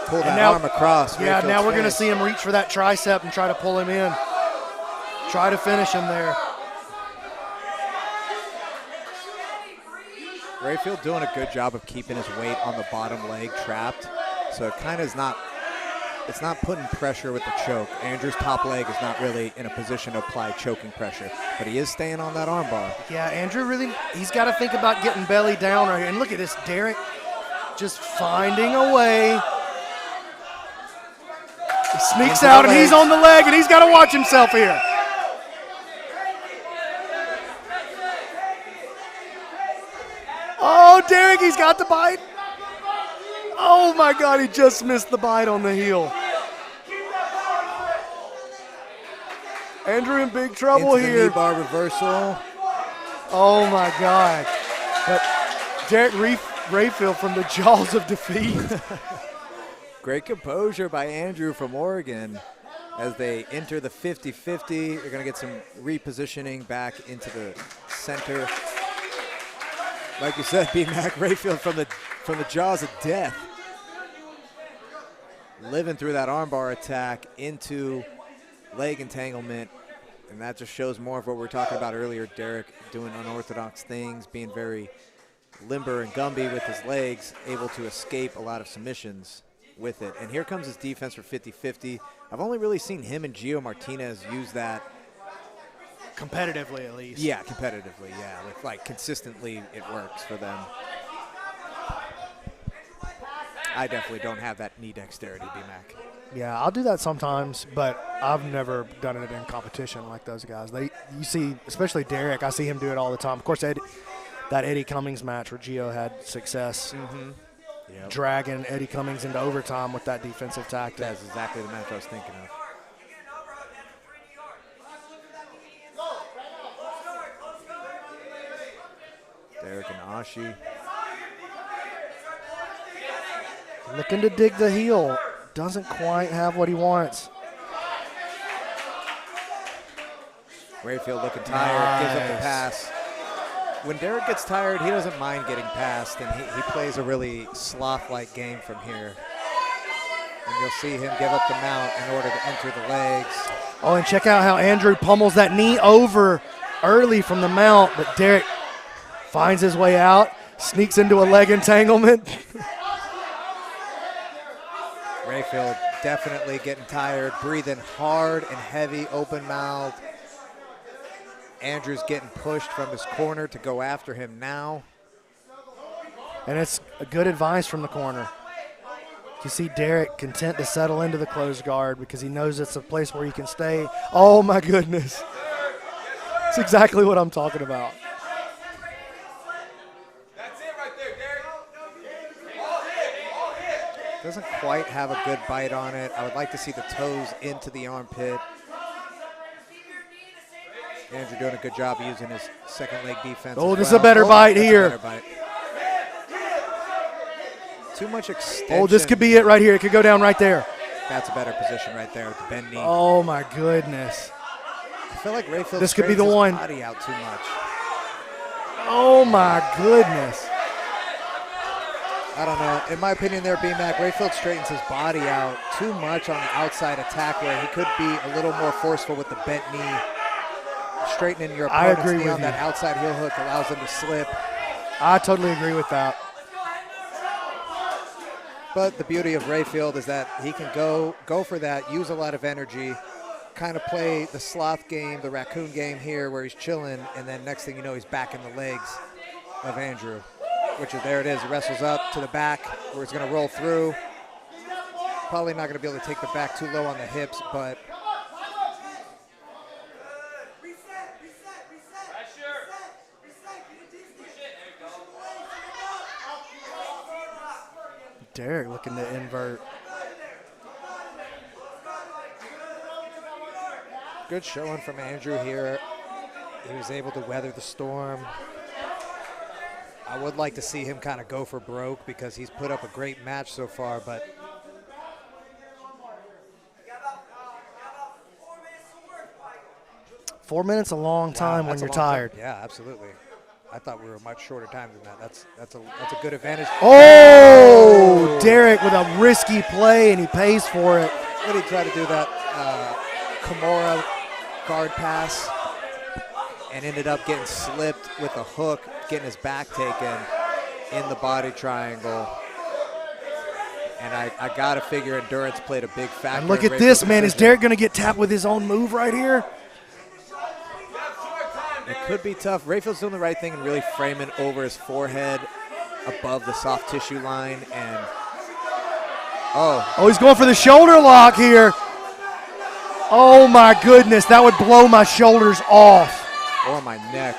pull that arm across. Yeah, Rayfield's now we're going to face. see him reach for that tricep and try to pull him in. Try to finish him there. Rayfield doing a good job of keeping his weight on the bottom leg trapped. So it kind of is not, it's not putting pressure with the choke. Andrew's top leg is not really in a position to apply choking pressure, but he is staying on that arm bar. Yeah, Andrew really, he's got to think about getting belly down right here. And look at this, Derek just finding a way. He sneaks out and he's on the leg and he's got to watch himself here. Oh, Derek, he's got the bite. Oh my God, he just missed the bite on the heel. Andrew in big trouble Into the here. knee bar reversal. Oh my God. But Derek Rayfield from the jaws of defeat. Great composure by Andrew from Oregon as they enter the 50-50. They're going to get some repositioning back into the center. Like you said, B-Mac, Rayfield from the jaws of death. Living through that armbar attack into leg entanglement. And that just shows more of what we were talking about earlier. Derek doing unorthodox things, being very limber and Gumby with his legs, able to escape a lot of submissions with it. And here comes his defense for 50-50. I've only really seen him and Gio Martinez use that. Competitively, at least. Yeah, competitively, yeah. Like consistently, it works for them. I definitely don't have that knee dexterity, B-Mac. Yeah, I'll do that sometimes, but I've never done it in competition like those guys. You see, especially Derek, I see him do it all the time. Of course, that Eddie Cummings match where Gio had success dragging Eddie Cummings into overtime with that defensive tactic. That's exactly the match I was thinking of. Derek and Ashi. Looking to dig the heel. Doesn't quite have what he wants. Rayfield looking tired, gives up the pass. When Derek gets tired, he doesn't mind getting past, and he plays a really sloth-like game from here. And you'll see him give up the mount in order to enter the legs. Oh, and check out how Andrew pummels that knee over early from the mount, but Derek finds his way out, sneaks into a leg entanglement. Rayfield definitely getting tired, breathing hard and heavy, open mouth. Andrew's getting pushed from his corner to go after him now. And it's a good advice from the corner. You see Derek content to settle into the closed guard because he knows it's a place where he can stay. Oh, my goodness. That's exactly what I'm talking about. Doesn't quite have a good bite on it. I would like to see the toes into the armpit. Andrew doing a good job using his second leg defense. Oh, this is a better bite here. Better bite. Too much extension. Oh, this could be it right here. It could go down right there. That's a better position right there with the bend knee. Oh, my goodness. I feel like Rayfield This could be the straightens his one. body out too much. Oh, my goodness. I don't know. In my opinion there, B-Mac, Rayfield straightens his body out too much on the outside attack where he could be a little more forceful with the bent knee. Straightening your opponent's knee on that outside heel hook allows them to slip. I totally agree with that. But the beauty of Rayfield is that he can go for that, use a lot of energy, kind of play the sloth game, the raccoon game here where he's chilling, and then next thing you know, he's back in the legs of Andrew. Which is, there it is, wrestles up to the back where he's going to roll through. Probably not going to be able to take the back too low on the hips, but Derek looking to invert. good showing from Andrew here. He was able to weather the storm. I would like to see him kind of go for broke because he's put up a great match so far, but Four minutes a long time when you're tired. Yeah, absolutely. I thought we were a much shorter time than that. That's a good advantage. Oh, Derek Derek with a risky play, and he pays for it. What did he try to do, that Kimura guard pass, and ended up getting slipped with a hook, getting his back taken in the body triangle. And I got to figure endurance played a big factor. And look at this, man. Is Derek going to get tapped with his own move right here? It could be tough. Rayfield's doing the right thing and really framing over his forehead above the soft tissue line. And oh, he's going for the shoulder lock here. Oh, my goodness. That would blow my shoulders off. Or my neck.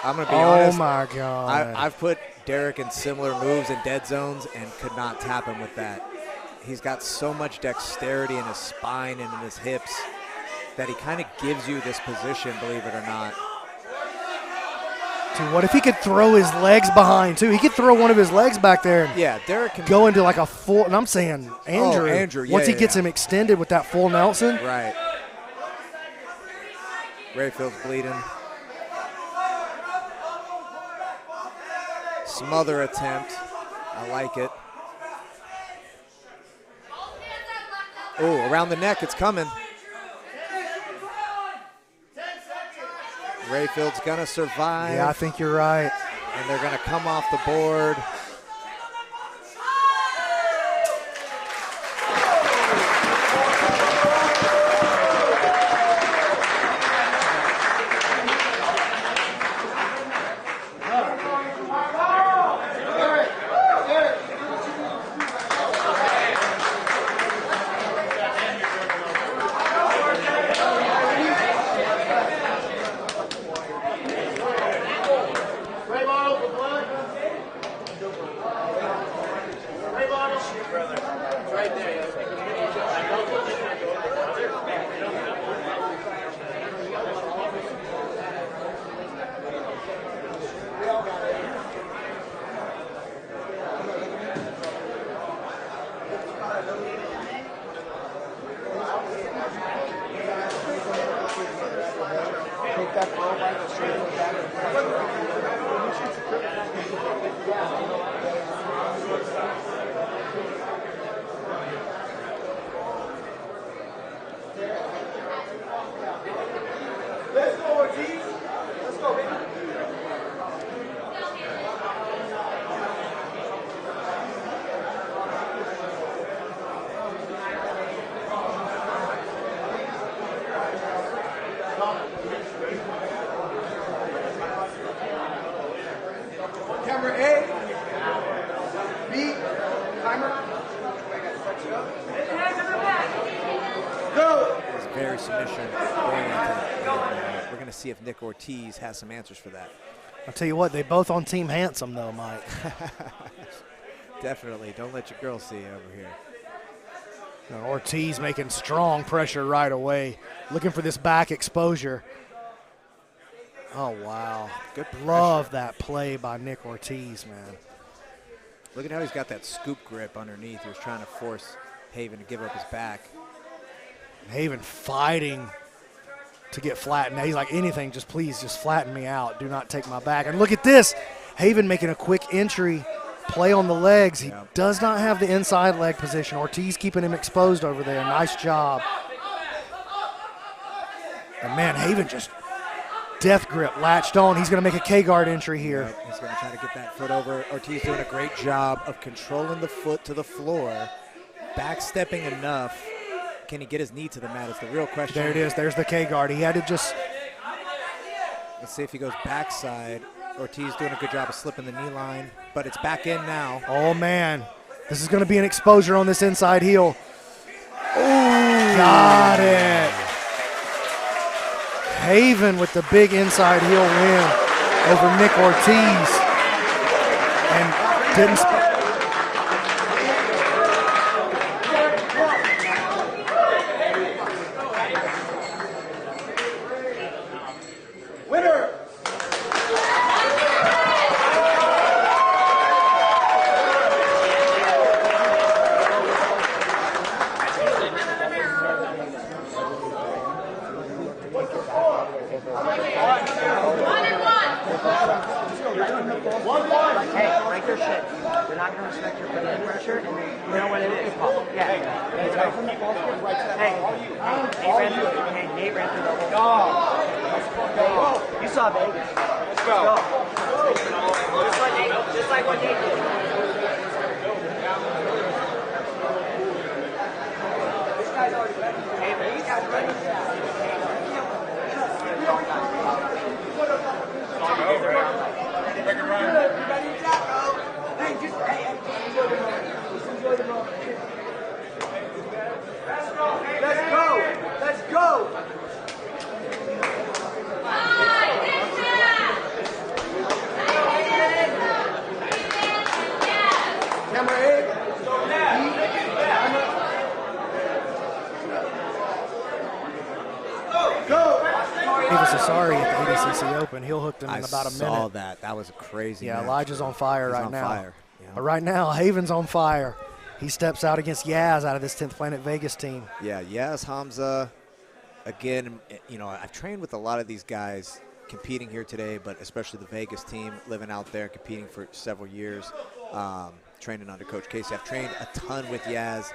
I'm going to be honest. Oh, my God. I've put Derek in similar moves in dead zones and could not tap him with that. He's got so much dexterity in his spine and in his hips that he kind of gives you this position, believe it or not. Dude, what if he could throw his legs behind, too? He could throw one of his legs back there. Yeah, Derek can go into like a full, and I'm saying Andrew. Oh, Andrew, yeah, once he gets him extended with that full Nelson. Right. Rayfield's bleeding. Smother attempt. I like it. Oh, around the neck, it's coming. Rayfield's gonna survive. Yeah, I think you're right. And they're gonna come off the board. See if Nick Ortiz has some answers for that. I'll tell you what, they both on Team Handsome though, Mike. Definitely. Don't let your girl see over here. Ortiz making strong pressure right away, looking for this back exposure. Oh, wow. Good pressure. Love that play by Nick Ortiz, man. Look at how he's got that scoop grip underneath. He was trying to force Haven to give up his back. Haven fighting to get flattened. Now he's like, anything, just please, just flatten me out. Do not take my back. And look at this. Haven making a quick entry, play on the legs. He does not have the inside leg position. Ortiz keeping him exposed over there. Nice job. And man, Haven just death grip, latched on. He's going to make a K-guard entry here. Yep, he's going to try to get that foot over. Ortiz doing a great job of controlling the foot to the floor, backstepping enough. Can he get his knee to the mat is the real question. There it is. There's the K-guard. He had to just. Let's see if he goes backside. Ortiz doing a good job of slipping the knee line, but it's back in now. Oh, man. This is going to be an exposure on this inside heel. Ooh, got it. Haven with the big inside heel win over Nick Ortiz. And didn't. Like, hey, break their shit. They're not going to respect your putting pressure, and you know what it is. Yeah. It's right from the ball skip right to Nate ran through the whole. You saw Vegas. Let's go. Just like what Nate did. This guy's already ready. Hey, but these guys ready. Let's go! Let's go! Number 8. Go! Davis Asari at the ADCC Open. He'll hook them in about a minute. I saw that. That was a crazy match. Elijah's on fire He's right on now. Fire. Yeah. But right now, Haven's on fire. He steps out against Yaz out of this 10th Planet Vegas team. Yeah, Yaz Hamza, again, you know, I've trained with a lot of these guys competing here today, but especially the Vegas team, living out there, competing for several years, training under Coach Casey. I've trained a ton with Yaz,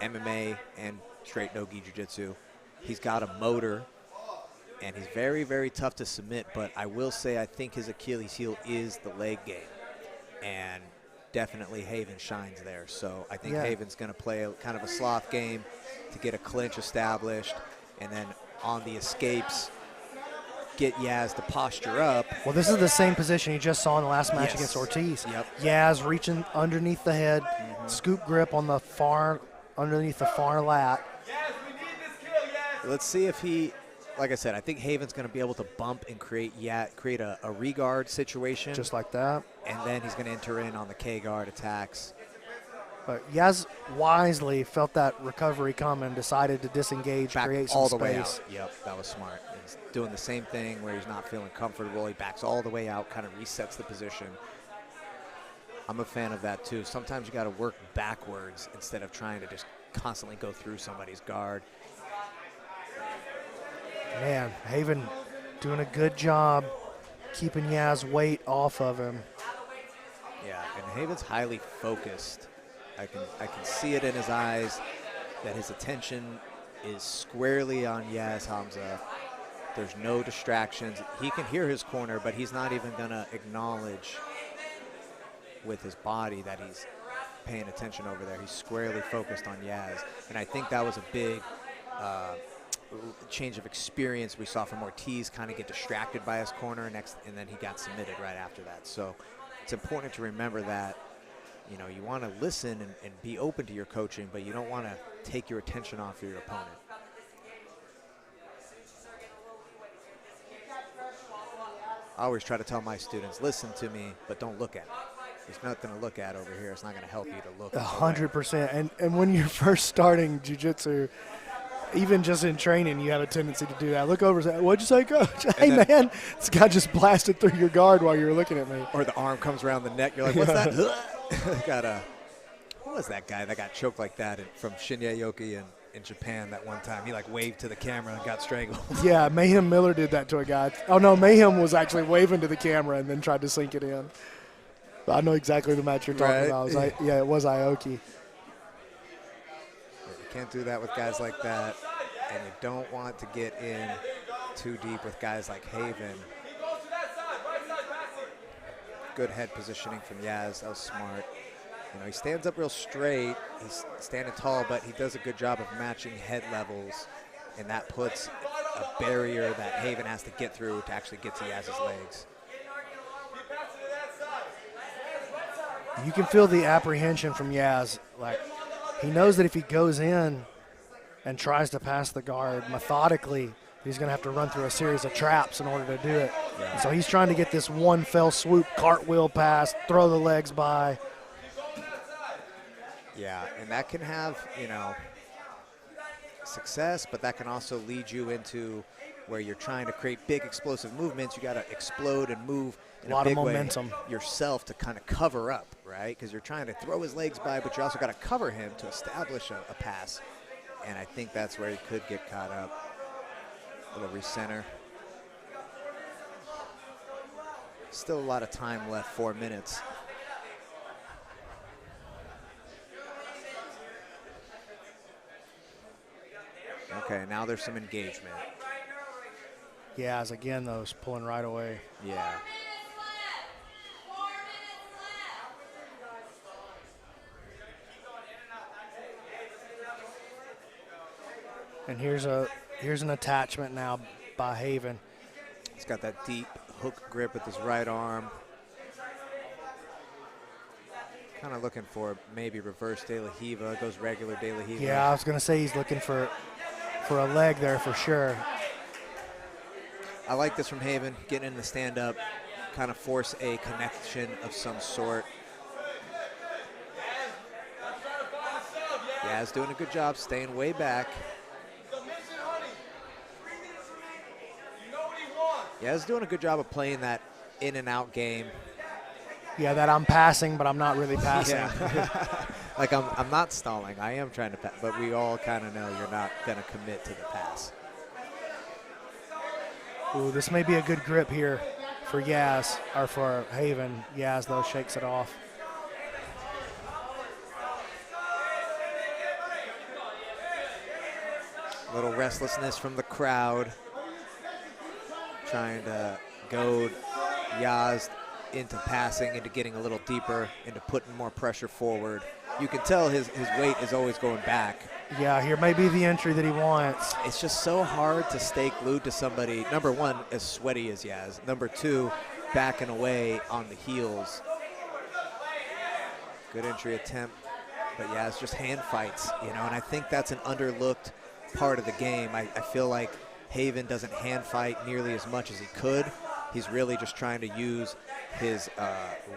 MMA and straight no-gi jiu-jitsu. He's got a motor, and he's very, very tough to submit, but I will say I think his Achilles heel is the leg game. And definitely Haven shines there. So I think Haven's going to play kind of a sloth game to get a clinch established, and then on the escapes, get Yaz to posture up. Well, this is the same position you just saw in the last match against Ortiz. Yep. Yaz reaching underneath the head, scoop grip on the far, underneath the far lat. Let's see if he, like I said, I think Haven's going to be able to bump and create a regard situation. Just like that. And then he's going to enter in on the K-guard attacks. But Yaz wisely felt that recovery coming, decided to disengage, create some all space. the way out. Yep, that was smart. He's doing the same thing where he's not feeling comfortable. He backs all the way out, kind of resets the position. I'm a fan of that too. Sometimes you got to work backwards instead of trying to just constantly go through somebody's guard. Man, Haven doing a good job keeping Yaz's weight off of him. Yeah, and Haven's highly focused. I can see it in his eyes that his attention is squarely on Yaz Hamza. There's no distractions. He can hear his corner, but he's not even going to acknowledge with his body that he's paying attention over there. He's squarely focused on Yaz. And I think that was a big change of experience we saw from Ortiz, kind of get distracted by his corner, and then he got submitted right after that. So it's important to remember that, you know, you want to listen and be open to your coaching, but you don't want to take your attention off your opponent. I always try to tell my students, listen to me, but don't look at me. There's nothing to look at over here. It's not going to help you to look. 100%. And when you're first starting jiu-jitsu, even just in training, you have a tendency to do that. Look over and say, what'd you say, coach? Hey, man, this guy just blasted through your guard while you were looking at me. Or the arm comes around the neck. You're like, what's that? Who was that guy that got choked like that from Shinya Yoki in Japan that one time? He like waved to the camera and got strangled. Yeah, Mayhem Miller did that to a guy. Oh, no, Mayhem was actually waving to the camera and then tried to sink it in. But I know exactly the match you're talking about. It was Aoki. You can't do that with guys like that, and you don't want to get in too deep with guys like Haven. Good head positioning from Yaz. That was smart. You know, he stands up real straight. He's standing tall, but he does a good job of matching head levels, and that puts a barrier that Haven has to get through to actually get to Yaz's legs. You can feel the apprehension from Yaz. Like, he knows that if he goes in and tries to pass the guard methodically, he's going to have to run through a series of traps in order to do it. Yeah. So he's trying to get this one fell swoop, cartwheel pass, throw the legs by. Yeah, and that can have, you know, success, but that can also lead you into where you're trying to create big explosive movements. You got to explode and move in a big momentum way yourself to kind of cover up, right? Because you're trying to throw his legs by, but you also got to cover him to establish a pass. And I think that's where he could get caught up. A little recenter. Still a lot of time left, 4 minutes. Okay, now there's some engagement. Yaz again, though, is pulling right away. Yeah. And here's an attachment now by Haven. He's got that deep hook grip with his right arm. Kind of looking for maybe reverse De La Riva. Goes regular De La Riva. Yeah, I was going to say he's looking for a leg there for sure. I like this from Haven, getting in the stand-up, kind of force a connection of some sort. Yaz doing a good job staying way back. Yaz doing a good job of playing that in and out game. Yeah, that I'm passing, but I'm not really passing. Yeah. Like I'm not stalling. I am trying to pass, but we all kind of know you're not going to commit to the pass. Ooh, this may be a good grip here for Yaz, or for Haven. Yaz, though, shakes it off. A little restlessness from the crowd. Trying to goad Yaz into passing, into getting a little deeper, into putting more pressure forward. You can tell his weight is always going back. Yeah, here may be the entry that he wants. It's just so hard to stay glued to somebody, number one, as sweaty as Yaz. Number two, backing away on the heels. Good entry attempt, but Yaz just hand fights, you know, and I think that's an underlooked part of the game. I feel like Haven doesn't hand fight nearly as much as he could. He's really just trying to use his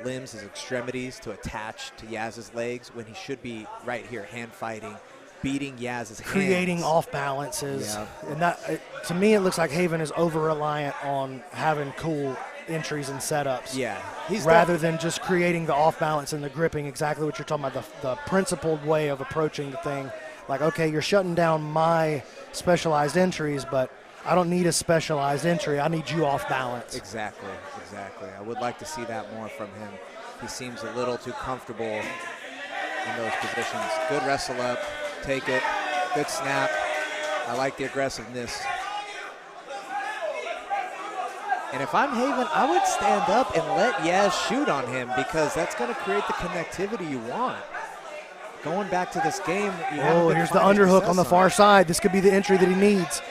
limbs, his extremities to attach to Yaz's legs when he should be right here hand fighting, beating Yaz's hands. Creating off balances. Yeah. And that, to me, it looks like Haven is over-reliant on having cool entries and setups. Yeah. Rather than just creating the off balance and the gripping, exactly what you're talking about, the principled way of approaching the thing. Like, okay, you're shutting down my specialized entries, but I don't need a specialized entry. I need you off balance. Exactly, exactly. I would like to see that more from him. He seems a little too comfortable in those positions. Good wrestle up, take it, good snap. I like the aggressiveness. And if I'm Haven, I would stand up and let Yaz shoot on him because that's going to create the connectivity you want. Going back to this game, here's the underhook on the far side. This could be the entry that he needs.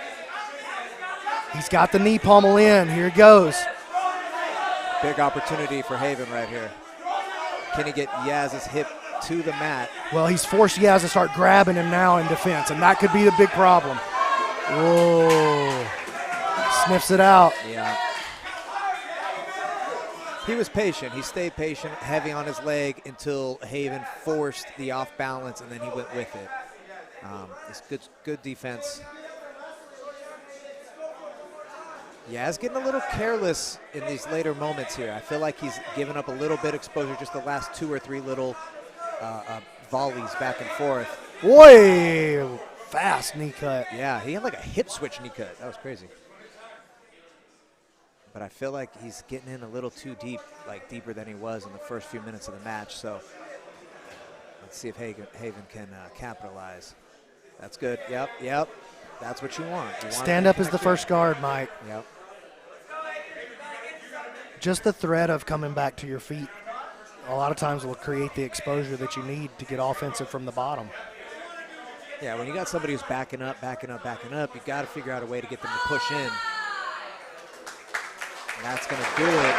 He's got the knee pommel in. Here he goes. Big opportunity for Haven right here. Can he get Yaz's hip to the mat? Well, he's forced Yaz to start grabbing him now in defense, and that could be the big problem. Whoa. Sniffs it out. Yeah. He was patient. He stayed patient, heavy on his leg until Haven forced the off balance, and then he went with it. It's good defense. Yaz getting a little careless in these later moments here. I feel like he's given up a little bit exposure, just the last 2 or 3 little volleys back and forth. Boy, fast knee cut. Yeah, he had like a hip switch knee cut. That was crazy. But I feel like he's getting in a little too deep, like deeper than he was in the first few minutes of the match. So let's see if Haven can capitalize. That's good. Yep. That's what you want. Stand up is the first guard, Mike. Yep. Just the threat of coming back to your feet a lot of times will create the exposure that you need to get offensive from the bottom. Yeah, when you got somebody who's backing up, you got to figure out a way to get them to push in. And that's going to do it.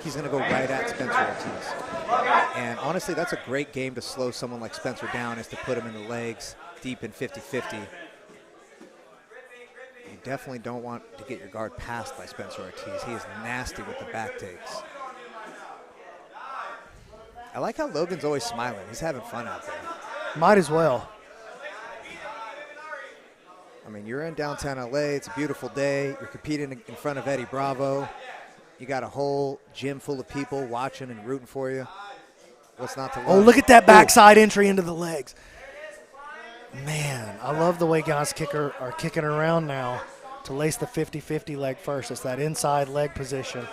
he's going to go right at Spencer Ortiz. And honestly, that's a great game to slow someone like Spencer down, is to put him in the legs deep in 50-50. You definitely don't want to get your guard passed by Spencer Ortiz. He is nasty with the back takes. I like how Logan's always smiling. He's having fun out there. Might as well. I mean, you're in downtown LA. It's a beautiful day. You're competing in front of Eddie Bravo. You got a whole gym full of people watching and rooting for you. What's not to love? Oh, look at that backside entry into the legs. Man, I love the way guys are kicking around now to lace the 50-50 leg first. It's that inside leg position.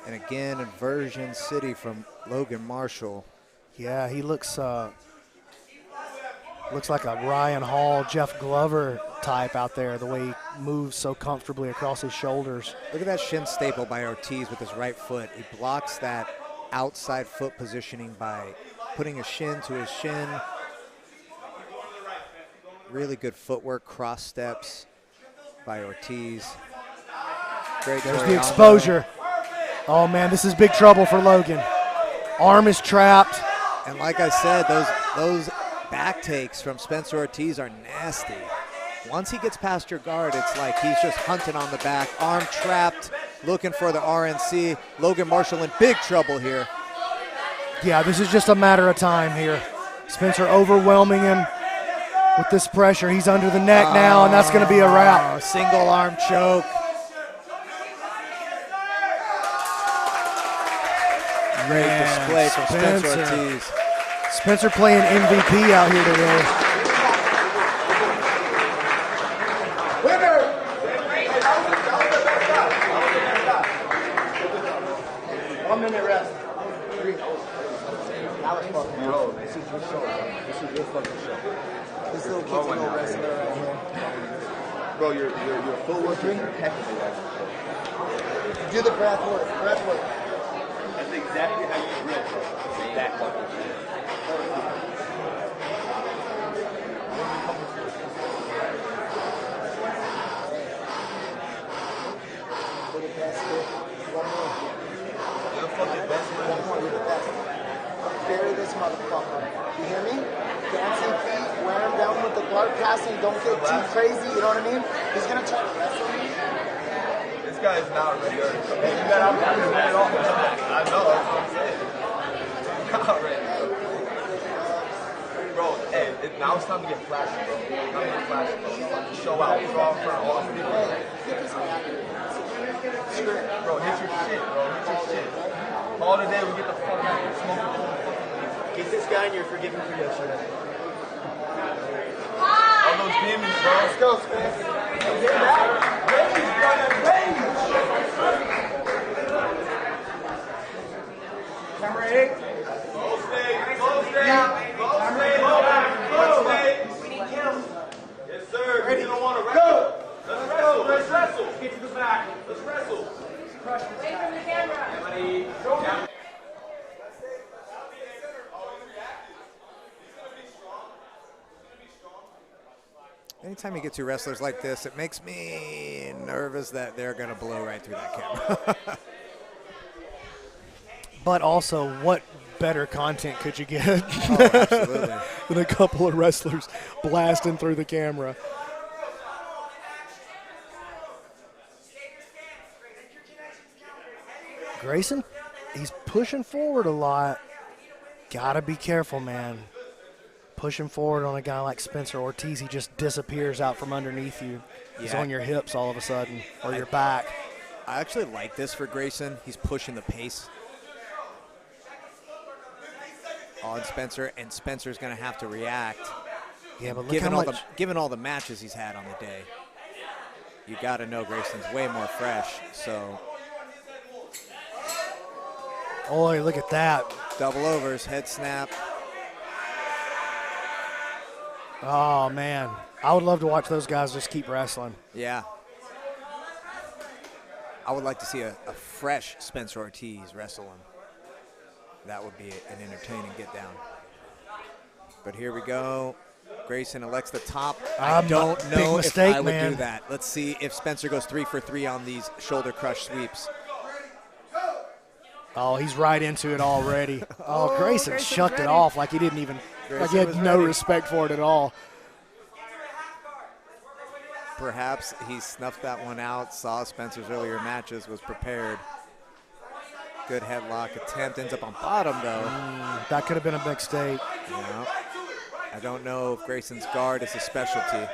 And again, inversion city from Logan Marshall. Yeah, he looks like a Ryan Hall, Jeff Glover type out there, the way he moves so comfortably across his shoulders. Look at that shin staple by Ortiz with his right foot. He blocks that outside foot positioning by putting his shin to his shin. Really good footwork, cross steps by Ortiz. Great. There's the exposure. Oh, man, this is big trouble for Logan. Arm is trapped. And like I said, those back takes from Spencer Ortiz are nasty. Once he gets past your guard, it's like he's just hunting on the back, arm trapped, looking for the RNC. Logan Marshall in big trouble here. Yeah, this is just a matter of time here. Spencer overwhelming him with this pressure. He's under the neck now, and that's going to be a wrap. Single arm choke. Great display from Spencer Ortiz. Spencer playing MVP out here today. Winner! 1 minute rest. That was fucking bro. This is your show. This is your fucking show. This little kid's a little wrestler right here. Bro, your footwork is impeccable right now. Do the breath work. Breath work. That's exactly how you drill, bro. That fucking shit. Bury this motherfucker. You hear me? Dancing feet, wear him down with the guard passing. Don't get too crazy. You know what I mean? He's gonna try to wrestle me. This guy is not ready. You got out there and win it off. I know. That's what I'm saying. Not ready. Bro, hey, now it's time to get flashy, bro. Time to get flashy, bro. It's time to show out. Draw in front of all the people. Bro, hit your shit, bro. Hit your shit. All today, we get the fuck out here. Smoke the whole fucking. Get this guy and you're forgiven for yesterday. All those demons, bro. Let's go, Spence. Hear that? Rage, brother, rage! Camera 8. Go, stay. Go, stay. Go, stay. Go, stay. We need him. Yes, sir. Ready? You don't want to Go! wrestle. Let's wrestle. Let's wrestle. Get to the back. Let's wrestle. Away from the camera. Anytime you get two wrestlers like this, it makes me nervous that they're going to blow right through that camera. But also, what better content could you get Absolutely. than a couple of wrestlers blasting through the camera? Grayson, he's pushing forward a lot. Gotta be careful, man. Pushing forward on a guy like Spencer Ortiz, he just disappears out from underneath you. He's on your hips all of a sudden, or your back. I actually like this for Grayson. He's pushing the pace on Spencer, and Spencer's going to have to react. Yeah, but look given all the matches he's had on the day, you got to know Grayson's way more fresh. So, oh, look at that. Double overs, head snap. Oh, man. I would love to watch those guys just keep wrestling. Yeah. I would like to see a fresh Spencer Ortiz wrestle him. That would be an entertaining get down. But here we go. Grayson elects the top. I I don't know mistake, if I would man. do that. Let's see if Spencer goes 3 for 3 on these shoulder crush sweeps. Oh, he's right into it already. Oh, Grayson Grayson's shucked ready. it off like he didn't even, like he Grayson had no was ready. respect for it at all. Perhaps he snuffed that one out, saw Spencer's earlier matches, was prepared. Good headlock attempt, ends up on bottom though. That could have been a mistake. Yeah. I don't know if Grayson's guard is a specialty.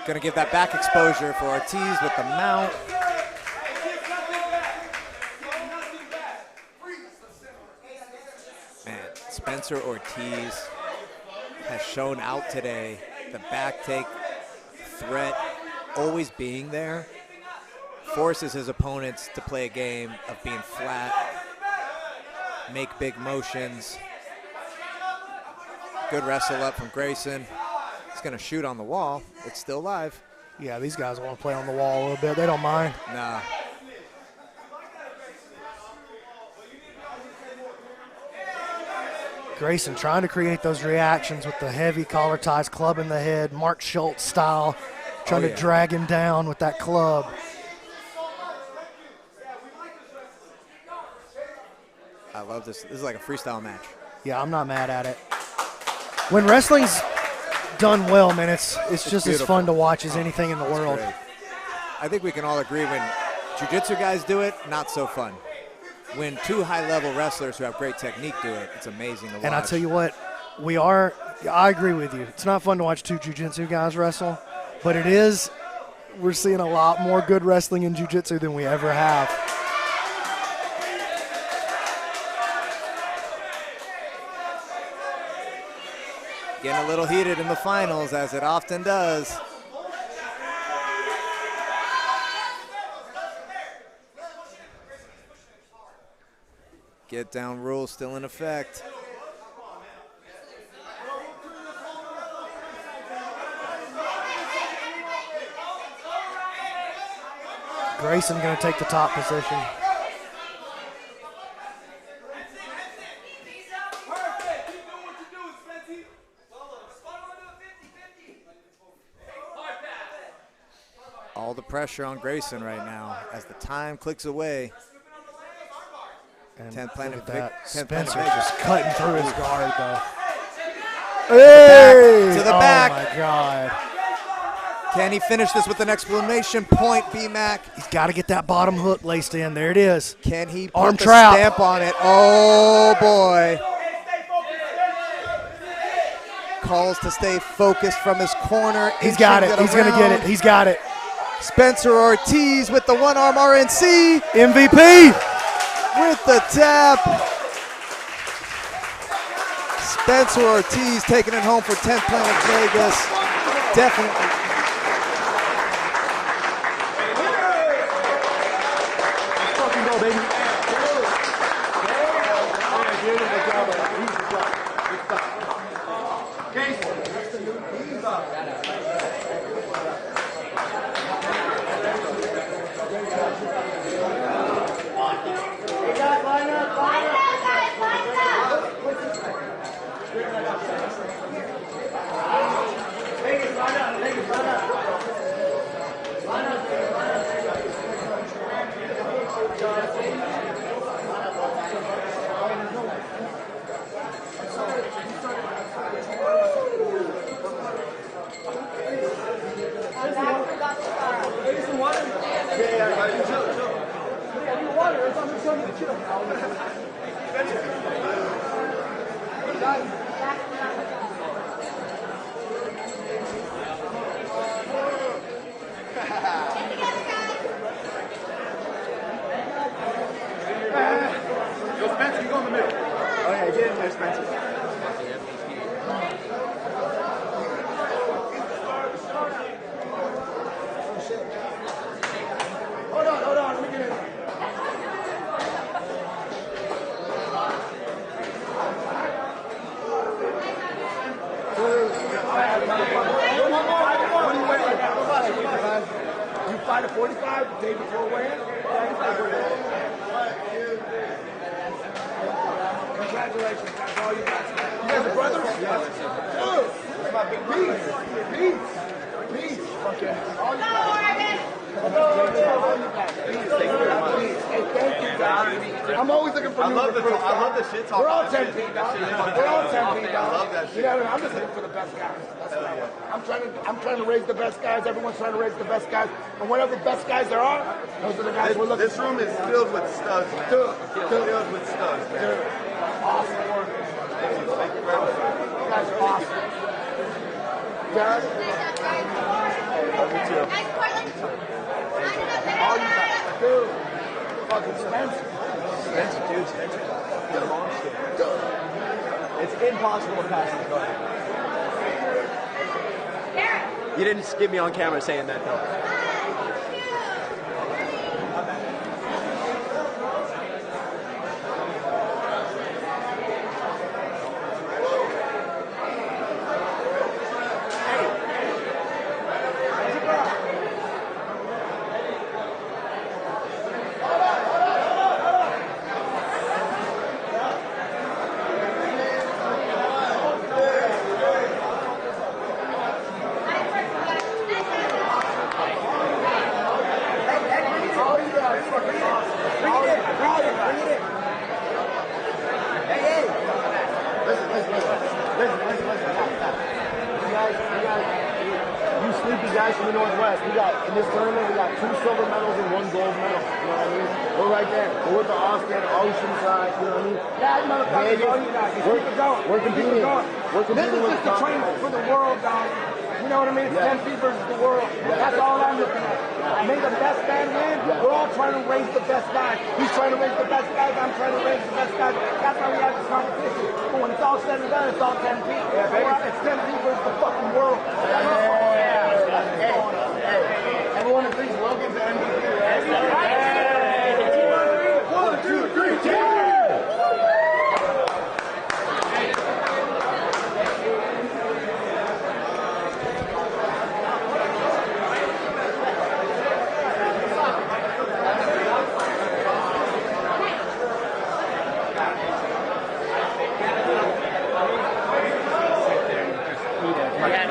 Gonna give that back exposure for Ortiz with the mount. Man, Spencer Ortiz has shown out today. The back take threat always being there forces his opponents to play a game of being flat, make big motions. Good wrestle up from Grayson. He's gonna shoot on the wall. It's still live. Yeah, these guys want to play on the wall a little bit. They don't mind. Nah. Grayson trying to create those reactions with the heavy collar ties, club in the head, Mark Schultz style, trying to drag him down with that club. I love this. This is like a freestyle match. Yeah, I'm not mad at it. When wrestling's done well, man, it's just as fun to watch as anything in the world. Great. I think we can all agree when jiu-jitsu guys do it, not so fun. When two high-level wrestlers who have great technique do it, it's amazing to watch. And I tell you what, I agree with you. It's not fun to watch two jiu-jitsu guys wrestle, but it is, we're seeing a lot more good wrestling in jiu-jitsu than we ever have. Getting a little heated in the finals, as it often does. Get down rule still in effect. Grayson going to take the top position. All the pressure on Grayson right now as the time clicks away. And 10th Planet look at that. Vic- 10th Planet Spencer Vegas. just cutting through his guard, though. Hey! To the back. Oh, my God. Can he finish this with an exclamation point, B-Mac? He's got to get that bottom hook laced in. There it is. Can he put Arm the trap. stamp on it? Oh, boy. Calls to stay focused from his corner. He's got it. He's going to get it. He's got it. Spencer Ortiz with the one-arm RNC. MVP. With the tap. Spencer Ortiz taking it home for 10th Planet Vegas. Definitely. Fucking go, baby. Fight at 45 the day before weigh-in. Congratulations, guys, all you guys. You guys are brothers? Yes. Dude, that's my big brother. for new recruits. I love the shit talk. We're all 10 feet, dog. We're all 10 feet, dog. I love that shit. You know what I mean? I'm just looking for the best guys. That's what I want. I'm trying to raise the best guys. Everyone's trying to raise the best guys. And whatever best guys there are, those are the guys we're looking for. This room is filled with studs, man. Filled with studs, man. Awesome work. Thank you very much. You guys are awesome. Derek? Love you too. All you guys. Dude. Fucking Spencer. Spencer. The monster. It's impossible to pass this guy. You didn't skip me on camera saying that though. Guys from the Northwest, in this tournament, we got 2 silver medals and 1 gold medal. You know what I mean? We're right there. We're with the Austin, Oceanside, you know what I mean? That motherfucker, all you guys. Keep it going. We're competing. This is just the training for the world, dog. You know what I mean? It's 10 feet versus the world. That's all I'm looking at. May the best man win. We're all trying to raise the best guys. He's trying to raise the best guys. I'm trying to raise the best guys. That's why we have this competition. But when it's all said and done, it's all 10 feet. It's 10 feet versus the fucking world. Everyone agrees Logan's the MVP, right? Hey. 1, 2, 3, cheers!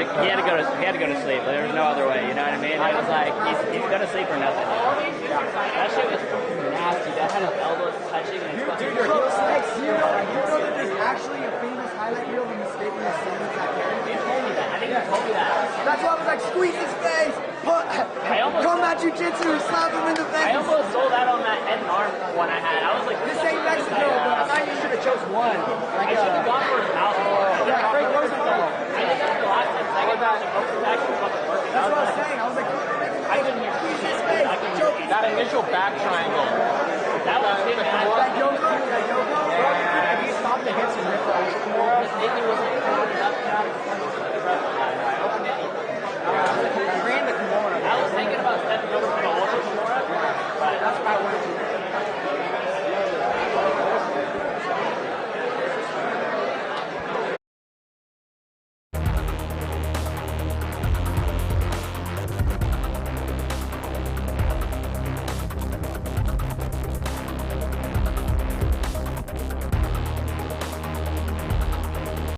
He had to go to sleep. There was no other way. You know what I mean? It was like he's gonna sleep or nothing. That shit was nasty. That had his elbows touching. And Dude, your heel slicks. You know that there's actually a famous highlight reel of a mistake in the scenes that He told me that. I think he told me that. That's why I was like, squeeze his face. Combat jiu-jitsu or slap him in the face. I almost sold out on that head and arm one I had. I was like, this ain't Mexico, but I thought you should have chose one. I should have gone for his mouth. Yeah, Frank Rosenthal. I did that the last time. Second time, the focus actually fucking working. That's what I was saying. I was like, I couldn't hear. squeeze his face. That initial back triangle. That was him.